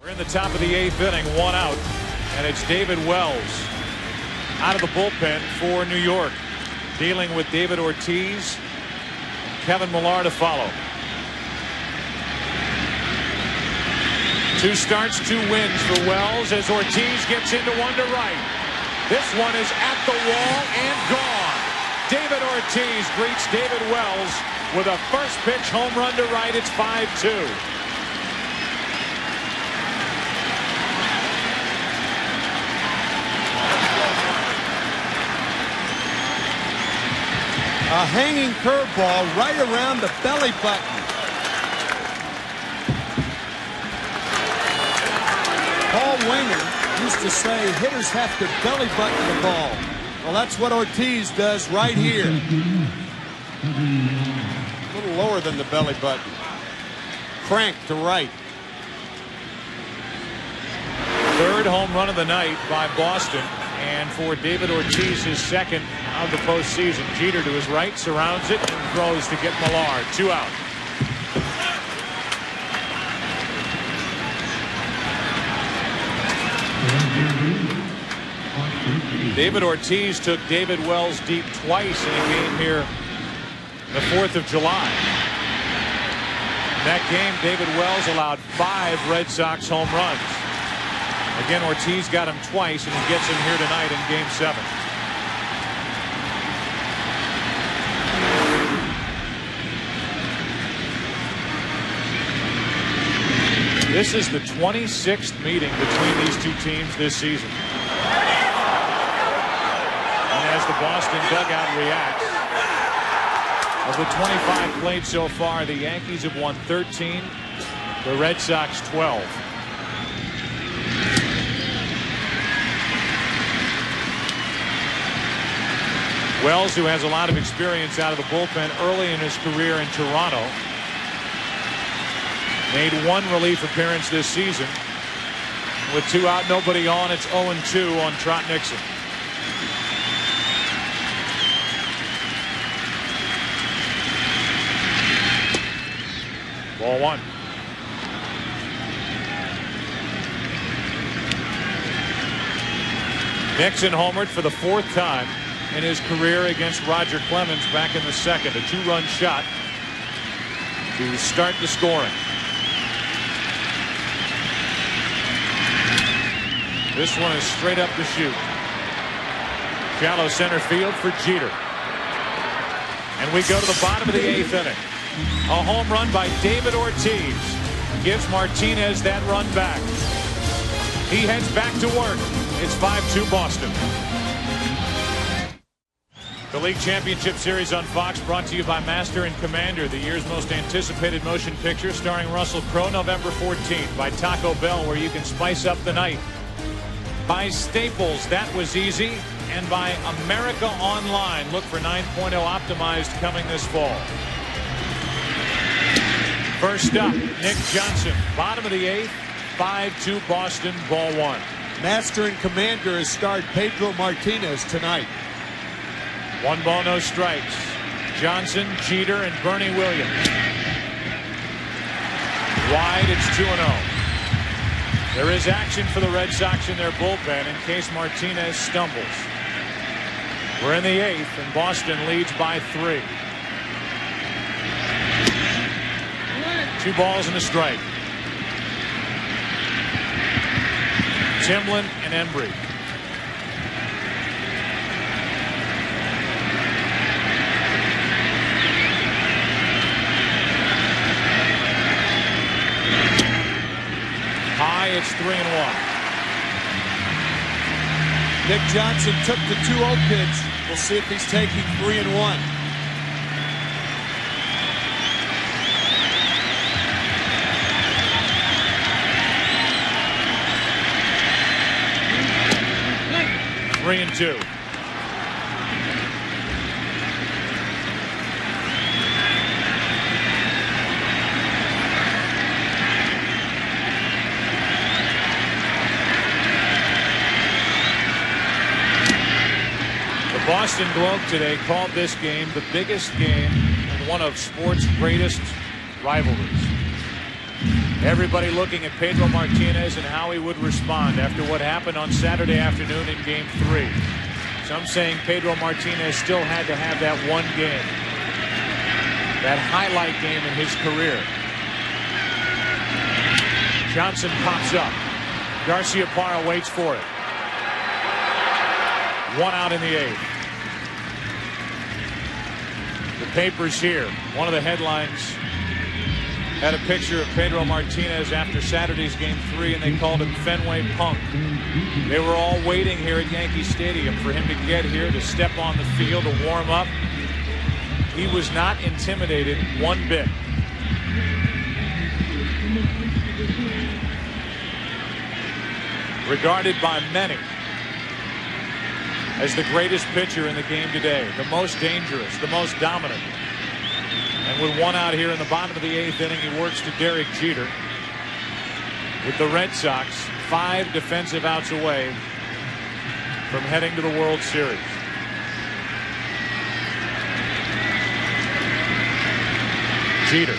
A: We're in the top of the 8th inning, 1 out, and it's David Wells out of the bullpen for New York, dealing with David Ortiz, Kevin Millar to follow. 2 starts, 2 wins for Wells as Ortiz gets into one to right. This one is at the wall and gone. David Ortiz greets David Wells with a first pitch home run to right. It's 5-2.
B: A hanging curveball right around the belly button. Paul Wanger used to say hitters have to belly button the ball. Well, that's what Ortiz does right here. A little lower than the belly button. Crank to right.
A: 3rd home run of the night by Boston, and for David Ortiz, his 2nd of the postseason. Jeter to his right, surrounds it and throws to get Millar. 2 out. David Ortiz took David Wells deep twice in a game here the 4th of July. In that game, David Wells allowed 5 Red Sox home runs. Again, Ortiz got him twice, and he gets him here tonight in Game 7. This is the 26th meeting between these 2 teams this season. And as the Boston dugout reacts, of the 25 played so far, the Yankees have won 13, the Red Sox 12. Wells, who has a lot of experience out of the bullpen early in his career in Toronto, made 1 relief appearance this season. With 2 out, nobody on, it's 0-2 on Trot Nixon. Ball 1. Nixon homered for the 4th time in his career against Roger Clemens back in the 2nd. A 2-run shot to start the scoring. This one is straight up the chute. Shallow center field for Jeter. And we go to the bottom of the 8th inning. A home run by David Ortiz gives Martinez that run back. He heads back to work. It's 5-2 Boston. The League Championship Series on Fox, brought to you by Master and Commander, the year's most anticipated motion picture, starring Russell Crowe, November 14th. By Taco Bell, where you can spice up the night. By Staples, that was easy. And by America Online, look for 9.0 optimized coming this fall. First up, Nick Johnson, bottom of the 8th, 5-2 Boston, ball 1.
B: Master and Commander has starred Pedro Martinez tonight.
A: 1 ball, no strikes. Johnson, Jeter, and Bernie Williams. Wide, it's 2-0. There is action for the Red Sox in their bullpen in case Martinez stumbles. We're in the 8th, and Boston leads by 3. 2 balls and a strike. Timlin and Embry. It's 3-1.
B: Nick Johnson took the 2-0 pitch. We'll see if he's taking 3-1.
A: Three and two. The Boston Globe today called this game the biggest game in one of sports' greatest rivalries. Everybody looking at Pedro Martinez and how he would respond after what happened on Saturday afternoon in Game 3. Some saying Pedro Martinez still had to have that one game, that highlight game in his career. Johnson pops up. Garciaparra waits for it. One out in the eighth. The papers here. One of the headlines had a picture of Pedro Martinez after Saturday's Game 3, and they called him Fenway Punk. They were all waiting here at Yankee Stadium for him to get here, to step on the field, to warm up. He was not intimidated one bit. Regarded by many as the greatest pitcher in the game today, the most dangerous, the most dominant. And with one out here in the bottom of the eighth inning, he works to Derek Jeter. With the Red Sox 5 defensive outs away from heading to the World Series. Jeter.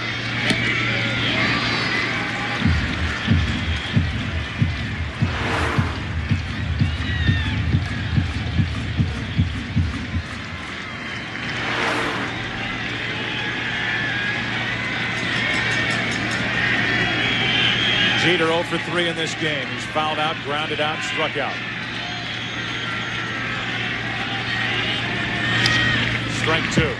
A: Jeter 0 for 3 in this game. He's fouled out, grounded out, struck out. Strike 2.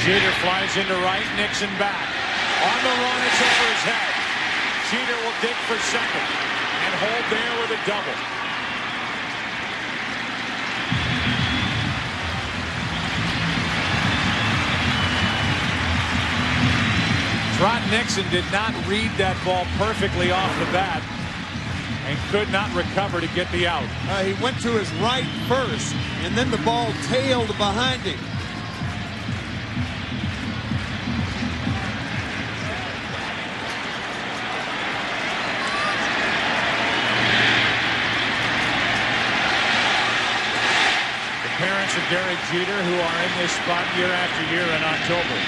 A: Jeter flies into right, Nixon back. On the run, it's over his head. Jeter will dig for second and hold there with a double. Trot Nixon did not read that ball perfectly off the bat and could not recover to get the out.
B: He went to his right first, and then the ball tailed behind him.
A: Parents of Derek Jeter, who are in this spot year after year in October.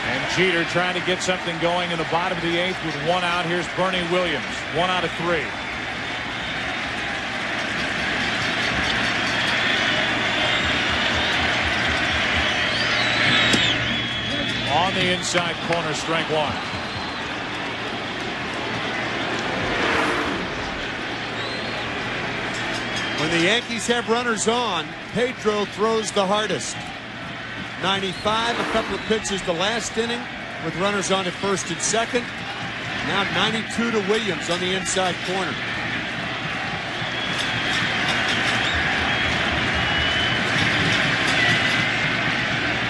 A: And Jeter trying to get something going in the bottom of the eighth with one out. Here's Bernie Williams, 1 out of 3. On the inside corner, strike 1.
B: When the Yankees have runners on, Pedro throws the hardest. 95, a couple of pitches the last inning with runners on at first and second. Now 92 to Williams on the inside corner.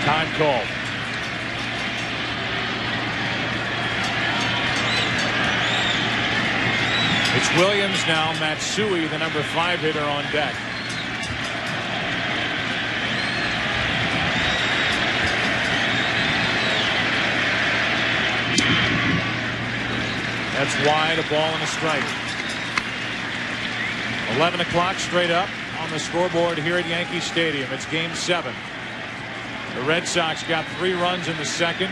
A: Time called. It's Williams now. Matsui, the number 5 hitter, on deck. That's wide, a ball and a strike. 11 o'clock straight up on the scoreboard here at Yankee Stadium. It's Game 7. The Red Sox got 3 runs in the second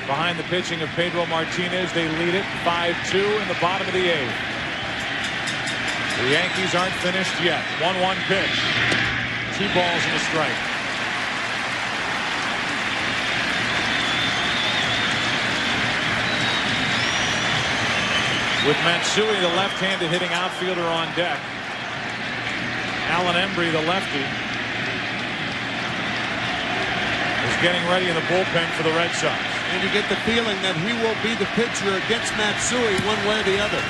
A: behind the pitching of Pedro Martinez. They lead it 5-2 in the bottom of the 8th. The Yankees aren't finished yet. 1-1 pitch. 2 balls and a strike. With Matsui, the left-handed hitting outfielder, on deck. Alan Embry, the lefty, is getting ready in the bullpen for the Red Sox.
B: And you get the feeling that he will be the pitcher against Matsui one way or the other.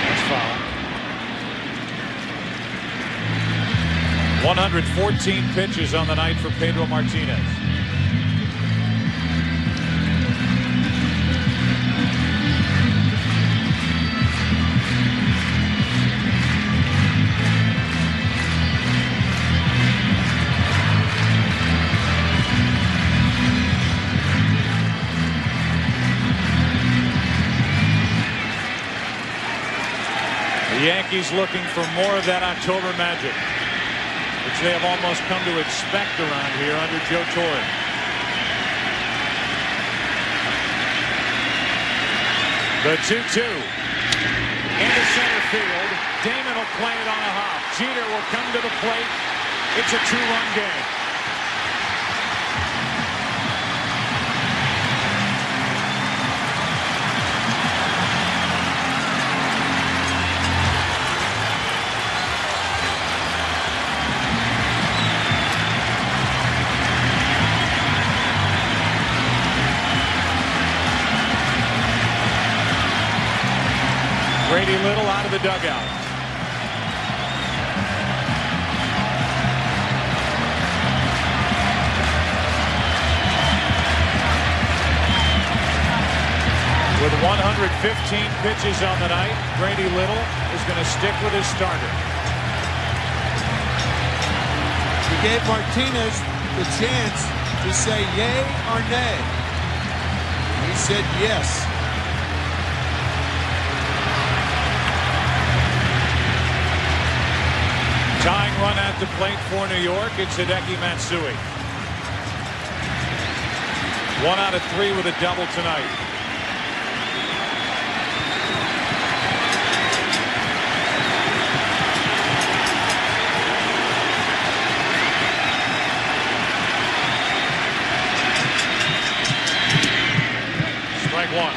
A: That's foul. 114 pitches on the night for Pedro Martinez. The Yankees looking for more of that October magic, which they have almost come to expect around here under Joe Torre. The 2-2 into center field. Damon will play it on a hop. Jeter will come to the plate. It's a 2-run game. Grady Little out of the dugout. With 115 pitches on the night, Grady Little is going to stick with his starter.
B: He gave Martinez the chance to say yay or nay. He said yes.
A: Tying run at the plate for New York. It's Hideki Matsui. 1 out of 3 with a double tonight. Strike 1.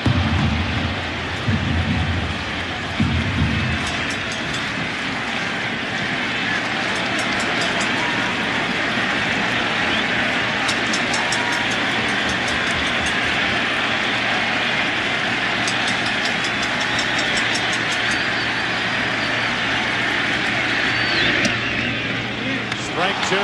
A: Strike 2.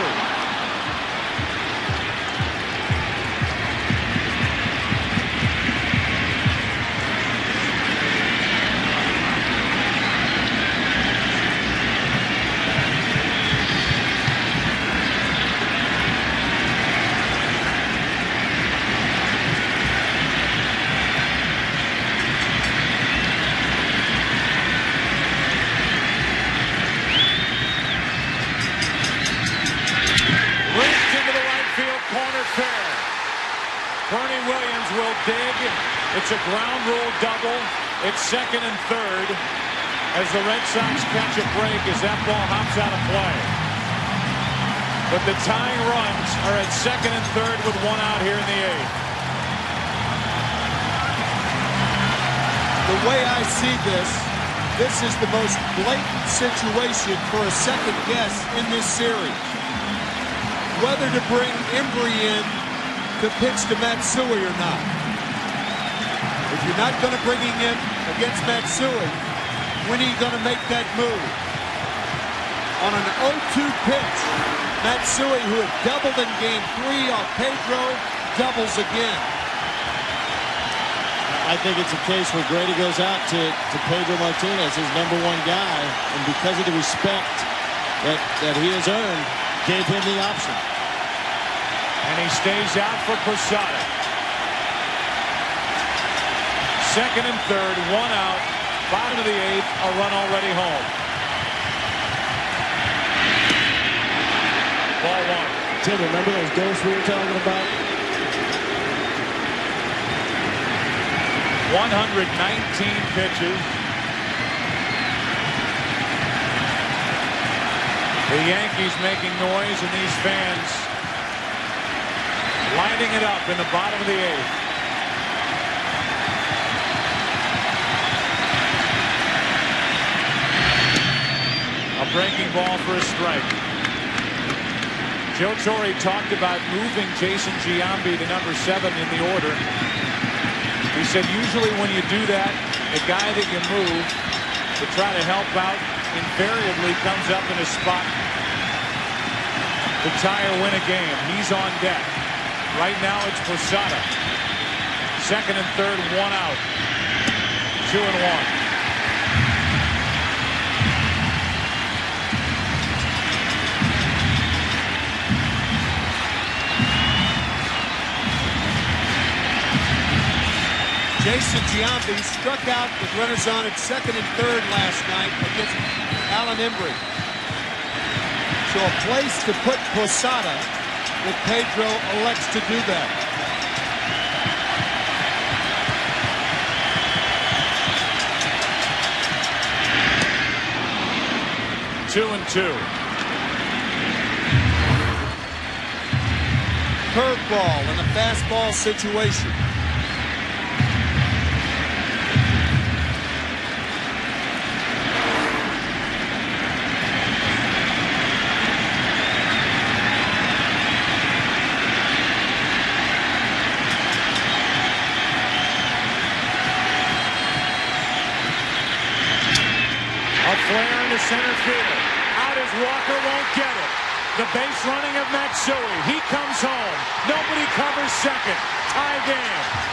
A: Bernie Williams will dig. It's a ground rule double. It's second and third as the Red Sox catch a break as that ball hops out of play. But the tying runs are at second and third with 1 out here in the 8th.
B: The way I see this is the most blatant situation for a second guess in this series. Whether to bring Embry in to pitch to Matsui or not. If you're not going to bring him in against Matsui, when are you going to make that move? On an 0-2 pitch, Matsui, who had doubled in game 3 off Pedro, doubles again.
C: I think it's a case where Grady goes out to Pedro Martinez, his #1 guy, and because of the respect that he has earned, gave him the option.
A: And he stays out for Posada. Second and third, 1 out, bottom of the 8th, a run already home. Ball
C: Tim, remember those ghosts we were talking about?
A: 119 pitches. The Yankees making noise, and these fans lining it up in the bottom of the 8th. A breaking ball for a strike. Joe Torre talked about moving Jason Giambi to number 7 in the order. He said usually when you do that, the guy that you move to try to help out invariably comes up in a spot to tie or win a game. He's on deck. Right now it's Posada. Second and third, 1 out. 2-1.
B: Jason Giambi struck out with runners on at second and third last night against Alan Embry. So a place to put Posada if Pedro elects to do that.
A: Two and 2.
B: Curveball in a fastball situation.
A: Flare into center field. Out as Walker won't get it. The base running of Matsui. He comes home. Nobody covers second. Tie game.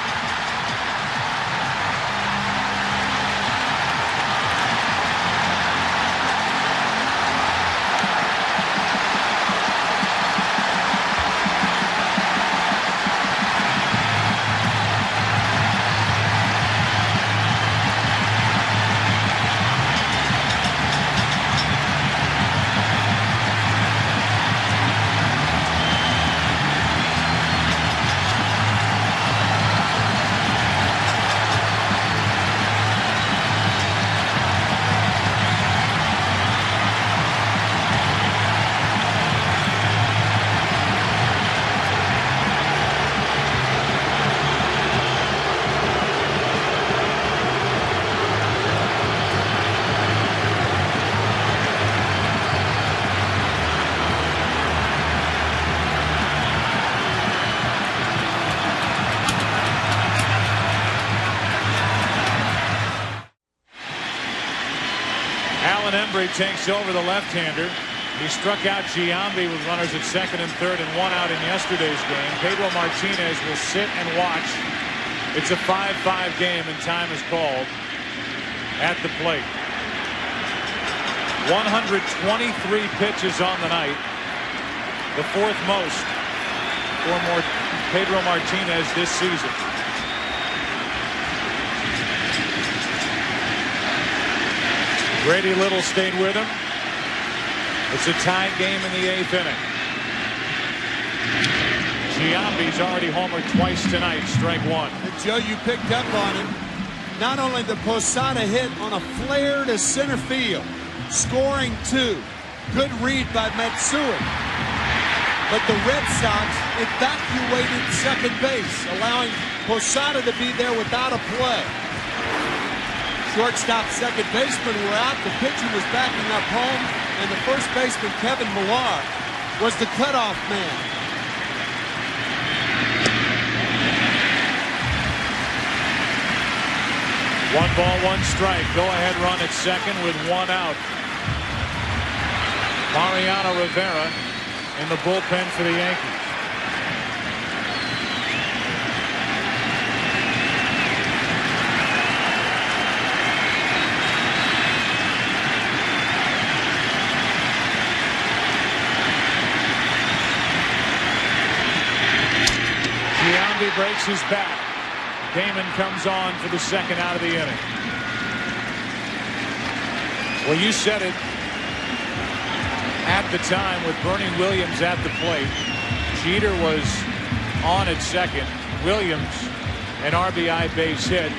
A: Embry takes over the left-hander. He struck out Giambi with runners at second and third and 1 out in yesterday's game. Pedro Martinez will sit and watch. It's a 5-5 game and time is called at the plate. 123 pitches on the night. The 4th most for Pedro Martinez this season. Grady Little stayed with him. It's a tied game in the 8th inning. Giambi's already homered twice tonight, strike 1.
B: And Joe, you picked up on it. Not only the Posada hit on a flare to center field, scoring 2. Good read by Matsui. But the Red Sox evacuated second base, allowing Posada to be there without a play. Shortstop, second baseman were out. The pitcher was backing up home, and the first baseman, Kevin Millar, was the cutoff man.
A: One ball, one strike. Go-ahead run at second with 1 out. Mariano Rivera in the bullpen for the Yankees. Giambi breaks his back. Damon comes on for the second out of the inning. Well, you said it at the time with Bernie Williams at the plate. Jeter was on at second. Williams, an RBI base hit.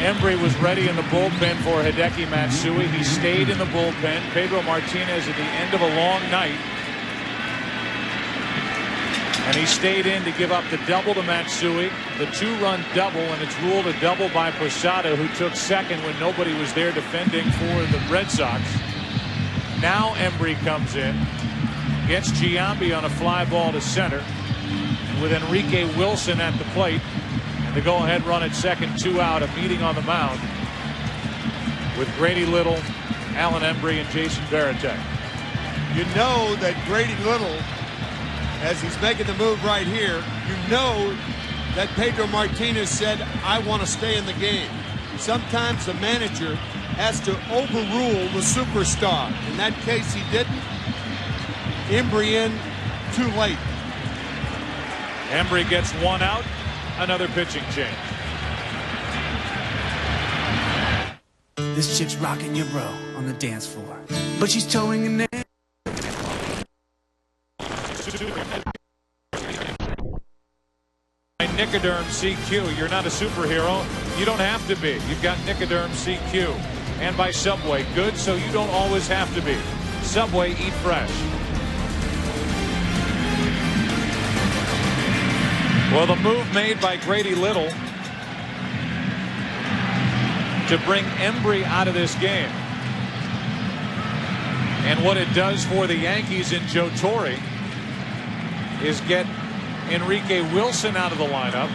A: Embry was ready in the bullpen for Hideki Matsui. He stayed in the bullpen. Pedro Martinez at the end of a long night. And he stayed in to give up the double to Matsui, the 2-run double, and it's ruled a double by Posada, who took second when nobody was there defending for the Red Sox. Now Embry comes in, gets Giambi on a fly ball to center, with Enrique Wilson at the plate, and the go-ahead run at second, 2 out, a meeting on the mound with Grady Little, Alan Embry, and Jason Varitek.
B: You know that Grady Little, as he's making the move right here, you know that Pedro Martinez said, I want to stay in the game. Sometimes the manager has to overrule the superstar. In that case, he didn't. Embry in too late.
A: Embry gets 1 out, another pitching change.
F: This chick's rocking your bro on the dance floor, but she's towing an
A: Nicoderm CQ. You're not a superhero. You don't have to be. You've got Nicoderm CQ. And by Subway. Good, so you don't always have to be. Subway, eat fresh. Well, the move made by Grady Little to bring Embry out of this game, and what it does for the Yankees in Joe Torre is get Enrique Wilson out of the lineup.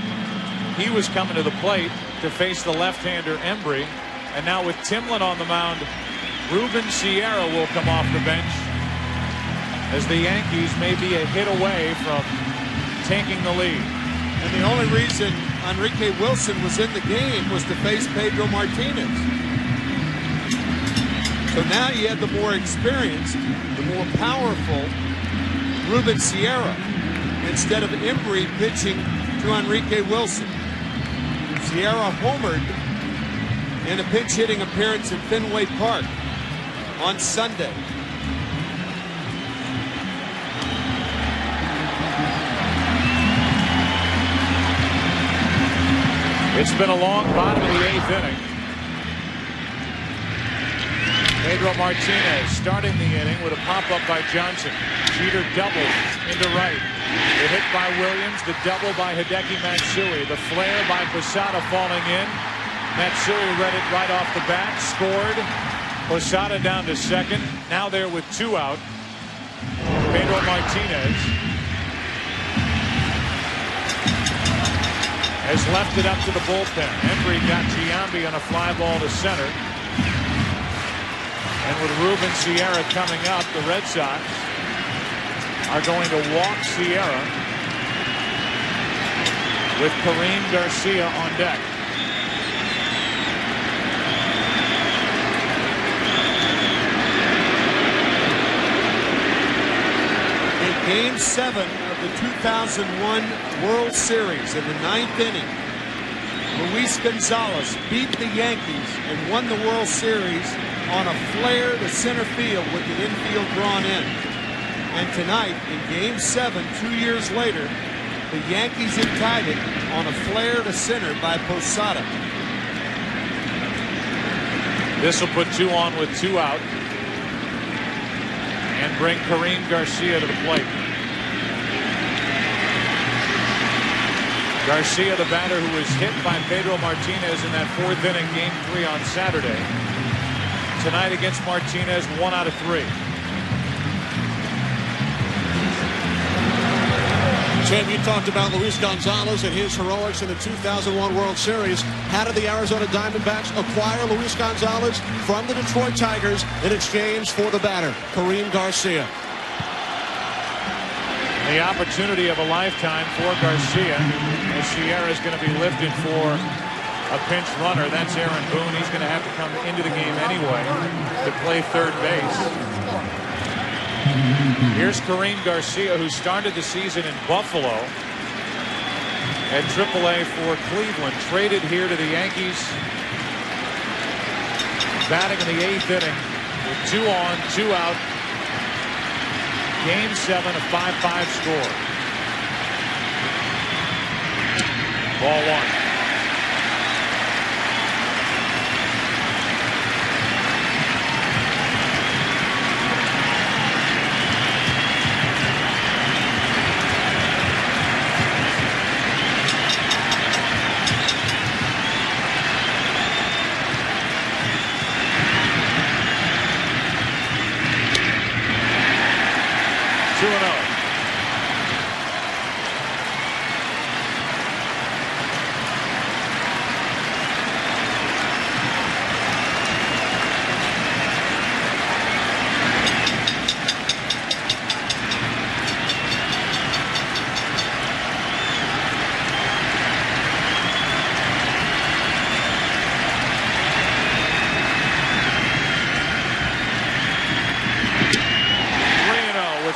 A: He was coming to the plate to face the left-hander Embry, and now with Timlin on the mound, Ruben Sierra will come off the bench, as the Yankees may be a hit away from taking the lead.
B: And the only reason Enrique Wilson was in the game was to face Pedro Martinez. So now you have the more experienced, the more powerful Ruben Sierra, instead of Embry pitching to Enrique Wilson. Sierra homered in a pinch hitting appearance at Fenway Park on Sunday.
A: It's been a long bottom of the 8th inning. Pedro Martinez starting the inning with a pop-up by Johnson. Jeter doubles into right. The hit by Williams, the double by Hideki Matsui. The flare by Posada falling in. Matsui read it right off the bat, scored. Posada down to second. Now there with 2 out. Pedro Martinez has left it up to the bullpen. Embry got Giambi on a fly ball to center. And with Ruben Sierra coming up, the Red Sox are going to walk Sierra with Kareem Garcia on deck.
B: In Game 7 of the 2001 World Series, in the 9th inning, Luis Gonzalez beat the Yankees and won the World Series on a flare to center field with the infield drawn in. And tonight, in Game 7, 2 years later, the Yankees have tied it on a flare to center by Posada.
A: This will put 2 on with 2 out and bring Kareem Garcia to the plate. Garcia, the batter who was hit by Pedro Martinez in that 4th inning, Game 3 on Saturday. Tonight against Martinez, 1 out of 3.
D: Tim, you talked about Luis Gonzalez and his heroics in the 2001 World Series. How did the Arizona Diamondbacks acquire Luis Gonzalez from the Detroit Tigers in exchange for the batter, Kareem Garcia?
A: The opportunity of a lifetime for Garcia, as Sierra is going to be lifted for a pinch runner. That's Aaron Boone. He's going to have to come into the game anyway to play third base. Here's Kareem Garcia, who started the season in Buffalo at AAA for Cleveland, traded here to the Yankees, batting in the 8th inning with 2 on, 2 out. Game 7, a 5-5 score. Ball one.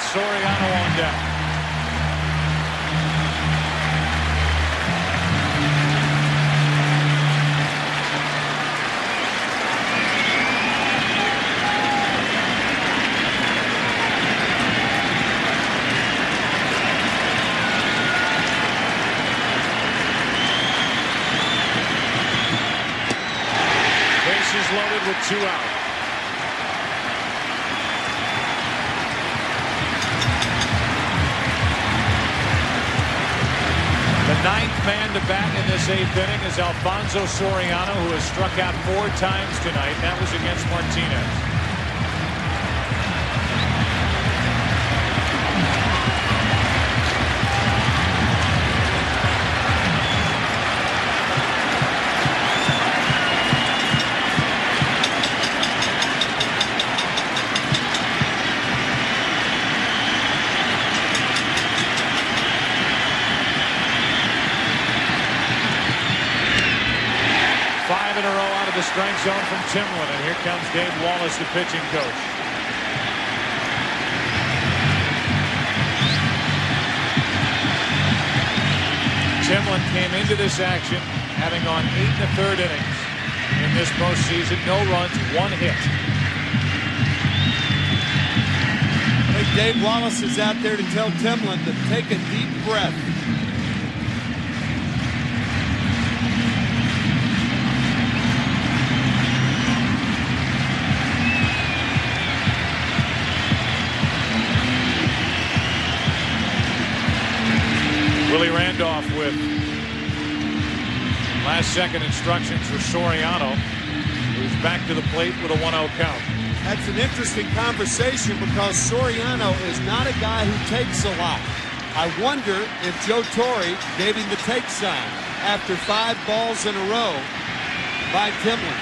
A: Soriano on deck. Bases loaded with 2 out. The 9th man to bat in this 8th inning is Alfonso Soriano, who has struck out 4 times tonight. That was against Martinez. In a row out of the strike zone from Timlin, and here comes Dave Wallace, the pitching coach. Timlin came into this action having gone 8 1/3 innings in this postseason. No runs, 1 hit.
B: I think Dave Wallace is out there to tell Timlin to take a deep breath.
A: Willie Randolph with last-second instructions for Soriano, who's back to the plate with a 1-0 count.
B: That's an interesting conversation because Soriano is not a guy who takes a lot. I wonder if Joe Torre gave him the take sign after 5 balls in a row by Timlin.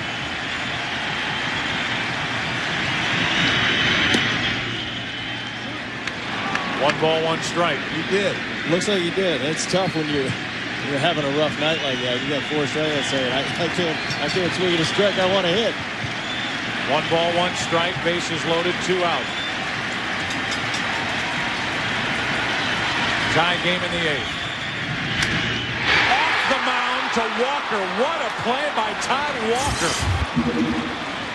C: One ball, one strike.
B: You did.
C: Looks like you did. It's tough when you're having a rough night like that. You got 4 strikeouts saying, I can't swing at a strike. I want to hit.
A: 1 ball, 1 strike. Bases loaded, 2 out. Tie game in the 8th. Off the mound to Walker. What a play by Todd Walker.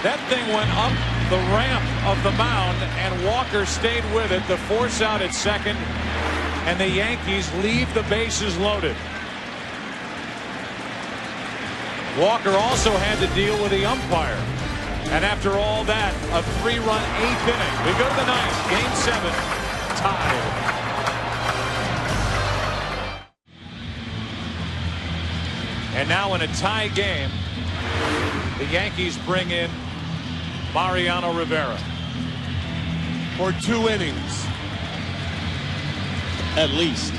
A: That thing went up the ramp of the mound, and Walker stayed with it. The force out at second, and the Yankees leave the bases loaded. Walker also had to deal with the umpire. And after all that, a 3-run 8th inning. We go to the 9th. Game 7, tied. And now in a tie game, the Yankees bring in Mariano Rivera
B: for 2 innings.
C: At least.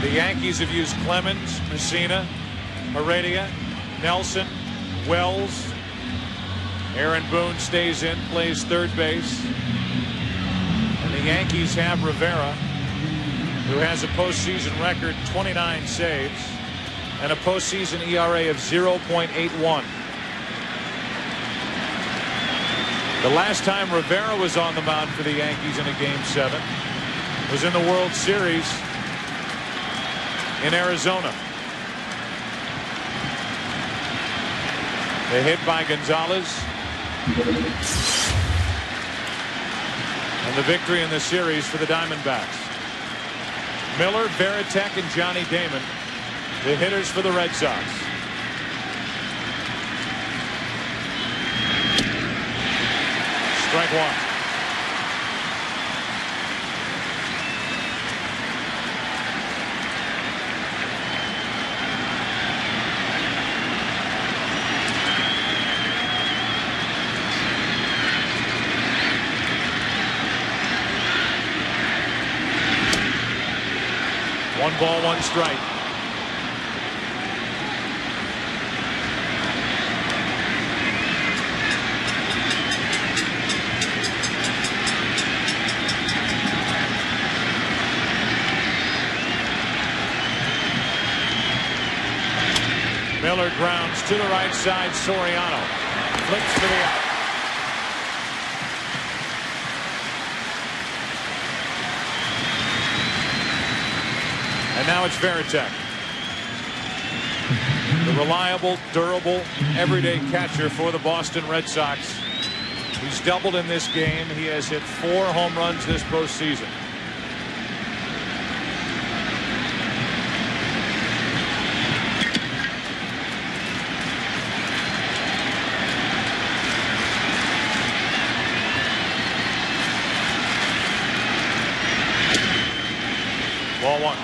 A: The Yankees have used Clemens, Messina, Heredia, Nelson, Wells. Aaron Boone stays in, plays third base. And the Yankees have Rivera, who has a postseason record 29 saves and a postseason ERA of 0.81. The last time Rivera was on the mound for the Yankees in a Game 7 was in the World Series in Arizona. The hit by Gonzalez. And the victory in the series for the Diamondbacks. Miller, Varitek, and Johnny Damon, the hitters for the Red Sox. Strike one. One ball, one strike. Miller grounds to the right side. Soriano flips to the out. And now it's Varitek. The reliable, durable, everyday catcher for the Boston Red Sox. He's doubled in this game. He has hit 4 home runs this postseason. Ball one.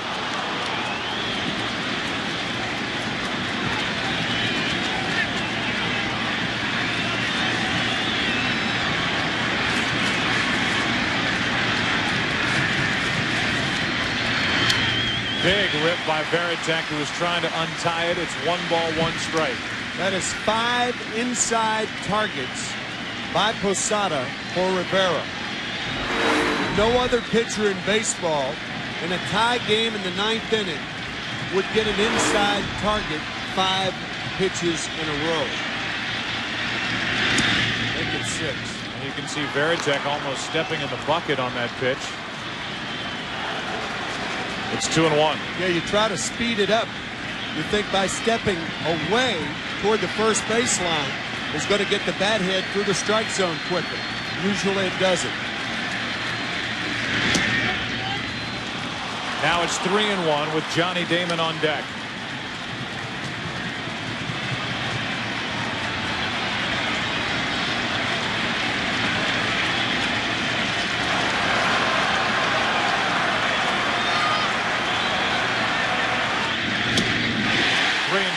A: Big rip by Varitek, who was trying to untie it. It's 1 ball, 1 strike.
B: That is 5 inside targets by Posada for Rivera. No other pitcher in baseball in a tie game in the 9th inning would get an inside target 5 pitches in a row. Make it 6.
A: And you can see Varitek almost stepping in the bucket on that pitch. It's 2-1.
B: Yeah, you try to speed it up. You think by stepping away toward the first baseline is going to get the bat head through the strike zone quicker. Usually it doesn't.
A: Now it's 3-1 with Johnny Damon on deck.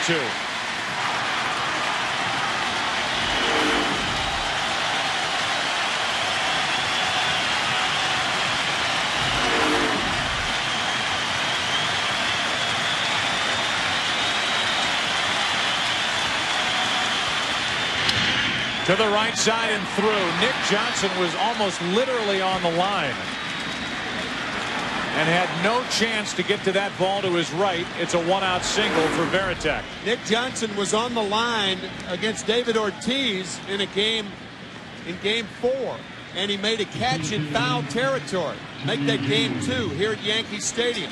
A: Two. To the right side and through. Nick Johnson was almost literally on the line and had no chance to get to that ball to his right. It's a 1-out single for Varitek.
B: Nick Johnson was on the line against David Ortiz in game 4, and he made a catch in foul territory. Make that game 2 here at Yankee Stadium.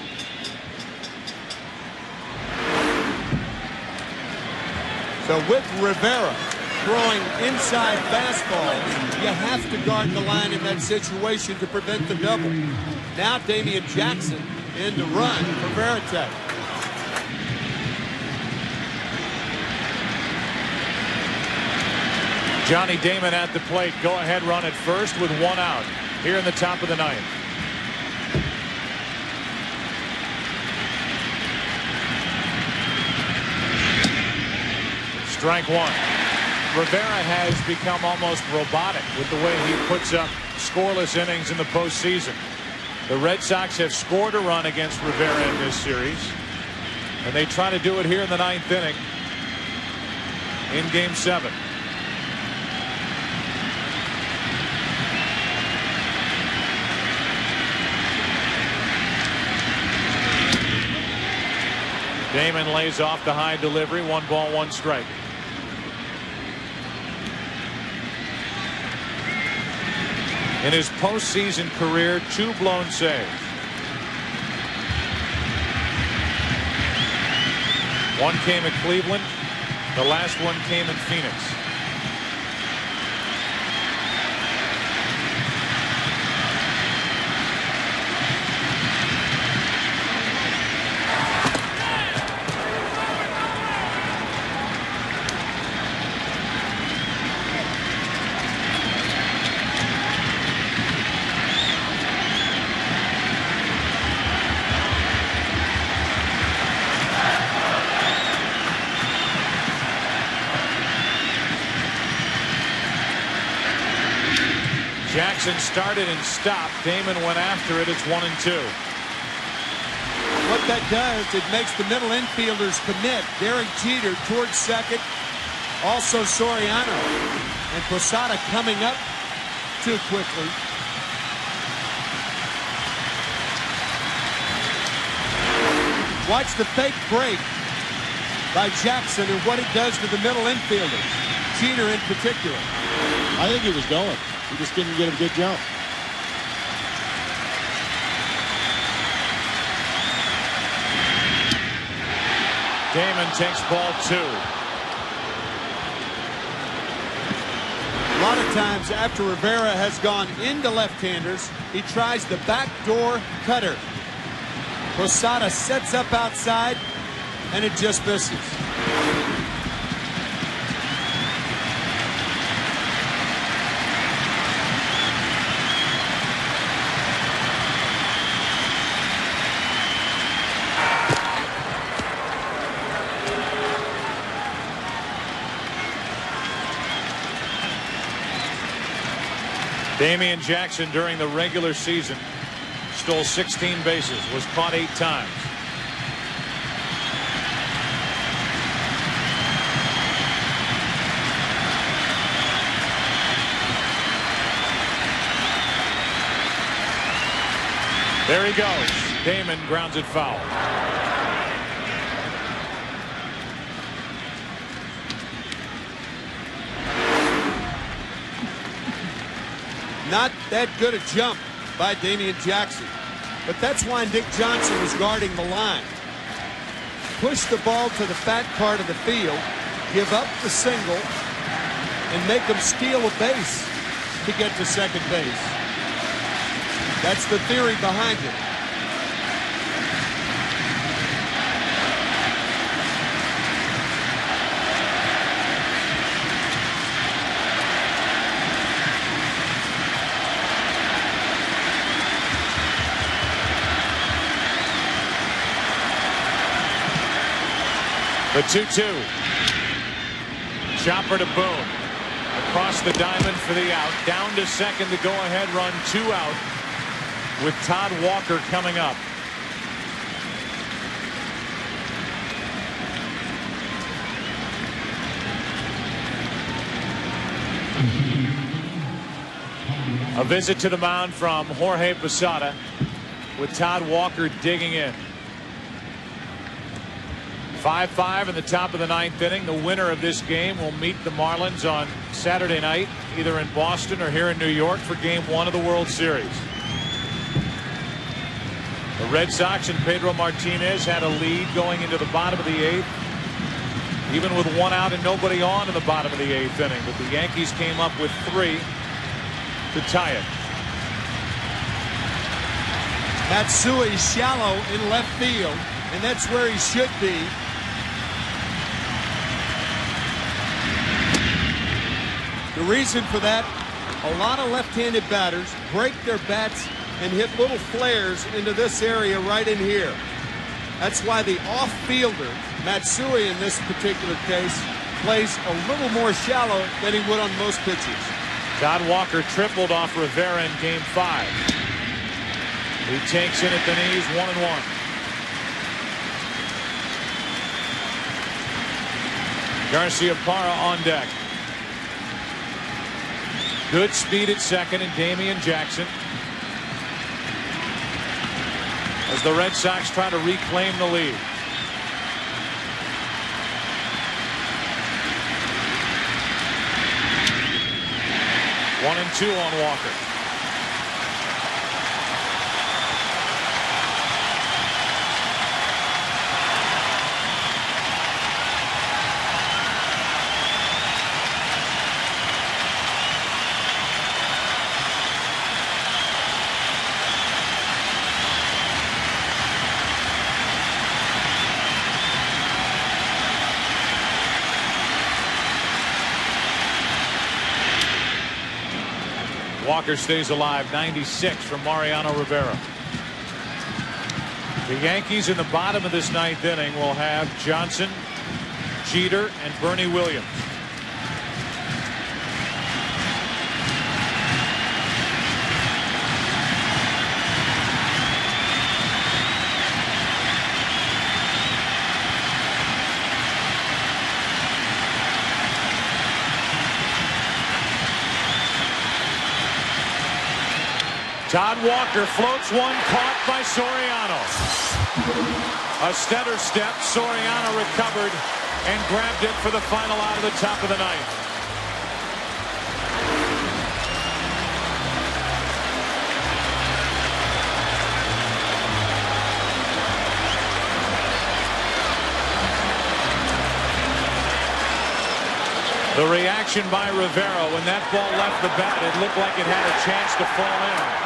B: So with Rivera throwing inside fastballs, you have to guard the line in that situation to prevent the double. Now Damian Jackson in to run for Varitek.
A: Johnny Damon at the plate. Go ahead run at first with 1 out here in the top of the 9th. Strike 1. Rivera has become almost robotic with the way he puts up scoreless innings in the postseason. The Red Sox have scored a run against Rivera in this series, and they try to do it here in the 9th inning in Game 7. Damon lays off the high delivery. 1 ball, 1 strike. In his postseason career, 2 blown saves. 1 came at Cleveland. The last one came in Phoenix. Jackson started and stopped. Damon went after it. It's 1-2.
B: What that does, it makes the middle infielders commit. Derek Jeter towards second. Also Soriano. And Posada coming up too quickly. Watch the fake break by Jackson and what it does to the middle infielders. Jeter in particular.
C: I think he was going. He just didn't get a good jump.
A: Damon takes ball 2.
B: A lot of times after Rivera has gone into left-handers, he tries the backdoor cutter. Posada sets up outside, and it just misses.
A: Damian Jackson during the regular season stole 16 bases, was caught 8 times. There he goes. Damon grounds it foul.
B: Not that good a jump by Damian Jackson. But that's why Nick Johnson was guarding the line. Push the ball to the fat part of the field, give up the single, and make them steal a base to get to second base. That's the theory behind it.
A: The 2-2. Chopper to Boone. Across the diamond for the out. Down to second, the go-ahead run, 2 out, with Todd Walker coming up. A visit to the mound from Jorge Posada, with Todd Walker digging in. 5-5 in the top of the 9th inning. The winner of this game will meet the Marlins on Saturday night, either in Boston or here in New York, for Game 1 of the World Series. The Red Sox and Pedro Martinez had a lead going into the bottom of the 8th, even with 1 out and nobody on in the bottom of the 8th inning. But the Yankees came up with 3 to tie it.
B: Matsui shallow in left field, and that's where he should be. The reason for that, a lot of left-handed batters break their bats and hit little flares into this area right in here. That's why the off-fielder, Matsui in this particular case, plays a little more shallow than he would on most pitches.
A: Todd Walker tripled off Rivera in Game 5. He takes in at the knees, 1-1. Garciaparra on deck. Good speed at second, and Damian Jackson, as the Red Sox try to reclaim the lead. One and 2 on Walker. Walker stays alive. 96 from Mariano Rivera. The Yankees in the bottom of this 9th inning will have Johnson, Jeter, and Bernie Williams. Todd Walker floats one, caught by Soriano. A stutter step. Soriano recovered and grabbed it for the final out of the top of the ninth. The reaction by Rivera when that ball left the bat, it looked like it had a chance to fall in.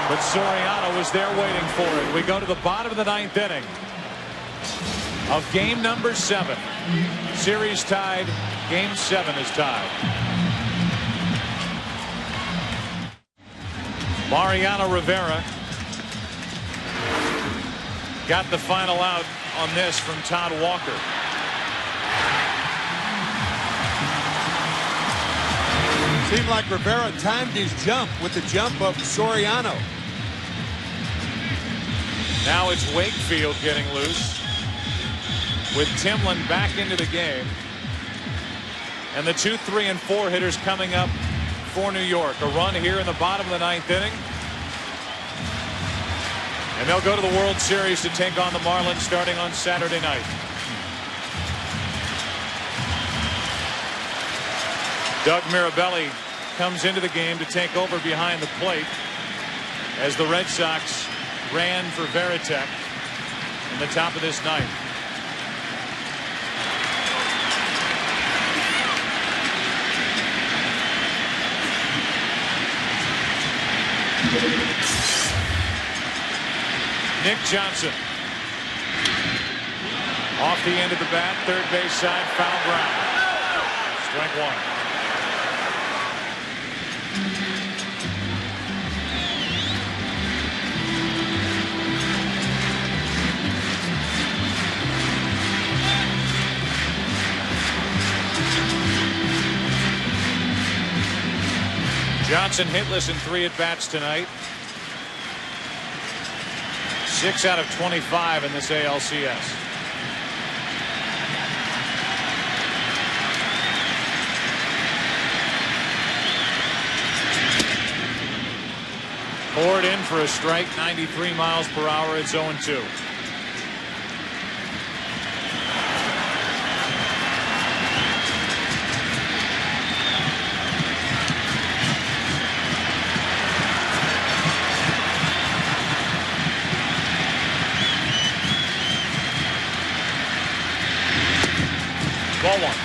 A: But Soriano was there waiting for it. We go to the bottom of the ninth inning of game number 7. Series tied. Game 7 is tied. Mariano Rivera got the final out on this from Todd Walker.
B: Seemed like Rivera timed his jump with the jump of Soriano.
A: Now it's Wakefield getting loose with Timlin back into the game. And the 2, 3, and 4 hitters coming up for New York. A run here in the bottom of the ninth inning. And they'll go to the World Series to take on the Marlins starting on Saturday night. Doug Mirabelli comes into the game to take over behind the plate as the Red Sox ran for Veritek in the top of this ninth. Nick Johnson off the end of the bat, third base side, foul ground. Strike one. Johnson hitless in 3 at-bats tonight. 6 out of 25 in this ALCS. Poured in for a strike, 93 miles per hour. It's 0-2. Ball one.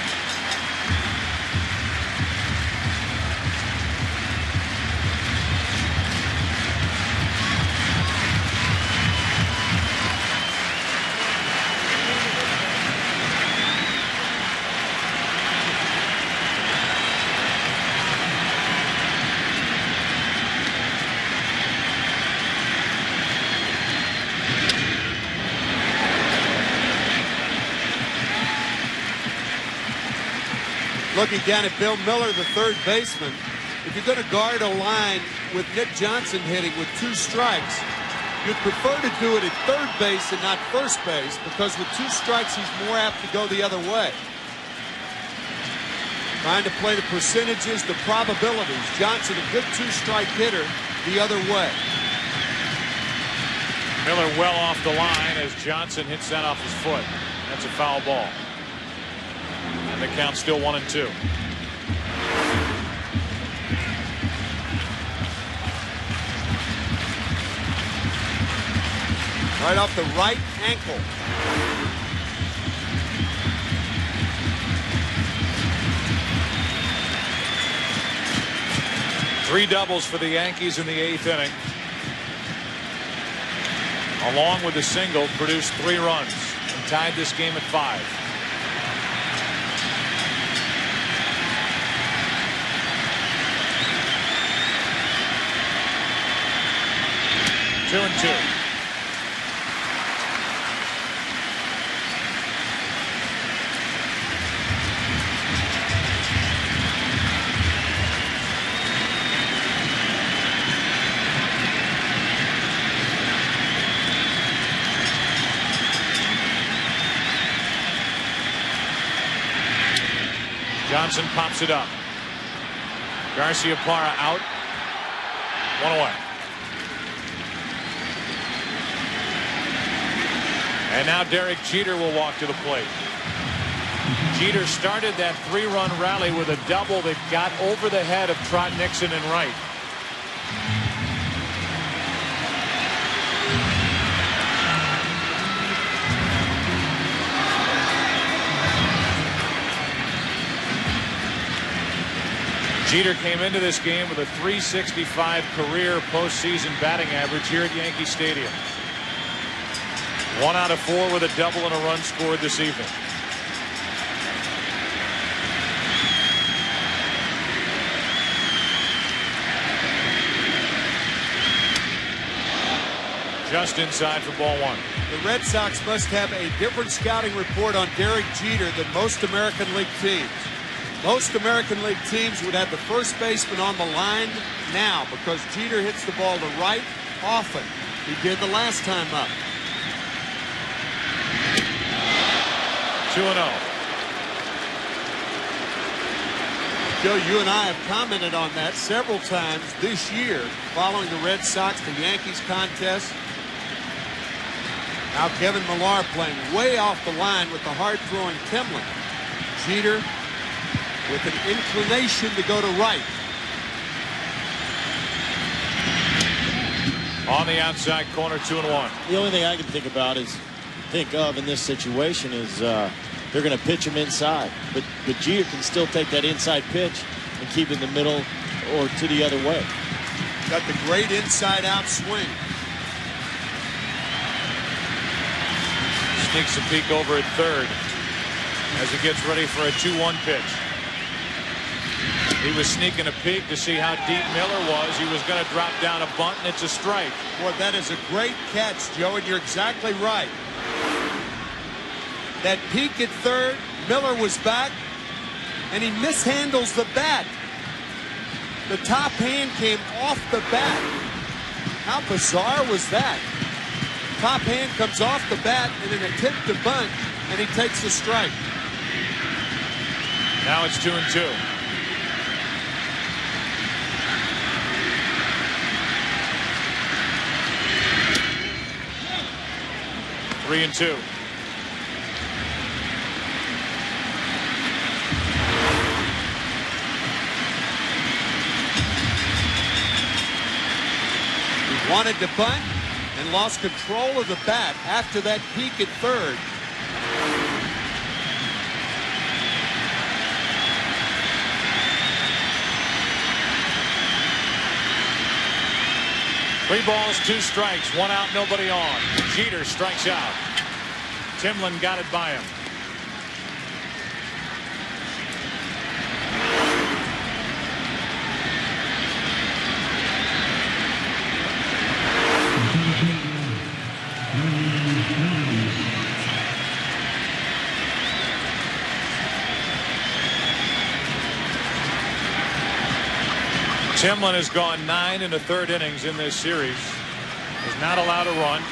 B: Looking down at Bill Miller, the third baseman. If you're going to guard a line with Nick Johnson hitting with 2 strikes, you'd prefer to do it at third base and not first base, because with 2 strikes, he's more apt to go the other way. Trying to play the percentages, the probabilities. Johnson, a good 2-strike hitter, the other way.
A: Miller well off the line as Johnson hits that off his foot. That's a foul ball. And the count's still 1-2.
B: Right off the right ankle.
A: Three doubles for the Yankees in the 8th inning. Along with a single, produced 3 runs and tied this game at 5. 2-2. Johnson pops it up. Garciaparra out. 1 away. And now Derek Jeter will walk to the plate. Jeter started that 3-run rally with a double that got over the head of Trot Nixon and right. Jeter came into this game with a .365 career postseason batting average here at Yankee Stadium. 1 out of 4 with a double and a run scored this evening. Just inside for ball 1.
B: The Red Sox must have a different scouting report on Derek Jeter than most American League teams. Most American League teams would have the first baseman on the line now because Jeter hits the ball to right often. He did the last time up.
A: 2-0.
B: Joe, you and I have commented on that several times this year following the Red Sox to Yankees contest. Now Kevin Millar playing way off the line with the hard-throwing Timlin. Jeter with an inclination to go to right.
A: On the outside corner, 2-1.
C: The only thing I can think of in this situation is they're going to pitch him inside. But Jeter can still take that inside pitch and keep it in the middle or to the other way.
B: Got the great inside-out swing.
A: Sneaks a peek over at third as he gets ready for a 2-1 pitch. He was sneaking a peek to see how deep Miller was. He was going to drop down a bunt, and it's a strike.
B: Boy, that is a great catch, Joe, and you're exactly right. That peek at third, Miller was back, and he mishandles the bat. The top hand came off the bat. How bizarre was that? Top hand comes off the bat in an attempt to bunt, and he takes the strike.
A: Now it's 2-2. Three and 2.
B: He wanted to bunt and lost control of the bat after that peek at third.
A: Three balls, 2 strikes, 1 out, nobody on. Jeter strikes out. Timlin got it by him. Timlin has gone 9 1/3 innings in this series. Has not allowed a run.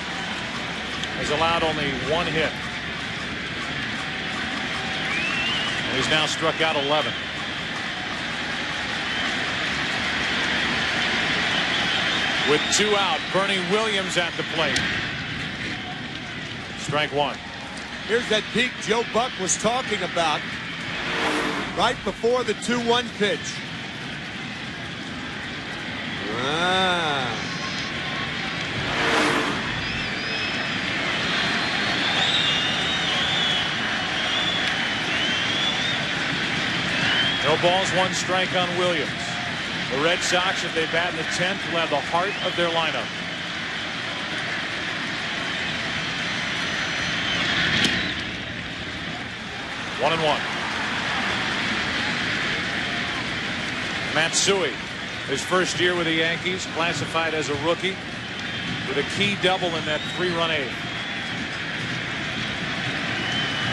A: Has allowed only 1 hit. And he's now struck out 11. With 2 out, Bernie Williams at the plate. Strike 1.
B: Here's that peak Joe Buck was talking about right before the 2-1 pitch.
A: No balls, 1 strike on Williams. The Red Sox, if they bat in the 10th, will have the heart of their lineup. One and 1. Matsui, his first year with the Yankees, classified as a rookie with a key double in that 3-run 8th.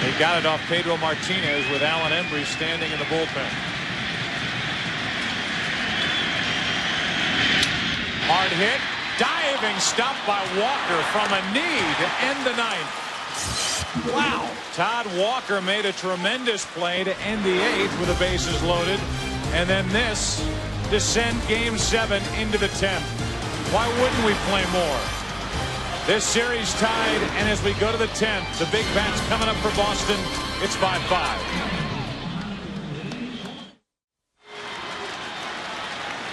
A: They got it off Pedro Martinez with Alan Embry standing in the bullpen. Hard hit, diving stop by Walker from a knee to end the 9th. Wow. Todd Walker made a tremendous play to end the 8th with the bases loaded. And then this to send Game 7 into the 10th. Why wouldn't we play more? This series tied, and as we go to the 10th, the big bats coming up for Boston. It's 5-5.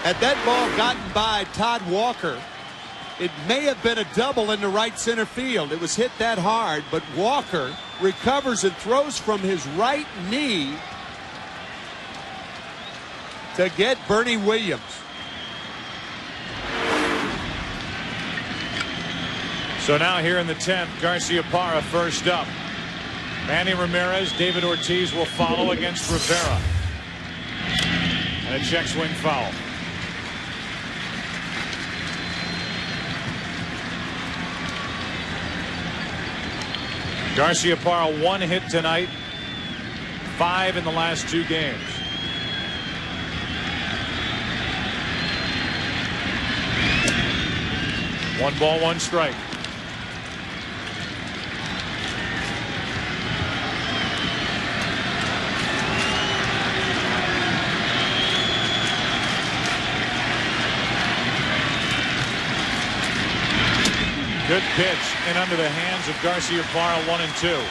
B: Had that ball gotten by Todd Walker, it may have been a double into right center field. It was hit that hard, but Walker recovers and throws from his right knee to get Bernie Williams.
A: So now here in the 10th, Garciaparra first up. Manny Ramirez, David Ortiz will follow against Rivera. And a check swing foul. Garciaparra 1 hit tonight, 5 in the last 2 games. One ball, one strike. Good pitch and under the hands of Garciaparra, 1-2.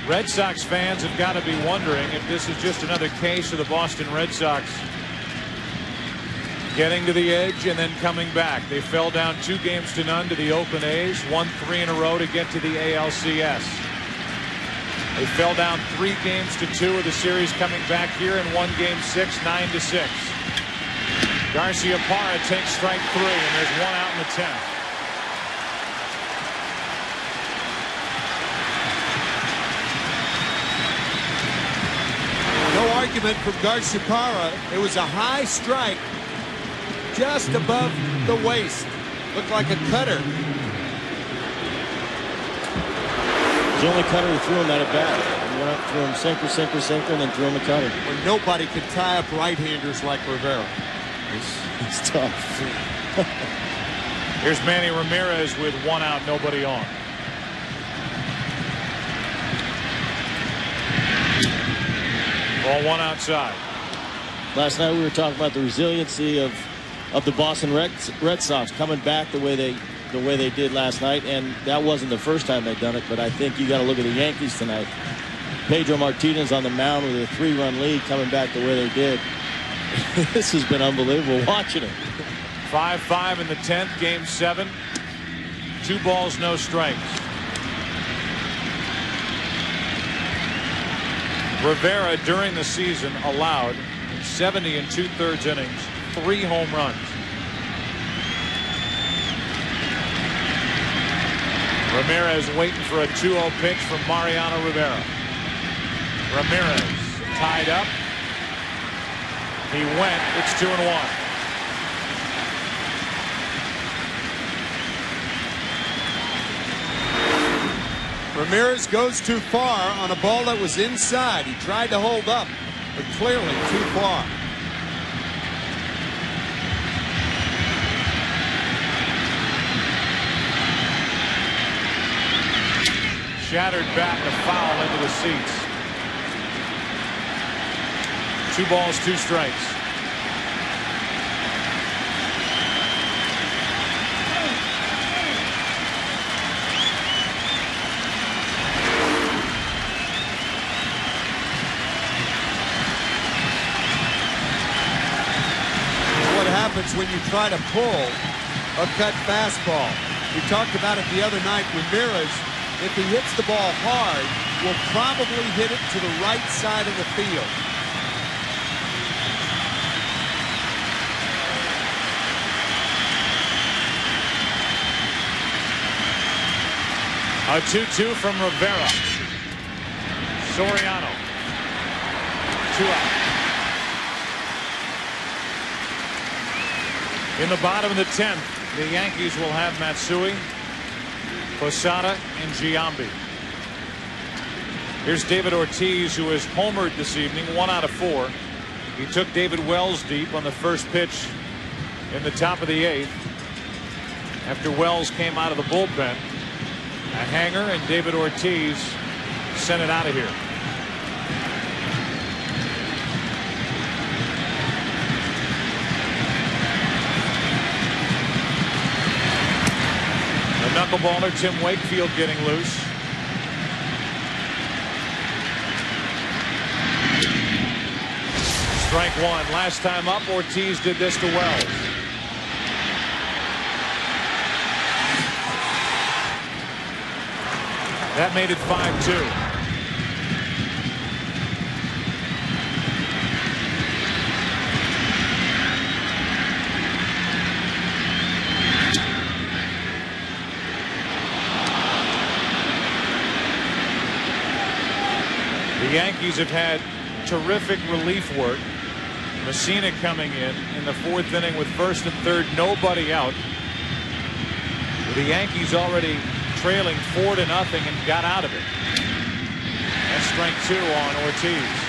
A: Red Sox fans have got to be wondering if this is just another case of the Boston Red Sox getting to the edge and then coming back. They fell down 2-0 to the Oakland A's, won 3 in a row to get to the ALCS. They fell down 3-2 of the series coming back here and won Game 6, 9-6. Garciaparra takes strike 3, and there's 1 out in the 10th.
B: No argument from Garciaparra. It was a high strike just above the waist. Looked like a cutter.
C: The only cutter he threw him that at bat. He went up, threw him sinker, sinker, sinker, and then threw him a cutter.
B: When nobody could tie up right-handers like Rivera.
C: It's tough.
A: Here's Manny Ramirez with 1 out, nobody on. Ball 1 outside.
C: Last night we were talking about the resiliency of the Boston Red Sox coming back the way they did last night, and that wasn't the first time they'd done it. But I think you got to look at the Yankees tonight. Pedro Martinez on the mound with a 3-run lead, coming back the way they did. This has been unbelievable watching it.
A: 5-5 in the 10th, Game 7. 2 balls, no strikes. Rivera during the season allowed 70 2/3 innings, 3 home runs. Ramirez waiting for a 2-0 pitch from Mariano Rivera. Ramirez tied up. He went. It's 2-1.
B: Ramirez goes too far on a ball that was inside. He tried to hold up, but clearly too far.
A: Shattered bat and a foul into the seats. 2 balls, 2 strikes.
B: What happens when you try to pull a cut fastball? We talked about it the other night. Ramirez, if he hits the ball hard, will probably hit it to the right side of the field.
A: A 2-2 from Rivera. Soriano. 2 out. In the bottom of the 10th, the Yankees will have Matsui, Posada, and Giambi. Here's David Ortiz, who has homered this evening, 1 out of 4. He took David Wells deep on the first pitch in the top of the 8th. after Wells came out of the bullpen. A hanger, and David Ortiz sent it out of here. The knuckleballer Tim Wakefield getting loose. Strike one. Last time up, Ortiz did this to Wells. That made it 5-2. The Yankees have had terrific relief work. Messina coming in the fourth inning with first and third, nobody out. The Yankees already trailing 4-0 and got out of it. That's strike two on Ortiz.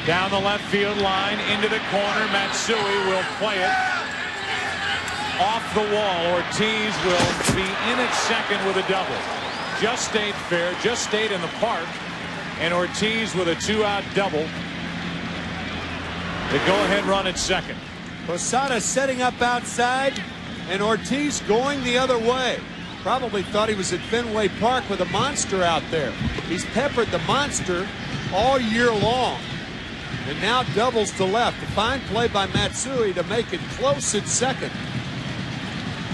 A: Down the left field line into the corner. Matsui will play it off the wall. Ortiz will be in at second with a double. Just stayed fair, just stayed in the park, and Ortiz with a 2-out double. The go-ahead run at second.
B: Posada setting up outside, and Ortiz going the other way. Probably thought he was at Fenway Park with a monster out there. He's peppered the monster all year long. And now doubles to left. A fine play by Matsui to make it close at second.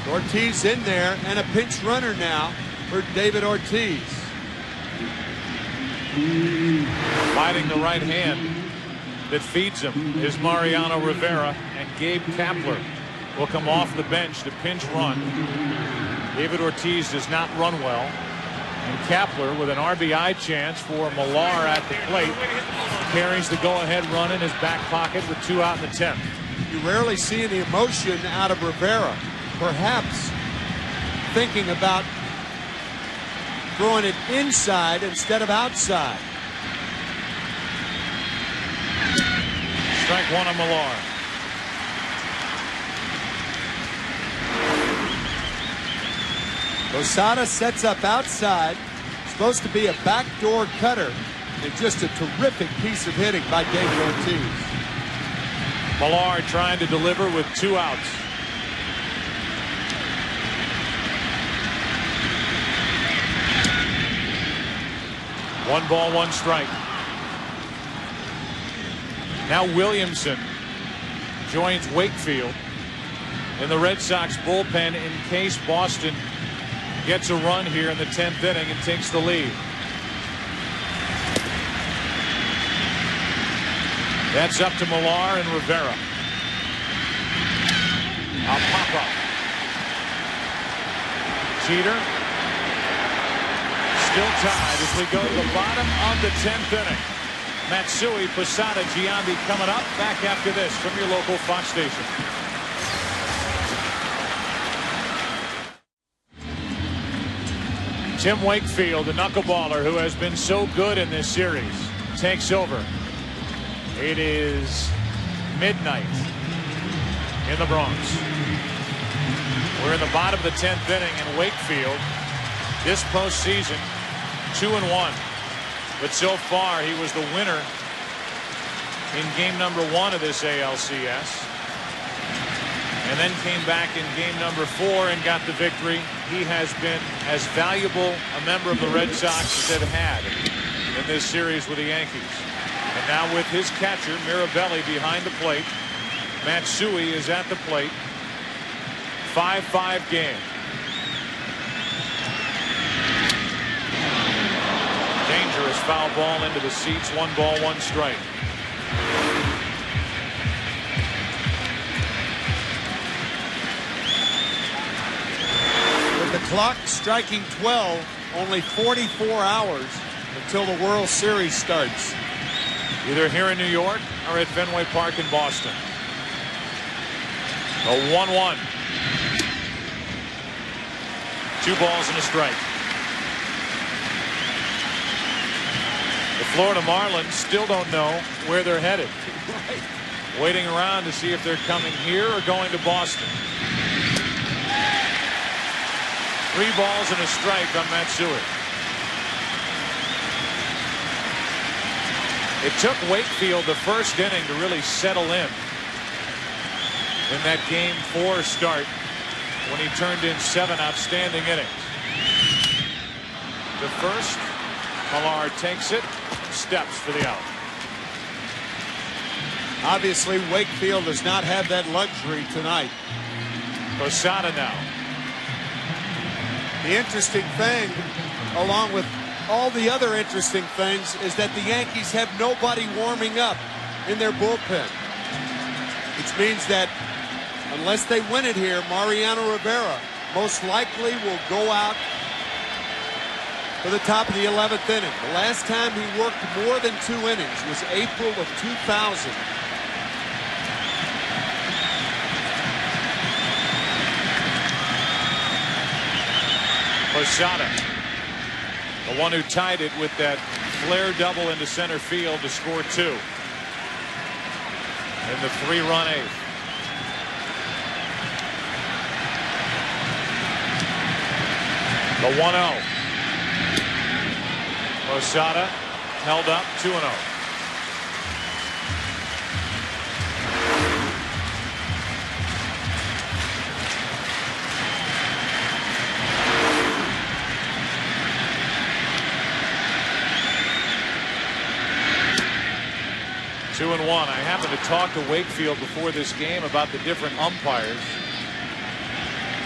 B: Ortiz in there, and a pinch runner now for David Ortiz.
A: Fighting the right hand that feeds him is Mariano Rivera, and Gabe Kapler will come off the bench to pinch run. David Ortiz does not run well, and Kapler with an RBI chance for Millar at the plate carries the go-ahead run in his back pocket with 2 out in the 10th.
B: You rarely see any emotion out of Rivera. Perhaps thinking about throwing it inside instead of outside.
A: Strike one on Millar.
B: Posada sets up outside. Supposed to be a backdoor cutter. And just a terrific piece of hitting by David Ortiz.
A: Millar trying to deliver with 2 outs. One ball, one strike. Now Williamson joins Wakefield in the Red Sox bullpen in case Boston gets a run here in the 10th inning and takes the lead. That's up to Millar and Rivera. A pop-up. Jeter still tied as we go to the bottom of the 10th inning. Matsui, Posada, Giambi coming up. Back after this from your local Fox station. Tim Wakefield, the knuckleballer who has been so good in this series, takes over. It is midnight in the Bronx. We're in the bottom of the 10th inning, and Wakefield this postseason 2-1. But so far he was the winner in game number 1 of this ALCS. And then came back in game number 4 and got the victory. He has been as valuable a member of the Red Sox as they've had in this series with the Yankees. And now with his catcher, Mirabelli, behind the plate. Matsui is at the plate. 5-5 game. Dangerous foul ball into the seats. 1 ball, 1 strike.
B: With the clock striking 12, only 44 hours until the World Series starts.
A: Either here in New York or at Fenway Park in Boston. A 1-1. 2 balls and a strike. The Florida Marlins still don't know where they're headed. Waiting around to see if they're coming here or going to Boston. 3 balls and a strike on Matsui. It took Wakefield the first inning to really settle in that Game 4 start when he turned in 7 outstanding innings. The first, Millar takes it, steps for the out.
B: Obviously, Wakefield does not have that luxury tonight.
A: Posada now.
B: The interesting thing, along with all the other interesting things, is that the Yankees have nobody warming up in their bullpen. Which means that unless they win it here, Mariano Rivera most likely will go out for the top of the 11th inning. The last time he worked more than 2 innings was April of 2000.
A: Posada, the one who tied it with that flare double into center field to score 2 in the 3-run 8th. The 1-0. Posada held up 2-0. Two and 1. I happened to talk to Wakefield before this game about the different umpires.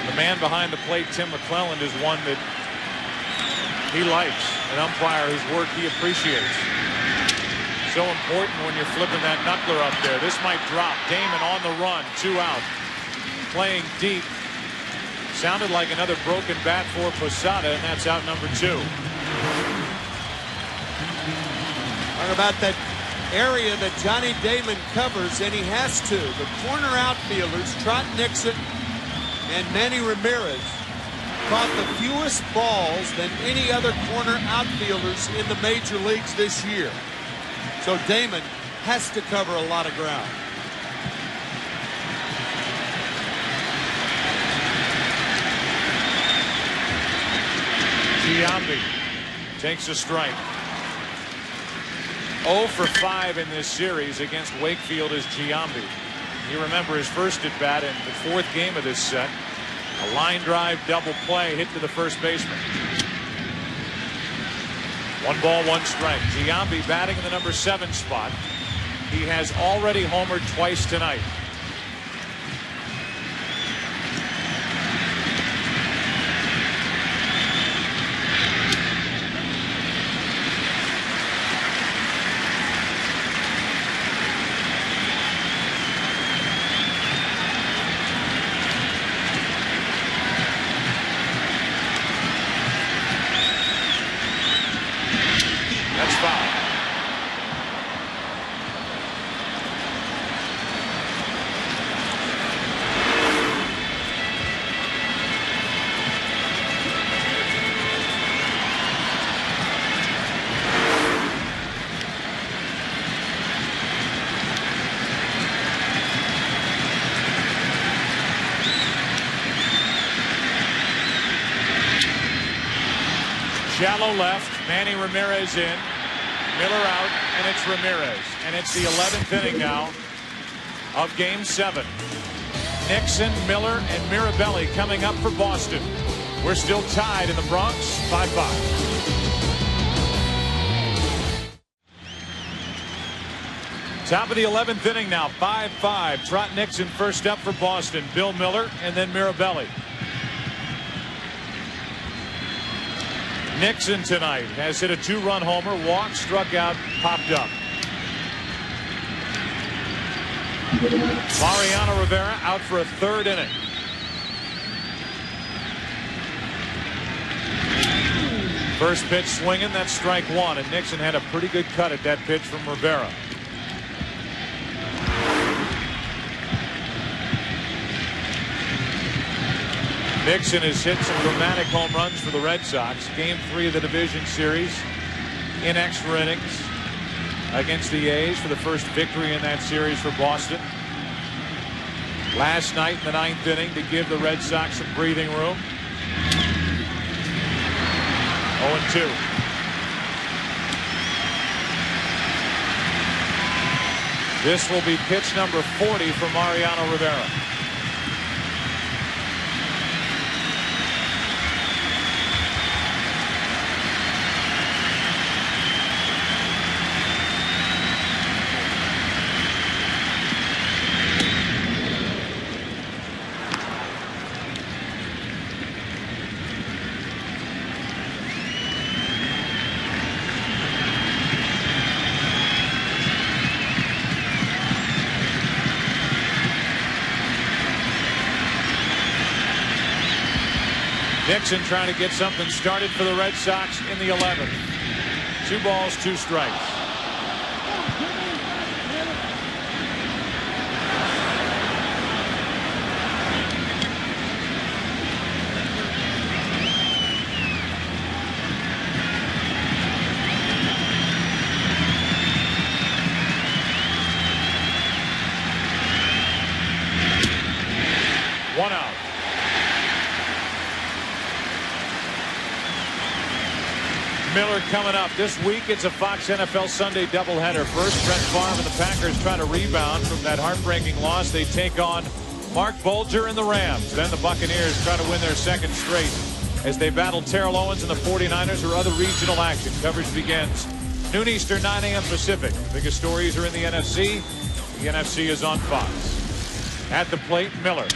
A: The man behind the plate, Tim McClelland, is one that he likes, an umpire whose work he appreciates. So important when you're flipping that knuckler up there. This might drop. Damon on the run, 2 out. Playing deep. Sounded like another broken bat for Posada, and that's out number 2.
B: Talk about that area that Johnny Damon covers, and he has to. The corner outfielders, Trot Nixon and Manny Ramirez, caught the fewest balls than any other corner outfielders in the major leagues this year. So Damon has to cover a lot of ground.
A: Giambi takes a strike. 0 for 5 in this series against Wakefield is Giambi. You remember his first at bat in the 4th game of this set. A line drive double play hit to the first baseman. 1 ball, 1 strike. Giambi batting in the number 7 spot. He has already homered twice tonight. Shallow left, Manny Ramirez in, Miller out, and it's Ramirez. And it's the 11th inning now of Game 7. Nixon, Miller, and Mirabelli coming up for Boston. We're still tied in the Bronx, 5-5. Top of the 11th inning now, 5-5. Trot Nixon first up for Boston. Bill Miller and then Mirabelli. Nixon tonight has hit a 2-run homer, walked, struck out, popped up. Mariano Rivera out for a 3rd inning. First pitch swinging, that's strike one, and Nixon had a pretty good cut at that pitch from Rivera. Nixon has hit some dramatic home runs for the Red Sox. Game 3 of the division series in extra innings against the A's for the first victory in that series for Boston. Last night in the 9th inning to give the Red Sox some breathing room. 0-2. This will be pitch number 40 for Mariano Rivera. Nixon trying to get something started for the Red Sox in the 11th. 2 balls, 2 strikes. One out. Miller coming up this week. It's a Fox NFL Sunday doubleheader. First, Brett Favre and the Packers try to rebound from that heartbreaking loss. They take on Mark Bolger and the Rams. Then the Buccaneers try to win their second straight as they battle Terrell Owens and the 49ers or other regional action. Coverage begins noon Eastern, 9 a.m. Pacific. Biggest stories are in the NFC. The NFC is on Fox. At the plate, Miller.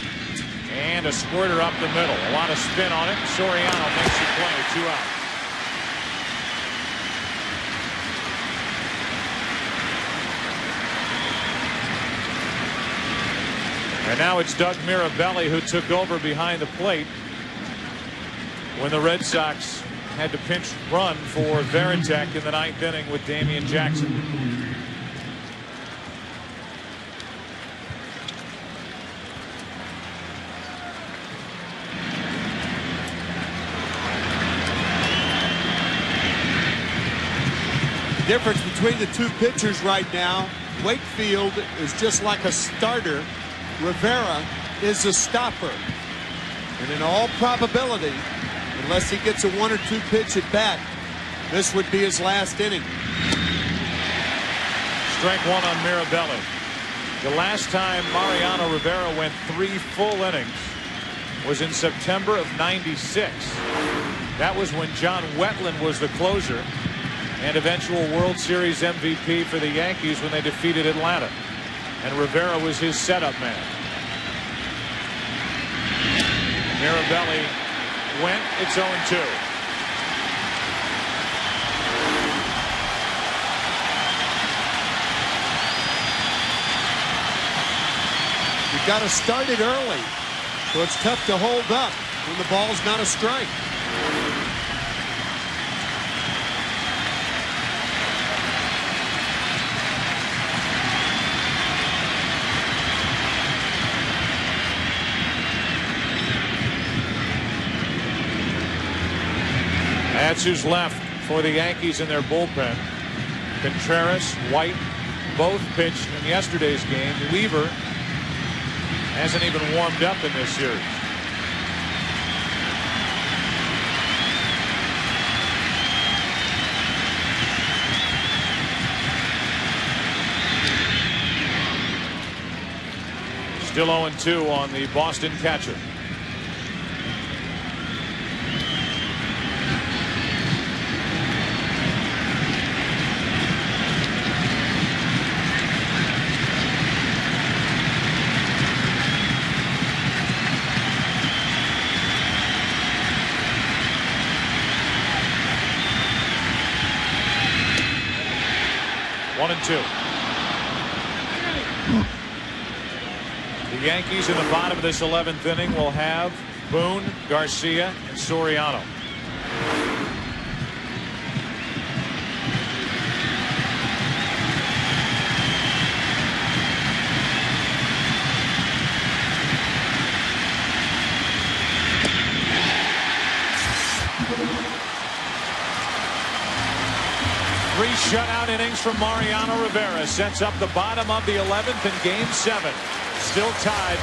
A: And a squirter up the middle. A lot of spin on it. Soriano makes the play. 2 out. And now it's Doug Mirabelli who took over behind the plate when the Red Sox had to pinch run for Varitek in the 9th inning with Damian Jackson.
B: The difference between the two pitchers right now, Wakefield is just like a starter. Rivera is a stopper. And in all probability, unless he gets a 1 or 2 pitch at bat, this would be his last inning.
A: Strike one on Mirabelli. The last time Mariano Rivera went 3 full innings was in September of '96. That was when John Wetland was the closer and eventual World Series MVP for the Yankees when they defeated Atlanta. And Rivera was his setup man. Mirabelli went. It's 0-2.
B: You've got to start it early, so it's tough to hold up when the ball's not a strike.
A: That's who's left for the Yankees in their bullpen. Contreras, White, both pitched in yesterday's game. Weaver hasn't even warmed up in this series. Still 0-2 on the Boston catcher. The Yankees in the bottom of this 11th inning will have Boone, Garcia, and Soriano. shutout innings from Mariano Rivera sets up the bottom of the 11th in Game 7. Still tied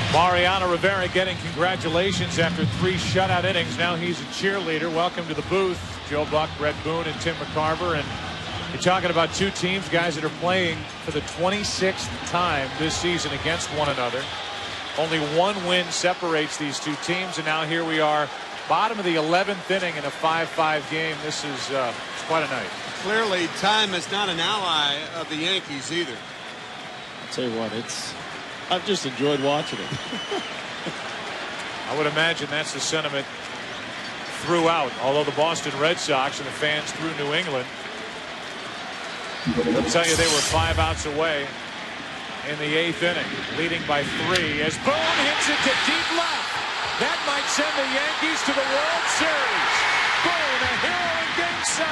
A: 5-5. Mariano Rivera getting congratulations after 3 shutout innings. Now he's a cheerleader. Welcome to the booth, Joe Buck, Brett Boone, and Tim McCarver. And you're talking about 2 teams, guys that are playing for the 26th time this season against one another. Only 1 win separates these 2 teams, and now here we are, bottom of the 11th inning in a 5-5 game. This is quite a night.
B: Clearly, time is not an ally of the Yankees either.
C: I'll tell you what, I've just enjoyed watching it.
A: I would imagine that's the sentiment throughout, although the Boston Red Sox and the fans through New England, they'll tell you they were 5 outs away in the 8th inning, leading by 3 as Boone hits it to deep left. That might send the Yankees to the World Series. Boone, a hero in Game 7.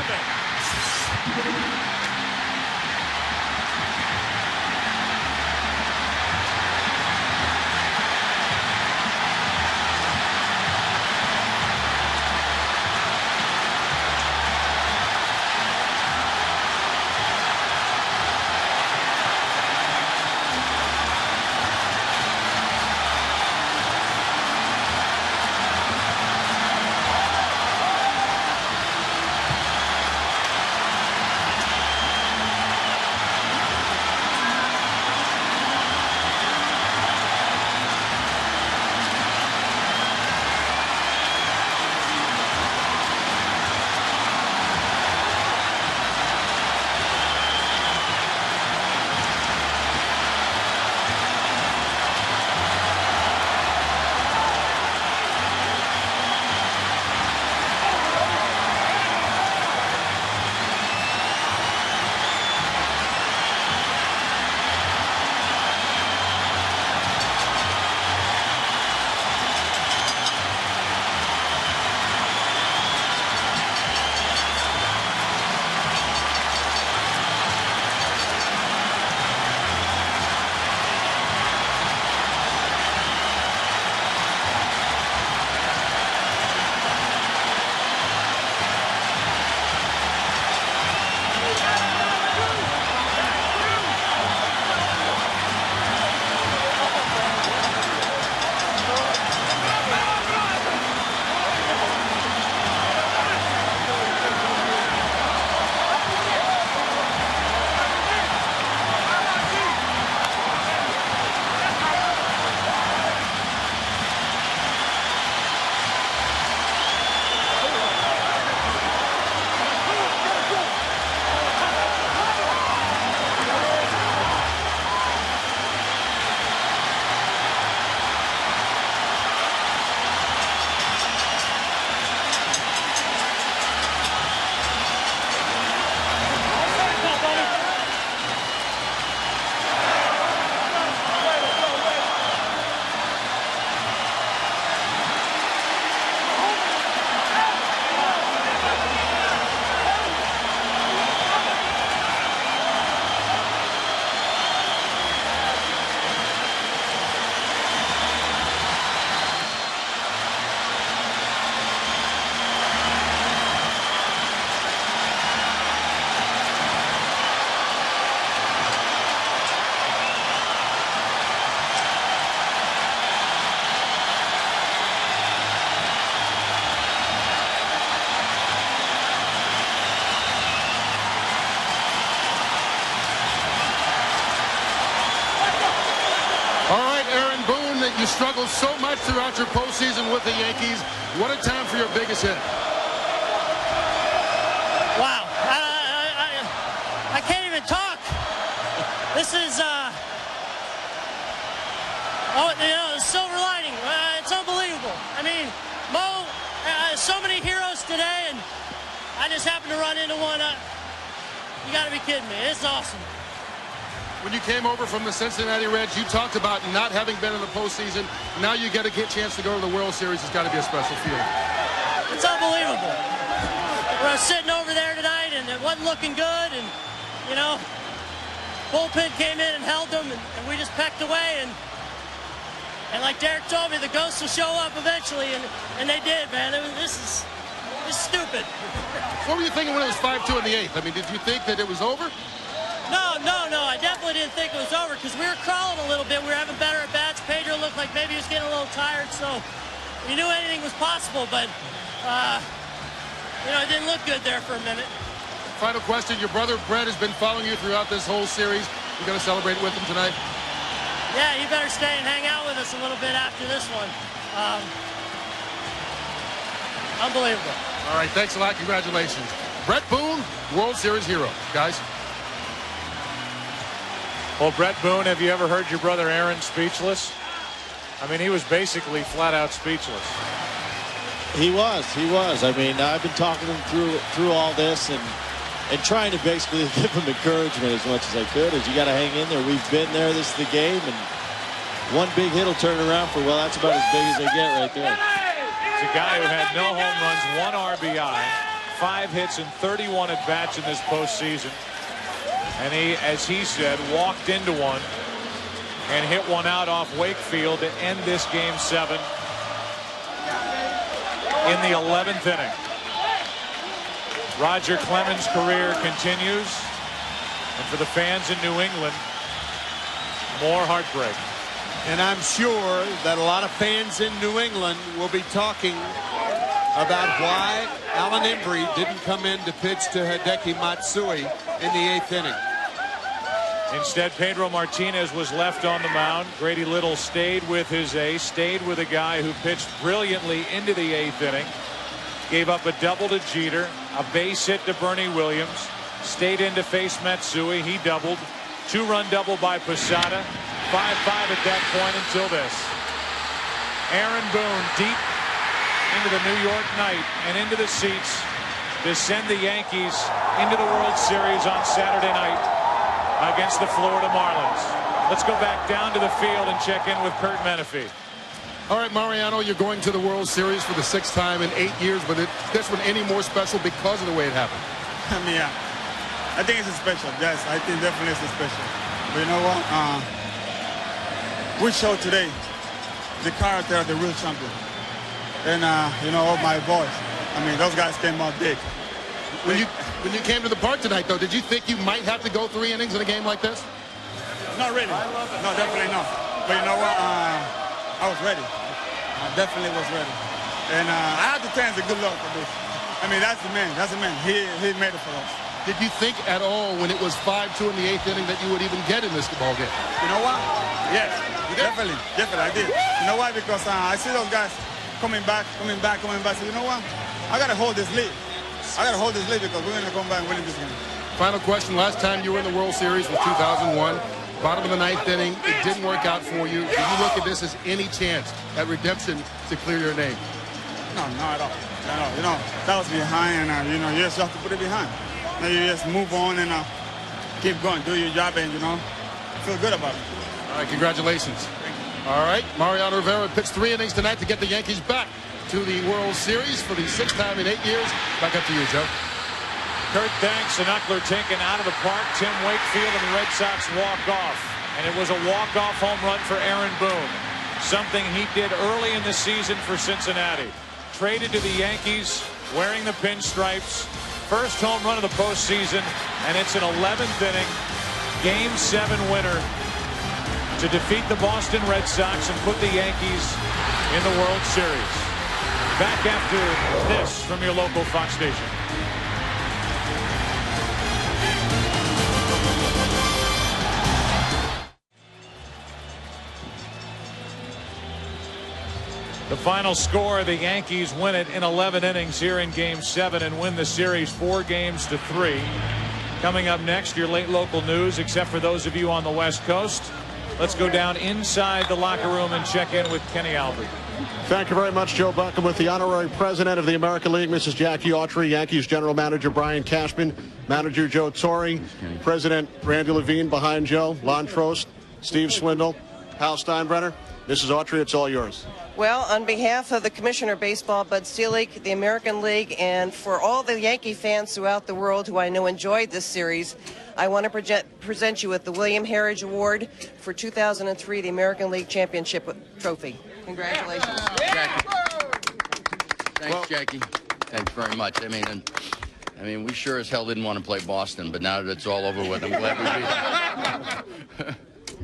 G: You struggled so much throughout your postseason with the Yankees. What a time for your biggest hit.
H: Wow. I can't even talk. This is, silver lining. It's unbelievable. I mean, Mo, so many heroes today, and I just happened to run into one. You got to be kidding me. It's awesome.
G: When you came over from the Cincinnati Reds, you talked about not having been in the postseason. Now you get a chance to go to the World Series. It's got to be a special feeling.
H: It's unbelievable. We're sitting over there tonight, and it wasn't looking good. And, bullpen came in and held them, and we just pecked away. And And like Derek told me, the ghosts will show up eventually, and they did, man. This is stupid.
G: What were you thinking when it was 5-2 in the 8th? I mean, did you think that it was over?
H: No. I definitely didn't think it was over because we were crawling a little bit. We were having better at bats. Pedro looked like maybe he was getting a little tired, so we knew anything was possible, but it didn't look good there for a minute.
G: Final question. Your brother Brett has been following you throughout this whole series. You going to celebrate with him tonight?
H: Yeah, you better stay and hang out with us a little bit after this one. Unbelievable.
G: All right, thanks a lot. Congratulations. Brett Boone, World Series hero. Guys.
A: Well, Brett Boone, have you ever heard your brother Aaron speechless? I mean, he was basically flat out speechless.
C: He was. I mean, I've been talking to him through all this and trying to basically give him encouragement as much as I could. As you got to hang in there. We've been there. This is the game, and one big hit will turn around for, well, that's about as big as they get right there.
A: It's a guy who had no home runs, 1 RBI, 5 hits, and 31 at bats in this postseason. And he, as he said, walked into one and hit one out off Wakefield to end this game 7 in the 11th inning. Roger Clemens' career continues, and for the fans in New England, more heartbreak.
B: And I'm sure that a lot of fans in New England will be talking about why Alan Embry didn't come in to pitch to Hideki Matsui in the 8th inning.
A: Instead, Pedro Martinez was left on the mound. Grady Little stayed with his ace, stayed with a guy who pitched brilliantly into the 8th inning, gave up a double to Jeter, a base hit to Bernie Williams, stayed in to face Matsui. He doubled. 2-run double by Posada. 5-5 at that point until this. Aaron Boone deep into the New York night and into the seats to send the Yankees into the World Series on Saturday night against the Florida Marlins. Let's go back down to the field and check in with Kurt Menefee.
G: All right, Mariano, you're going to the World Series for the 6th time in 8 years, but this one any more special because of the way it happened?
I: I mean, yeah. I think it's special. Yes, I think definitely it's special. But you know what? We showed today the character of the real champion. And, all my boys. I mean, those guys came out big.
G: When you came to the park tonight, though, did you think you might have to go 3 innings in a game like this?
I: Not really. No, definitely not. But you know what? I was ready. I definitely was ready. And I had to thank the good luck for this. I mean, that's the man. That's the man. He made it for us.
G: Did you think at all when it was 5-2 in the 8th inning that you would even get in this ball game?
I: You know what? Yes, definitely, I did. You know why? Because I see those guys coming back. So you know what? I got to hold this lead. Because we're going to come back and win this game.
G: Final question. Last time you were in the World Series was 2001. Bottom of the 9th inning. It didn't work out for you. Do you look at this as any chance at redemption to clear your name?
I: No, not at all. No, that was behind, and you just have to put it behind. Now you just move on and keep going, do your job, and feel good about it.
G: All right, congratulations. All right, Mariano Rivera pitched 3 innings tonight to get the Yankees back to the World Series for the 6th time in 8 years. Back up to you, Joe.
A: Kurt, thanks. An Uckler taken out of the park. Tim Wakefield and the Red Sox walk off. And it was a walk-off home run for Aaron Boone. Something he did early in the season for Cincinnati. Traded to the Yankees, wearing the pinstripes. First home run of the postseason, and it's an 11th inning, Game 7 winner to defeat the Boston Red Sox and put the Yankees in the World Series. Back after this from your local Fox station. The final score, the Yankees win it in 11 innings here in Game 7 and win the series 4-3. Coming up next, your late local news, except for those of you on the West Coast. Let's go down inside the locker room and check in with Kenny Albert.
D: Thank you very much, Joe Buckham. With the honorary president of the American League, Mrs. Jackie Autry, Yankees general manager Brian Cashman, manager Joe Torre, president Randy Levine behind Joe, Lon Trost, Steve Swindle, Hal Steinbrenner. Mrs. Autry, it's all yours.
J: Well, on behalf of the Commissioner of Baseball, Bud Selig, the American League, and for all the Yankee fans throughout the world who I know enjoyed this series, I want to present you with the William Heritage Award for 2003, the American League Championship Trophy. Congratulations.
K: Jackie. Thanks, Jackie. Thanks very much. I mean, we sure as hell didn't want to play Boston, but now that it's all over with, I'm glad we beat.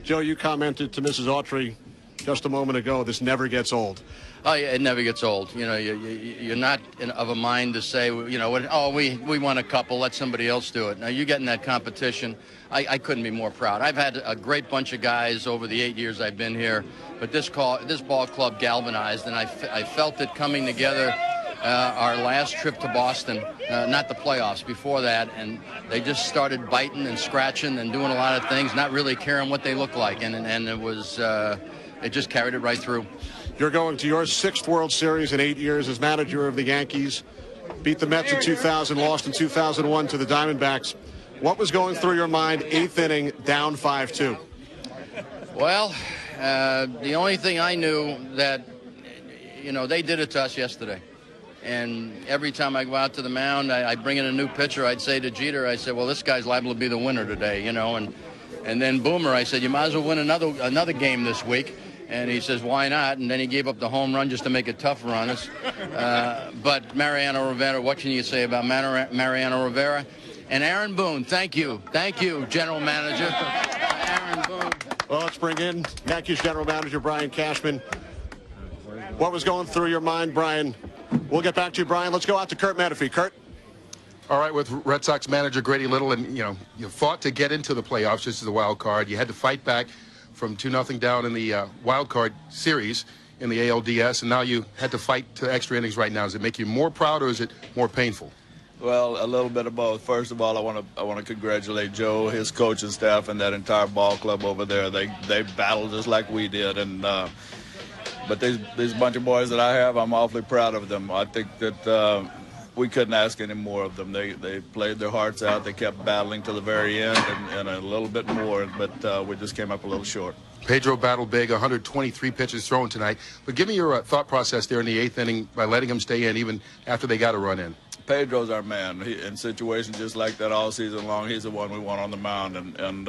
D: Joe, you commented to Mrs. Autry just a moment ago, this never gets old.
K: Oh, yeah, it never gets old. You know, you're not of a mind to say, you know, oh, we won a couple, let somebody else do it. Now, you get in that competition, I couldn't be more proud. I've had a great bunch of guys over the 8 years I've been here, but this ball club galvanized, and I felt it coming together our last trip to Boston, not the playoffs, before that, and they just started biting and scratching and doing a lot of things, not really caring what they look like, and it was, it just carried it right through.
D: You're going to your 6th World Series in 8 years as manager of the Yankees. Beat the Mets in 2000, lost in 2001 to the Diamondbacks. What was going through your mind, 8th inning, down 5-2?
K: Well, the only thing I knew that, you know, they did it to us yesterday. And every time I go out to the mound, I bring in a new pitcher. I'd say to Jeter, I said, well, this guy's liable to be the winner today, you know. And then Boomer, I said, you might as well win another game this week. And he says, why not? And then he gave up the home run just to make it tougher on us. But Mariano Rivera, what can you say about Mariano Rivera? And Aaron Boone, thank you. Thank you, General Manager. Aaron Boone.
D: Well, let's bring in Yankees General Manager Brian Cashman. What was going through your mind, Brian? We'll get back to you, Brian. Let's go out to Kurt Menefee. Kurt?
G: All right, with Red Sox manager Grady Little, and, you know, you fought to get into the playoffs just as a wild card. You had to fight back from 2-0 down in the wild card series in the ALDS, and now you had to fight to extra innings right now. Does it make you more proud, or is it more painful?
L: Well, a little bit of both. First of all, I want to congratulate Joe, his coaching staff, and that entire ball club over there. They battled just like we did, and but these bunch of boys that I have, I'm awfully proud of them. I think that we couldn't ask any more of them. They played their hearts out. They kept battling to the very end, and a little bit more, but we just came up a little short.
G: Pedro battled big, 123 pitches thrown tonight. But give me your thought process there in the 8th inning by letting him stay in even after they got a run in.
L: Pedro's our man. In situations just like that all season long, he's the one we want on the mound, and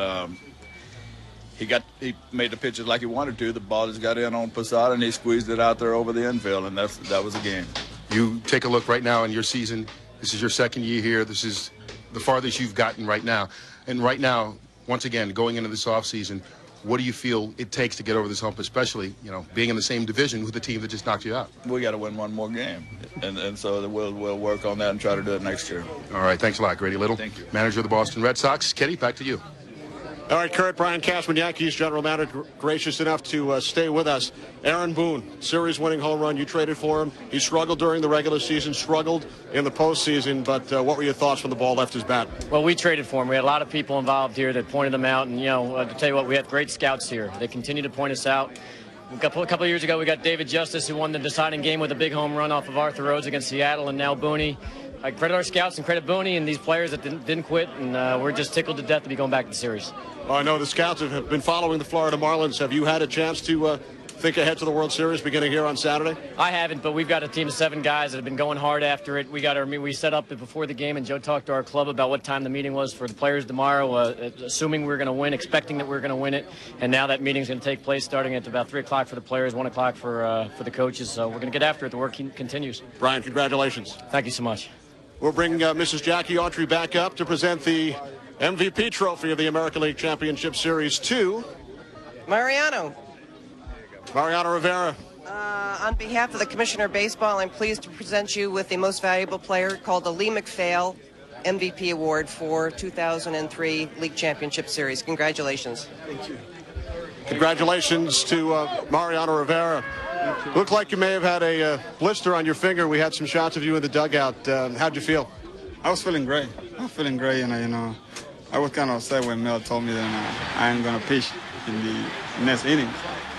L: he made the pitches like he wanted to. The ball just got in on Posada, and he squeezed it out there over the infield, and that was the game.
G: You take a look right now in your season. This is your 2nd year here. This is the farthest you've gotten right now. And right now, once again, going into this offseason, what do you feel it takes to get over this hump, especially, you know, being in the same division with the team that just knocked you out?
L: We got to win one more game, and so we'll work on that and try to do it next year.
G: All right, thanks a lot, Grady Little.
L: Thank you.
G: Manager of the Boston Red Sox. Kenny, back to you.
D: All right, Kurt, Brian Cashman, Yankees General Manager, gracious enough to stay with us. Aaron Boone, series-winning home run. You traded for him. He struggled during the regular season, struggled in the postseason. But what were your thoughts when the ball left his bat?
M: Well, we traded for him. We had a lot of people involved here that pointed them out. And, you know, to tell you what, we had great scouts here. They continue to point us out. A couple of years ago, we got David Justice, who won the deciding game with a big home run off of Arthur Rhodes against Seattle, and now Booney. I credit our scouts and credit Booney and these players that didn't quit, and we're just tickled to death to be going back to the series.
D: Well, I know the scouts have been following the Florida Marlins. Have you had a chance to think ahead to the World Series beginning here on Saturday?
M: I haven't, but we've got a team of 7 guys that have been going hard after it. We set up before the game, and Joe talked to our club about what time the meeting was for the players tomorrow, assuming we're going to win, expecting that we're going to win it. And now that meeting's going to take place starting at about 3 o'clock for the players, 1 o'clock for the coaches. So we're going to get after it. The work continues.
D: Brian, congratulations.
M: Thank you so much.
D: We'll bring Mrs. Jackie Autry back up to present the MVP trophy of the American League Championship Series 2.
J: Mariano
D: Rivera.
J: On behalf of the Commissioner of Baseball, I'm pleased to present you with the most valuable player called the Lee McPhail MVP Award for 2003 League Championship Series. Congratulations.
D: Thank you. Congratulations to Mariano Rivera. Looked like you may have had a blister on your finger. We had some shots of you in the dugout. How'd you feel?
I: I was feeling great. I was kind of upset when Mel told me that I ain't going to pitch in the next inning.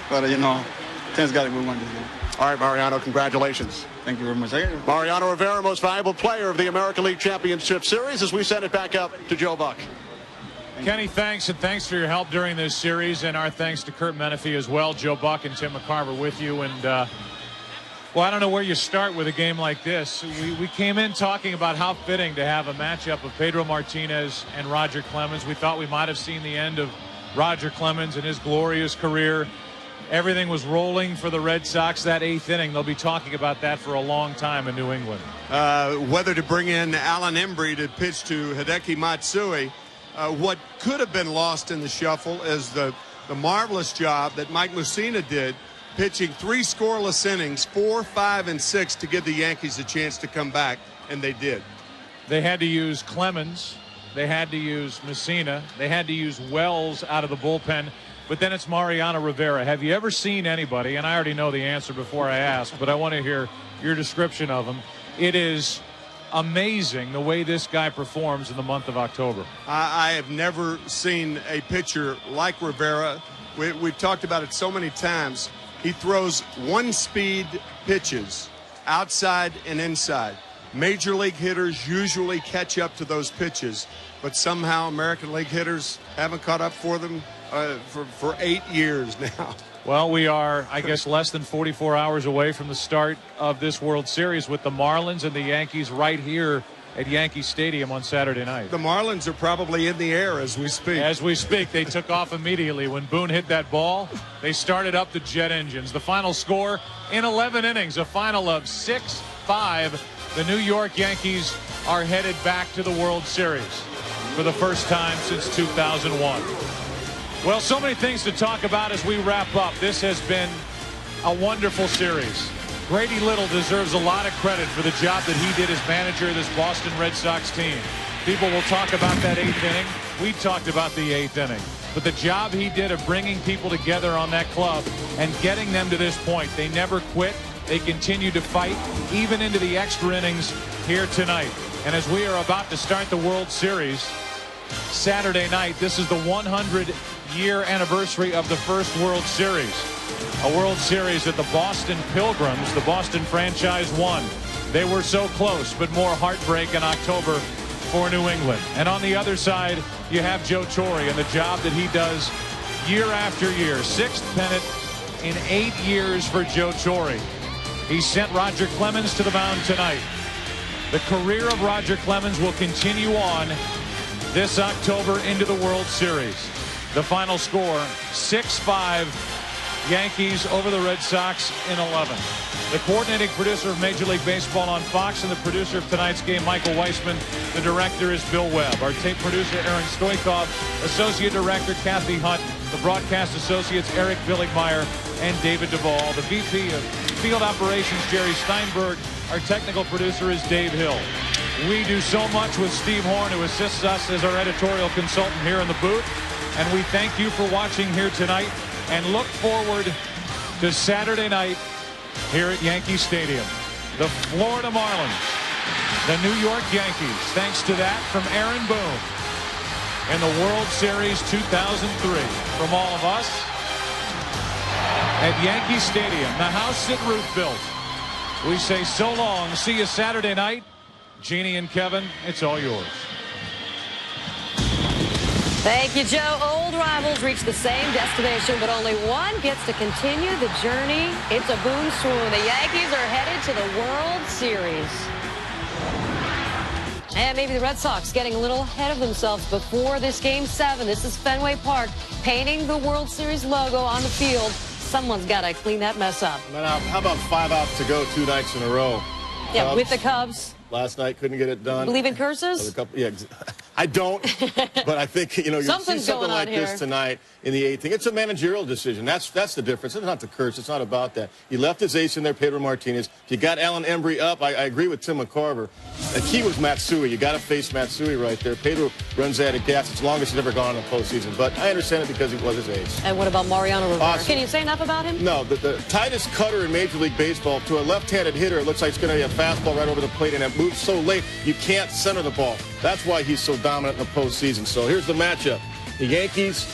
I: But, Tim's got a good one this game.
D: All right, Mariano, congratulations.
I: Thank you very much.
D: Mariano Rivera, most valuable player of the American League Championship Series, as we send it back up to Joe Buck.
A: Kenny, thanks, and thanks for your help during this series, and our thanks to Kurt Menefee as well. Joe Buck and Tim McCarver with you, and Well, I don't know where you start with a game like this. We came in talking about how fitting to have a matchup of Pedro Martinez and Roger Clemens. We thought we might have seen the end of Roger Clemens and his glorious career. Everything was rolling for the Red Sox that 8th inning. They'll be talking about that for a long time in New England.
B: Whether to bring in Alan Embry to pitch to Hideki Matsui. What could have been lost in the shuffle is the marvelous job that Mike Mussina did, pitching 3 scoreless innings, 4, 5, and 6, to give the Yankees a chance to come back, and they did.
A: They had to use Clemens. They had to use Mussina. They had to use Wells out of the bullpen. But then it's Mariano Rivera. Have you ever seen anybody, and I already know the answer before I ask, but I want to hear your description of him. It is amazing the way this guy performs in the month of October.
B: I have never seen a pitcher like Rivera. We've talked about it so many times. He throws 1-speed pitches outside and inside. Major league hitters usually catch up to those pitches, but somehow American League hitters haven't caught up for them for 8 years now.
A: Well, we are, I guess, less than 44 hours away from the start of this World Series with the Marlins and the Yankees right here at Yankee Stadium on Saturday night.
B: The Marlins are probably in the air as we speak.
A: As we speak, they took off immediately. When Boone hit that ball, they started up the jet engines. The final score in 11 innings, a final of 6-5. The New York Yankees are headed back to the World Series for the first time since 2001. Well, so many things to talk about as we wrap up. This has been a wonderful series. Grady Little deserves a lot of credit for the job that he did as manager of this Boston Red Sox team. People will talk about that 8th inning. We talked about the 8th inning. But the job he did of bringing people together on that club and getting them to this point. They never quit. They continue to fight, even into the extra innings here tonight. And as we are about to start the World Series Saturday night, this is the 100-year anniversary of the first World Series. A World Series that the Boston Pilgrims, the Boston franchise, won. They were so close, but more heartbreak in October for New England. And on the other side, you have Joe Torre and the job that he does year after year. 6th pennant in 8 years for Joe Torre. He sent Roger Clemens to the mound tonight. The career of Roger Clemens will continue on this October into the World Series. The final score, 6-5, Yankees over the Red Sox in 11. The coordinating producer of Major League Baseball on Fox and the producer of tonight's game, Michael Weissman. The director is Bill Webb. Our tape producer, Aaron Stoikov. Associate director, Kathy Hunt. The broadcast associates, Eric Billigmeyer and David Duvall. The VP of Field Operations, Jerry Steinberg. Our technical producer is Dave Hill. We do so much with Steve Horn, who assists us as our editorial consultant here in the booth. And we thank you for watching here tonight and look forward to Saturday night here at Yankee Stadium. The Florida Marlins, the New York Yankees, thanks to that from Aaron Boone in the World Series 2003. From all of us at Yankee Stadium, the house that Ruth built, we say so long. See you Saturday night. Jeannie and Kevin, it's all yours.
N: Thank you, Joe. Old rivals reach the same destination, but only one gets to continue the journey. It's a Boone swoon. The Yankees are headed to the World Series. And maybe the Red Sox getting a little ahead of themselves before this Game 7. This is Fenway Park, painting the World Series logo on the field. Someone's got to clean that mess up.
C: How about 5 outs to go 2 nights in a row?
N: Yeah,
C: Cubs.
N: with the Cubs.
C: Last night couldn't get it done.
N: Believe in curses?
C: Yeah, I don't, but I think, you know, you see something like this tonight in the 8th inning. It's a managerial decision. That's the difference. It's not the curse. It's not about that. He left his ace in there, Pedro Martinez. You got Alan Embry up. I agree with Tim McCarver. The key was Matsui. You got to face Matsui right there. Pedro runs out of gas. It's the longest he's ever gone in the postseason, but I understand it because he was his ace.
N: And what about Mariano Rivera?
C: Awesome.
N: Can you say enough about him?
C: No, the tightest cutter in Major League Baseball to a left-handed hitter. It looks like it's going to be a fastball right over the plate, and it moves so late you can't center the ball. That's why he's so dominant in the postseason. So here's the matchup. The Yankees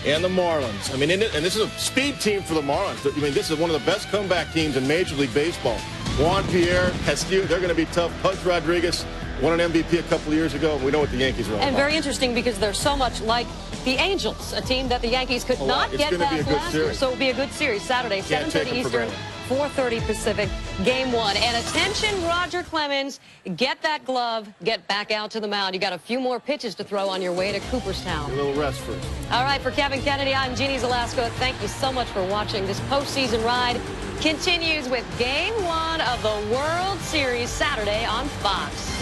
C: and the Marlins. I mean, and this is a speed team for the Marlins. I mean, this is one of the best comeback teams in Major League Baseball. Juan Pierre, Castillo, they're going to be tough. Pudge Rodriguez won an MVP a couple of years ago, and we know what the Yankees are all about.
N: And very interesting because they're so much like the Angels, a team that the Yankees could not get past last year. So it'll be a good series Saturday, 7:30 Eastern, 4:30 Pacific, Game 1. And attention, Roger Clemens, get that glove, get back out to the mound. You got a few more pitches to throw on your way to Cooperstown.
D: A little rest first.
N: All right, for Kevin Kennedy, I'm Jeannie Zalasko. Thank you so much for watching. This postseason ride continues with Game 1 of the World Series Saturday on Fox.